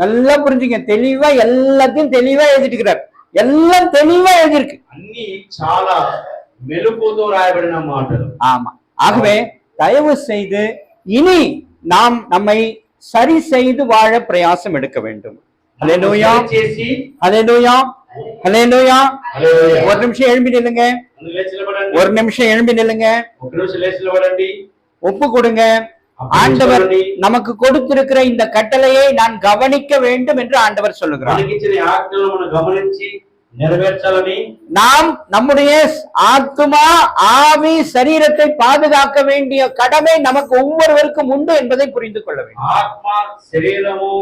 Speaker 1: நல்லா புரிஞ்சுங்க. தெளிவா எல்லாத்தையும் தெளிவா எழுதிட்டுக்கிறார். எல்லாம் தெளிவா எழுதிருக்கு.
Speaker 2: అన్ని చాలా మెలుకుతో రాయబడిన మాటలు.
Speaker 1: ஆமா. ஆகவே தயவு செய்து இனி நாம் நம்மை சரி செய்து வாழ பிரயாசம் எடுக்க வேண்டும். ஹல்லேலூயா, ஹல்லேலூயா, ஹல்லேலூயா. ஒரு நிமிஷம் எழும்பி நில்லுங்க. ஒரு நிமிஷம் எழும்பி நில்லுங்க. ஒப்பு கொடுங்க. ஆண்டவர் நமக்கு கொடுத்திருக்கிற இந்த கட்டளையை நான் கவனிக்க வேண்டும் என்று ஆண்டவர் சொல்லுகிறார். நாம் நம்முடைய ஆத்துமா, ஆவி, சரீரத்தை பாதுகாக்க வேண்டிய கடமை நமக்கு ஒவ்வொருவருக்கும் உண்டு என்பதை புரிந்து கொள்ள வேண்டும்.
Speaker 2: ஆத்மா, சரீரமு,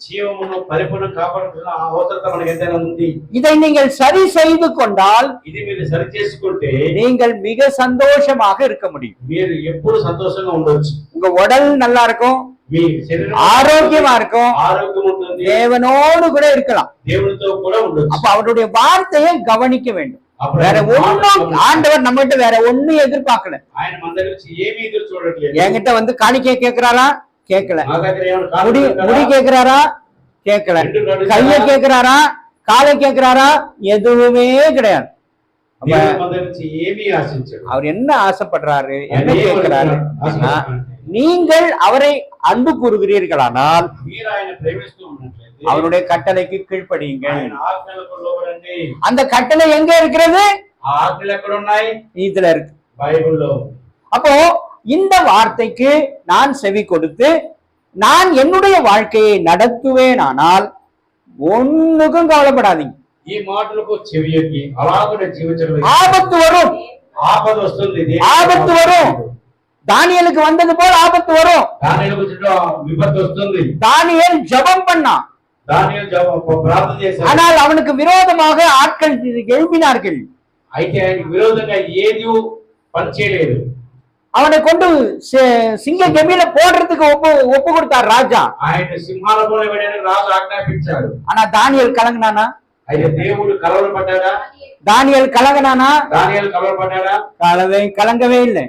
Speaker 2: ஜீவமுను పరిపూర్ణ కాపాడుతున్న అవసరత మనకు ఎంతైనా ఉంది.
Speaker 1: இதை நீங்கள் சரி செய்து கொண்டால்,
Speaker 2: ఇది మీరు సరి చేసుకుంటే
Speaker 1: நீங்கள் மிக சந்தோஷமாக இருக்க முடியும்.
Speaker 2: మీరు ఎప్పుడు సంతోషంగా ఉండొచ్చు.
Speaker 1: உங்க உடல் நல்லா இருக்கும்,
Speaker 2: మీ శరీరం
Speaker 1: ஆரோக்கியமா இருக்கும்,
Speaker 2: ఆరోగ్యం ఉంటుంది,
Speaker 1: தேவனோடு கூட இருக்கலாம்,
Speaker 2: దేవునితో కూడా ఉండొచ్చు.
Speaker 1: அப்ப அவருடைய வார்த்தையை கவனிக்க வேண்டும். வேற ஒண்ணும் ஆண்டவர் நம்ம கிட்ட வேற ஒண்ணும் எதிர்பார்க்கல.
Speaker 2: ఆయన మన దగ్గర నుంచి ఏమీ ఎదురు చూడట్లేదు.
Speaker 1: என்கிட்ட வந்து காணிக்கை கேட்கிறாரா? கேட்கல.
Speaker 2: నా దగ్గర ఏమైనా
Speaker 1: முடி கேட்கிறாரா? கேட்கல. கைய கேட்கிறாரா? காலை கேட்கிறாரா? எதுவுமே கிடையாது.
Speaker 2: దేవుని మందిరం నుంచి ఏమీ ఆశించడు.
Speaker 1: அவர் என்ன ஆசைப்படுறாரு, என்ன
Speaker 2: ఆయన ఏం
Speaker 1: கேட்கிறாரு?
Speaker 2: ఆశిస్తున్నాడు?
Speaker 1: நீங்கள் அவரை அன்பு கூறுகிறீர்களானால்
Speaker 2: మీరు ఆయన ప్రేమిస్తూ ఉన్నట్లయితే
Speaker 1: அவருடைய கட்டளைக்கு கீழ்ப்படியுங்கள்.
Speaker 2: ఆయన ఆజ్ఞలకు లోబడండి.
Speaker 1: அந்த கட்டளை எங்க இருக்கிறது?
Speaker 2: ఆ ఆజ్ఞలు ఎక్కడ ఉన్నాయి?
Speaker 1: இதுல இருக்கு.
Speaker 2: బైబిల్లో.
Speaker 1: அப்போ இந்த வார்த்தைக்கு நான் செவி கொடுத்து நான் என்னுடைய வாழ்க்கையை நடத்துவேனானால் ஒண்ணுக்கும் கவலைப்படாதீங்க.
Speaker 2: ఈ మాటలకు చెవియొగ్గి అలాగనే జీవించడం.
Speaker 1: ஆபத்து வரும்,
Speaker 2: ఆపద వస్తుంది.
Speaker 1: ஆபத்து வரும். தானியேலுக்கு வந்தது போல ஆபத்து வரும்.
Speaker 2: దానియేలుకు విపత్తు వస్తుంది.
Speaker 1: தானியேல் ஜெபம் பண்ணான்,
Speaker 2: దానియేలు ప్రార్థన చేశాడు.
Speaker 1: ஆனால் அவனுக்கு விரோதமாக ஆட்கள் எழுப்பினார்கள்.
Speaker 2: అయితే ఆయనకు విరోధంగా ఏది పని చేయలేదు.
Speaker 1: அவனை கொண்டு சிங்க கெபியில போடுறதுக்கு ஒப்பு கொடுத்தார் ராஜா.
Speaker 2: ఆయన సింహాల పోలే వేయడానికి రాజు ఆజ్ఞాపించాడు.
Speaker 1: ஆனா தானியேல் கலங்கினானா?
Speaker 2: అయితే దేవుడు కలవరపడ్డాడా?
Speaker 1: தானியேல் கலங்கினானா?
Speaker 2: దానియేలు కలవరపడ్డాడా?
Speaker 1: கலங்கவே இல்லை.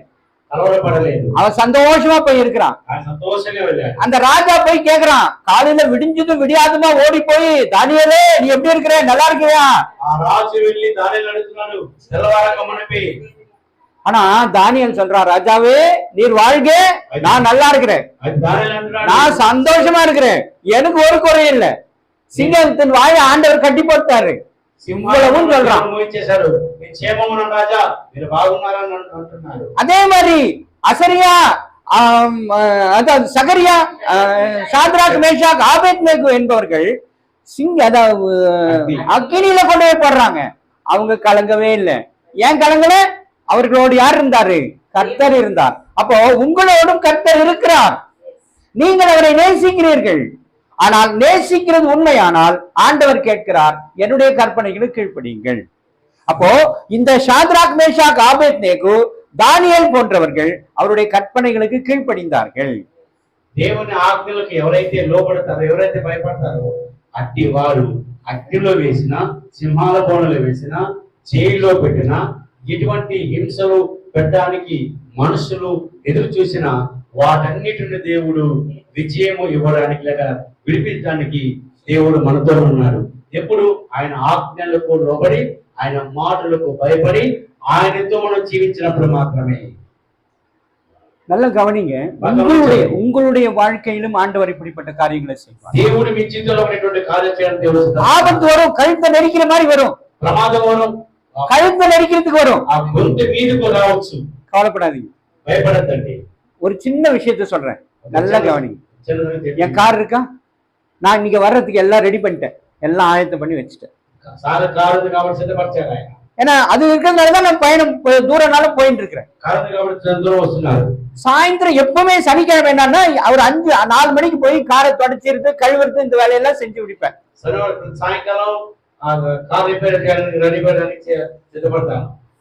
Speaker 2: కలవరపడలేదు.
Speaker 1: அவன் సந்தోషமா போய் இருக்கிறான்.
Speaker 2: ఆయన సంతోషంగా వెళ్ళాడు.
Speaker 1: அந்த ராஜா போய் கேக்குறான், காலையில விடிஞ்சதும் விடியாதுமா ஓடி போய், தானியேலே நீ எப்படி இருக்கிற, நல்லா இருக்கிறியா?
Speaker 2: ఆ రాజు వెళ్ళి దానియేలు అడుగుతున్నాడు, తెల్లవారక మునిపి.
Speaker 1: ஆனா தானியேல் சொல்றான், ராஜாவே நீர் வாழ்க, நான் நல்லா இருக்கிறேன், நான் சந்தோஷமா இருக்கிறேன், எனக்கு ஒரு குறையும் இல்ல. சிங்கத்தின் வாய ஆண்டவர் கட்டி போட்டாரு. இவ்வளவும் சொல்றான். அதே மாதிரி அசரியா, அதாவது சகரியா, சாத்ராக், மேஷாக், ஆபேத்நேகோ என்பவர்கள் அதாவது அக்கினியில கொண்டு போய் போடுறாங்க. அவங்க கலங்கவே இல்லை. ஏன் கலங்கல? அவர்களோடு யார் இருந்தாரு? கர்த்தர் இருந்தார். அப்போ உங்களோடும் கர்த்தர் இருக்கிறார். நீங்கள் அவரை நேசிக்கிறீர்கள். ஆனால் நேசிக்கிறது உண்மையானால் ஆண்டவர் கேட்கிறார், என்னுடைய கற்பனைகளுக்கு கீழ்ப்படியுங்கள். அப்போ இந்த சாத்ராக், மேஷாக், ஆபேத்நேகோ, தானியேல் போன்றவர்கள் அவருடைய கற்பனைகளுக்கு கீழ்ப்படிந்தார்கள்.
Speaker 2: దేవుని ఆజ్ఞలకు ఎవరైతే లోబడతారో, ఎవరైతే భయపడతారో అట్టి వారు అగ్నిలో వేసినా, సింహాల బోనలో వేసినా, జైల్లో పెట్టినా, ఎటువంటి హింసలు పెట్టడానికి మనుషులు ఎదురు చూసిన వాటన్నిటిని దేవుడు విజయము ఇవ్వడానికి లేక విడిపించడానికి దేవుడు మనతో ఉన్నాడు. ఎప్పుడు ఆయన ఆజ్ఞలకు లోబడి, ఆయన మాటలకు భయపడి, ఆయనతో మనం జీవించినప్పుడు మాత్రమే.
Speaker 1: நல்ல கவனிங்க, உங்களுடைய வாழ்க்கையிலும் ஆண்டவர் இப்படிப்பட்ட காரியங்களை செய்வார்.
Speaker 2: దేవుడు మీ జీవితంలో ఉన్నటువంటి కార్యం చేయడానికి దేవుడు
Speaker 1: ஆபத்து வரும், கழுத்தை நெரிக்கிற மாதிரி வரும்,
Speaker 2: ప్రమాదం వரும்,
Speaker 1: கழுத்தை நெரிக்கிறதுக்கு வரும்.
Speaker 2: ఆ గొంతు మీదకు రావచ్చు.
Speaker 1: கவலைப்படாதீங்க.
Speaker 2: భయపడద్దండి.
Speaker 1: ஒரு சின்ன விஷயத்த சொல்றேன், நல்லா கவனிங்க. என் கார் இருக்கா, நான் இங்க வர்றதுக்கு எல்லாம் ரெடி பண்ணிட்டேன், எல்லாம் ஆயத்தம் பண்ணி வச்சுட்டேன். ஏன்னா அது இருக்கிறதுனாலதான் நான் பயணம் தூரனாலும் போயிட்டு இருக்கிறேன். சாயந்தரம் எப்பவுமே சனிக்கிழமை என்னன்னா அவர் 4 மணிக்கு போய் காரை தொடச்சிருந்து கழுவுறது இந்த வேலையெல்லாம் செஞ்சு விடுப்பேன்.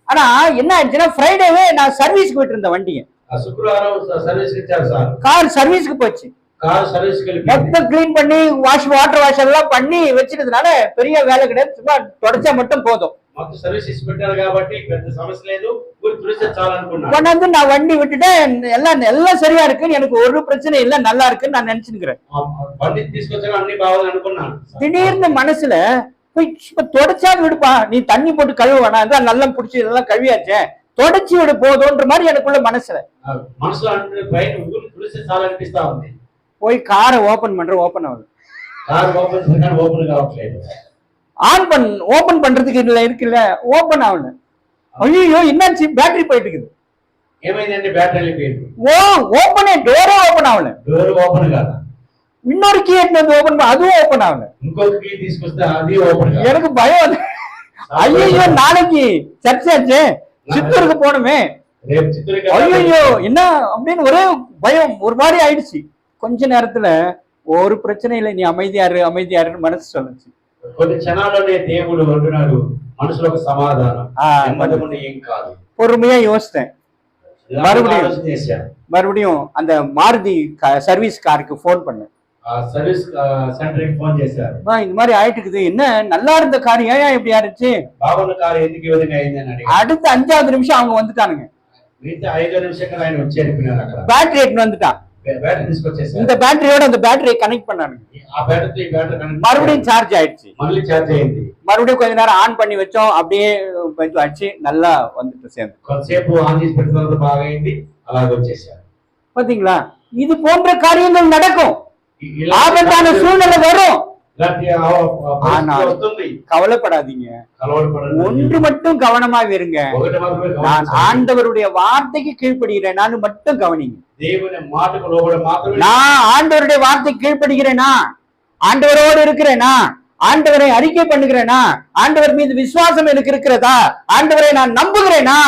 Speaker 1: ஆனா என்ன ஆயிடுச்சுன்னா ஃப்ரைடேவே நான் சர்வீஸ்க்கு போயிட்டு இருந்தேன் வண்டியை. கார் சர்வீஸ்க்கு போச்சு. மொத்தம் கிளீன் பண்ணி வாட்டர் வாஷ் எல்லாம் பண்ணி வச்சிருந்ததுனால பெரிய வேலை கிடையாது, சும்மா தொடச்சா மட்டும் போதும். கொண்டாந்து நான் வண்டி விட்டுட்டேன், எல்லாம் சரியா இருக்குன்னு, எனக்கு ஒரு பிரச்சனை இல்ல, நல்லா இருக்குன்னு நான் நினைச்சுக்கிறேன். திடீர்னு மனசுல தொடச்சா விடுப்பா, நீ தண்ணி போட்டு கழுவ வேணாம், நல்லா புடிச்சு இதெல்லாம் கழுவியாச்சே, தொடச்சி விடு போதும்ன்ற மாதிரி எனக்குள்ள மனசுல போய் காரை ஓபன் பண்ற, ஓபன் ஆகுது. ஓபன் பண்றதுக்கு இல்ல இருக்குல்ல, ஓபன் ஆகல. ஐயோ என்னாச்சு, பேட்டரி போயிட்டு இருக்குது. ஓபன் டோரே ஓபன் ஆகல. இன்னொரு கீ எடுத்து ஓபன், அதுவும் ஓபன் ஆகல. எனக்கு பயம். ஐயோ நாளைக்கு சர்ச்சாச்சு, சித்தூருக்கு போகணுமே, ஐயோ என்ன அப்படின்னு ஒரே பயம், ஒரு மாதிரி ஆயிடுச்சு. கொஞ்ச நேரத்துல ஒரு பிரச்சனை இல்லை, நீ அமைதியாருன்னு மனசு சொல்லுச்சு.
Speaker 2: కొన్ని క్షణాల్లోనే దేవుడు అంటున్నాడు, మనసులో ఒక సమాధానం, నెమ్మది ఏం కాదు.
Speaker 1: பொறுமையா யோசித்தேன். மறுபடியும் அந்த மாருதி சர்வீஸ் காருக்கு போன் பண்ணேன்.
Speaker 2: சர்வீஸ் சென்டருக்கு போன் చేశారు.
Speaker 1: இந்த மாதிரி ஆயிட்டு இருக்குது, என்ன நல்லா இருந்த கார் ஏன் இப்படி ஆயிடுச்சு,
Speaker 2: బాగున్న కారు ఎందుకు ఈ విధంగా అయిందని అడిగారు.
Speaker 1: அடுத்த 5வது நிமிஷம் அவங்க வந்துட்டானுங்க.
Speaker 2: మిగతా 5 నిమిషాలకు ఆయన వచ్చి చెప్పినారు. అక్కడ
Speaker 1: బ్యాటరీ ఎట్లా வந்துட்டான்,
Speaker 2: బ్యాటరీ తీసుకొచ్చేసారు.
Speaker 1: இந்த பேட்டரியோட அந்த பேட்டரியை கனெக்ட் பண்ணானுங்க.
Speaker 2: ఆ బ్యాటరీ కనెక్ట్
Speaker 1: மறுபடியும் சார்ஜ் ஆயிடுச்சு.
Speaker 2: మళ్ళీ ఛార్జ్ అయింది.
Speaker 1: மறுபடியும் கொஞ்ச நேரம் ஆன் பண்ணி வச்சோம், அப்படியே கொஞ்சம் அடிச்சு நல்லா வந்துட்டு சேர்ந்து.
Speaker 2: కొంతసేపు ఆన్ చేసి పెట్టిన తర్వాత బాగా అయింది, అలాగే వచ్చేసారు.
Speaker 1: பாத்தீங்களா? இது போன்ற காரியங்கள் நடக்கும்,
Speaker 2: ఇలా
Speaker 1: ஆபத்தான சூழ்நிலை வரும்.
Speaker 2: ఇలాంటి
Speaker 1: ஆனால்
Speaker 2: వస్తుంది.
Speaker 1: கவலைப்படாதீங்க,
Speaker 2: కలవడపడండి.
Speaker 1: ஒன்று மட்டும் கவனமா இருங்க.
Speaker 2: ఒకటి మాత్రమే
Speaker 1: நான்
Speaker 2: గమనించండి.
Speaker 1: ஆண்டவருடைய வார்த்தைக்கு கீழ்ப்படுகிறேன் நான் மட்டும் கவனிங்க.
Speaker 2: దేవుని మాటకు లోబడి మాత్రమే.
Speaker 1: நான் ஆண்டவருடைய வார்த்தைக்கு கீழ்ப்படுகிறேனா, ஆண்டவரோடு இருக்கிறேனா, ஆண்டவரை அறிக்கை பண்ணுகிறேனா, ஆண்டவர் மீது விசுவாசம் எனக்கு இருக்கிறதா, ஆண்டவரை நான் நம்புகிறேனா,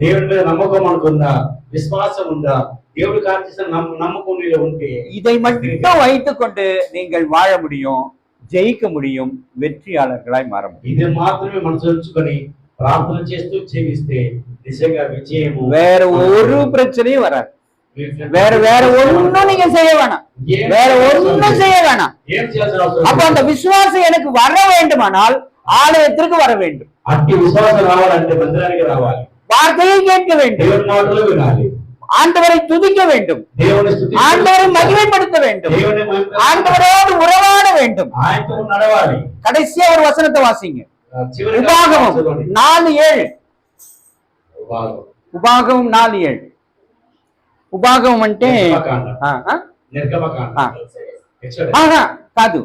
Speaker 2: దేవుని మీద నమ్మకం అనుకుందా, విశ్వాసం ఉందా, దేవుడి కార్యచేసిన నమ్మకం నీలో ఉంటే
Speaker 1: இதை மட்டும் வைத்துக் கொண்டு நீங்கள் வாழ முடியும், ஜெயிக்க முடியும், வெற்றியாளர்களாய் மாற முடியும்.
Speaker 2: ఇది మాత్రమే మనసు ఉంచుకొని ప్రార్థన చేస్తూ జీవిస్తే నిజంగా విజయము.
Speaker 1: வேற ஒரு பிரச்சனையும் வராது. வேற ஒண்ணும் நீங்க செய்ய வேணாம், வேற ஒண்ணும் செய்ய வேணாம்.
Speaker 2: ఏం చేయాల్సిన అవసరం
Speaker 1: அப்ப அந்த விசுவாசம் எனக்கு வர வேண்டுமானால் ஆலயத்திற்கு வர வேண்டும்,
Speaker 2: అట్టి విశ్వాసం రావాలంటే మందిరానికి రావాలి,
Speaker 1: வார்த்தையை கேட்க வேண்டும்,
Speaker 2: దేవుని మాటలు వినాలి,
Speaker 1: ஆண்டவரை துதிக்க வேண்டும்,
Speaker 2: దేవుని స్తుతి,
Speaker 1: ஆண்டவரை மகிமைப்படுத்த வேண்டும்,
Speaker 2: దేవుని మహిమ,
Speaker 1: ஆண்டவரோடு உறவாட வேண்டும்.
Speaker 2: ఆయనతో నడవాలి.
Speaker 1: கடைசியா ஒரு வசனத்தை வாசிங்க,
Speaker 2: చివరిగా
Speaker 1: உபாகமம்
Speaker 2: చదవండి.
Speaker 1: 4:7.
Speaker 2: ఉపాగమం.
Speaker 1: உபாகமம் 4:7. ఉపాగమం అంటే
Speaker 2: నిర్గమకాండం.
Speaker 1: ఆ, ఆ?
Speaker 2: నిర్గమకాండం.
Speaker 1: ఆ.
Speaker 2: ఎక్సోడస్.
Speaker 1: ఆహా, కాదు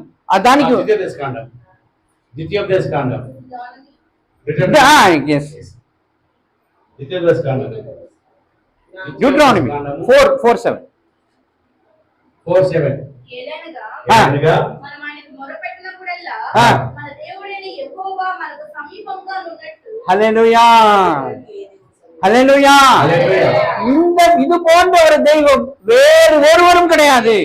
Speaker 1: దానికి
Speaker 2: ద్వితీయోపదేశకాండం. ద్వితీయోపదేశకాండం.
Speaker 1: yes.
Speaker 2: ద్వితీయోపదేశకాండం.
Speaker 1: Deuteronomy 4:7.
Speaker 2: 4:7.
Speaker 3: ఏలైనగా
Speaker 2: ఏలైనగా
Speaker 3: మనం ఆయనకు మొరపెట్టినప్పుడల్లా
Speaker 1: ఆ.
Speaker 3: మన దేవుడైన యెహోవా మనకు సమీపంగా ఉన్నట్టు
Speaker 1: ஹல்லேலூயா, ஹல்லேலூயா.
Speaker 2: హల్లెలూయా.
Speaker 1: இந்த இது போன்ற ஒரு தெய்வம் வேறு ஒருவரும் கிடையாது.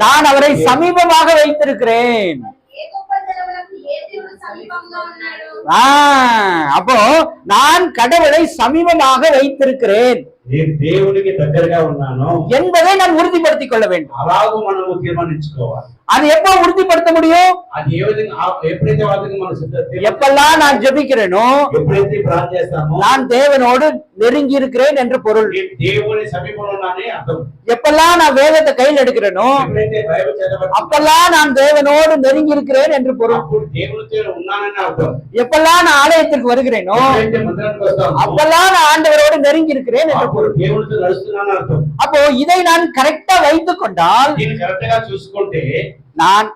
Speaker 1: நான் அவரை சமீபமாக வைத்திருக்கிறேன்.
Speaker 3: ఏ గొప్ప జనములకు ఏ దేవుడు సమీపంగా ఉన్నాడు?
Speaker 1: அப்போ நான் கடவுளை சமீபமாக வைத்திருக்கிறேன்
Speaker 2: నేను దేవునికి దగ్గరగా ఉన్నాను
Speaker 1: என்பதை நான் உறுதிப்படுத்திக் கொள்ள வேண்டும்.
Speaker 2: అలాగూ మనము తీర్మానించుకోవాలి.
Speaker 1: அது எப்போ உறுதிப்படுத்த முடியும்?
Speaker 2: అది ఏ విధంగా ఎప్పుడైతే వాటికి మనం
Speaker 1: எப்பெல்லாம் நான் ஜெபிக்கிறேனோ,
Speaker 2: ఎప్పుడైతే ప్రార్థన చేస్తామో
Speaker 1: நான் தேவனோடு நெருங்கி இருக்கிறேன் என்று பொருள்.
Speaker 2: నేను దేవుని సమీపంలో ఉన్నానని అర్థం.
Speaker 1: எப்பெல்லாம் நான் வேதத்தை கையில் எடுக்கிறேனோ,
Speaker 2: ఎప్పుడైతే బైబిల్ చదవబడుతుందో
Speaker 1: அப்பெல்லாம் நான் தேவனோடு நெருங்கி இருக்கிறேன் என்று பொருள்.
Speaker 2: అప్పుడు దేవునితో ఉన్నానని అర్థం.
Speaker 1: எப்பெல்லாம் நான் ஆலயத்திற்கு வருகிறேனோ,
Speaker 2: ఎప్పుడైతే మందిరానికి వస్తామో
Speaker 1: அப்பெல்லாம் நான் ஆண்டவரோடு நெருங்கி இருக்கிறேன் என்று
Speaker 2: అప్పుడు
Speaker 1: பொருள்.
Speaker 2: దేవునితో నడుస్తున్నానని అర్థం.
Speaker 1: அப்போ இதை நான் கரெக்டா வைத்துக் கொண்டால்
Speaker 2: దీన్ని కరెక్ట్ గా చూసుకుంటే
Speaker 1: நான்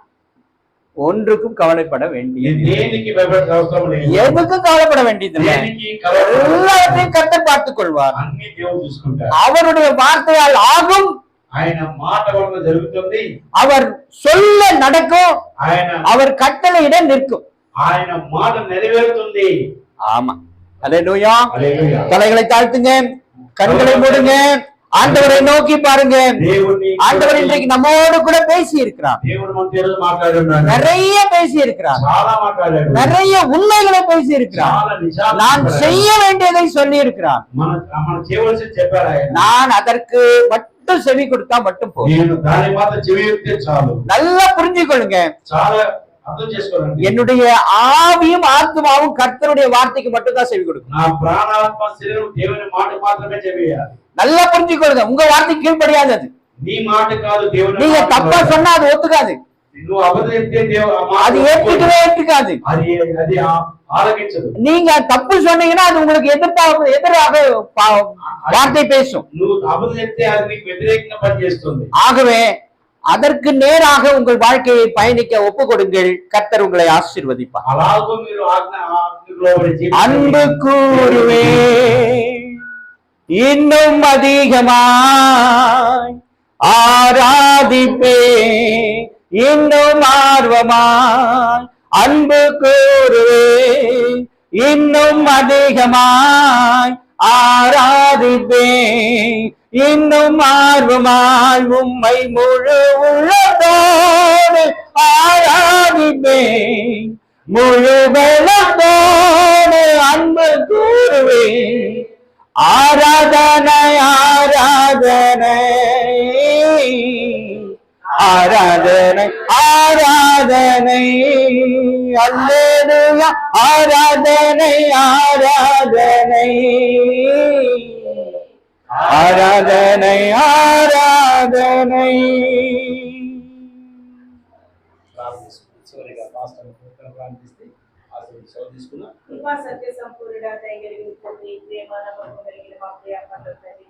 Speaker 1: ஒன்றுக்கும் கவலைப்பட வேண்டியது,
Speaker 2: దేనికి భయపడాల్సిన అవసరం లేదు.
Speaker 1: எதுக்கும் கவலைப்பட வேண்டியதில்லை.
Speaker 2: దేనికి కలవడం
Speaker 1: எல்லாத்தையும் கர்த்தர் பார்த்துக் கொள்வார்.
Speaker 2: అన్ని దేవుడు చూసుకుంటారు.
Speaker 1: அவருடைய வார்த்தையால் ஆகும்,
Speaker 2: ఆయన మాట వలన జరుగుతుంది,
Speaker 1: அவர் சொல்ல நடக்கும்,
Speaker 2: ఆయన
Speaker 1: அவர் கட்டளையிட நிற்கும்.
Speaker 2: ఆయన మాట నెరవేరుతుంది.
Speaker 1: ஆமா, ஹல்லேலூயா.
Speaker 2: హల్లెలూయా.
Speaker 1: தலைகளை தாழ்த்துங்க, கண்களை மூடுங்க, ஆண்டவரை நோக்கி பாருங்க.
Speaker 2: దేవుని
Speaker 1: ஆண்டவர் இன்றைக்கு நம்மோடு கூட பேசி இருக்கிறார்,
Speaker 2: దేవుడు మనతో ఈరోజు మాట్లాడున్నాడు.
Speaker 1: நிறைய பேசி இருக்கிறார்,
Speaker 2: చాలా మాట్లాడాడు.
Speaker 1: நிறைய உண்மைகளை பேசி இருக்கிறார்,
Speaker 2: చాలా నిజాలు
Speaker 1: நான்
Speaker 2: చెప్పాడు.
Speaker 1: செய்ய வேண்டியதை சொல்லி இருக்கிறார்.
Speaker 2: మనం చేయవలసింది చెప్పాడు ఆయన.
Speaker 1: நான் அதற்கு மட்டும் செவி கொடுத்தா மட்டும் போதும்.
Speaker 2: నేను దాని మాత్రం చెవిస్తే చాలు.
Speaker 1: நல்லா புரிஞ்சுக்கொள்ளுங்க,
Speaker 2: చాలా అర్థం చేసుకోండి.
Speaker 1: என்னுடைய ஆவியும் ஆத்மாவும் கர்த்தருடைய வார்த்தைக்கு மட்டும் தான் செவி கொடுக்கும்.
Speaker 2: నా ప్రాణాత్మ శరీరం దేవుని మాట మాత్రమే చెవియాలి.
Speaker 1: நல்லா புரிஞ்சுக்கொள்ளுங்க, உங்க வார்த்தைக்கு கீழ்ப்படியாது அது.
Speaker 2: నీ మాట కాదు దేవుని
Speaker 1: நீங்க
Speaker 2: మాట.
Speaker 1: தப்பா சொன்னா அது ஒத்துக்காது,
Speaker 2: నువ్వు అబద్ధం
Speaker 1: அது ஏற்றுக்கவே ஏற்றுக்காது.
Speaker 2: అది అది ఆలకించదు.
Speaker 1: நீங்க தப்பு சொன்னீங்கன்னா அது உங்களுக்கு எதிராக வார்த்தை பேசும்.
Speaker 2: నువ్వు అబద్ధం చెప్తే అది నీకు వ్యతిరేకంగా పనిచేస్తుంది.
Speaker 1: ஆகவே அதற்கு நேராக உங்கள் வாழ்க்கையை பயணிக்க ஒப்பு கொடுங்கள், கர்த்தர் உங்களை ஆசீர்வதிப்பார்.
Speaker 2: అలాగూ మీరు ఆజ్ఞలో
Speaker 1: அன்பு கூறுவே இன்னும் அதிகமாய், ஆராதிப்பே இன்னும் ஆர்வமாய், அன்பு கூறுவே இன்னும் அதிகமாய், ஆராதிப்பே இன்னும் ஆர்வமாய், உம்மை முழு உள்ளத்தோடு ஆராதிப்பே, முழு பலத்தோடு அன்பு கூறுவே, ஆராதனை ஆராதனை ஆராதனை ஆராதனை, அல்லேலூயா, ஆராதனை ஆராதனை ஆராதனை ஆராதனை. ஆராதனை.
Speaker 2: చివరిగా పాస్టర్ ప్రార్థిస్తే సెలవు తీసుకున్నా.
Speaker 3: కృపా సత్య సంపూర్ణ దయ కలిగిన తండ్రి, ప్రేమ నమ్మకం కలిగిన మా ప్రియ పరలోక తండ్రి,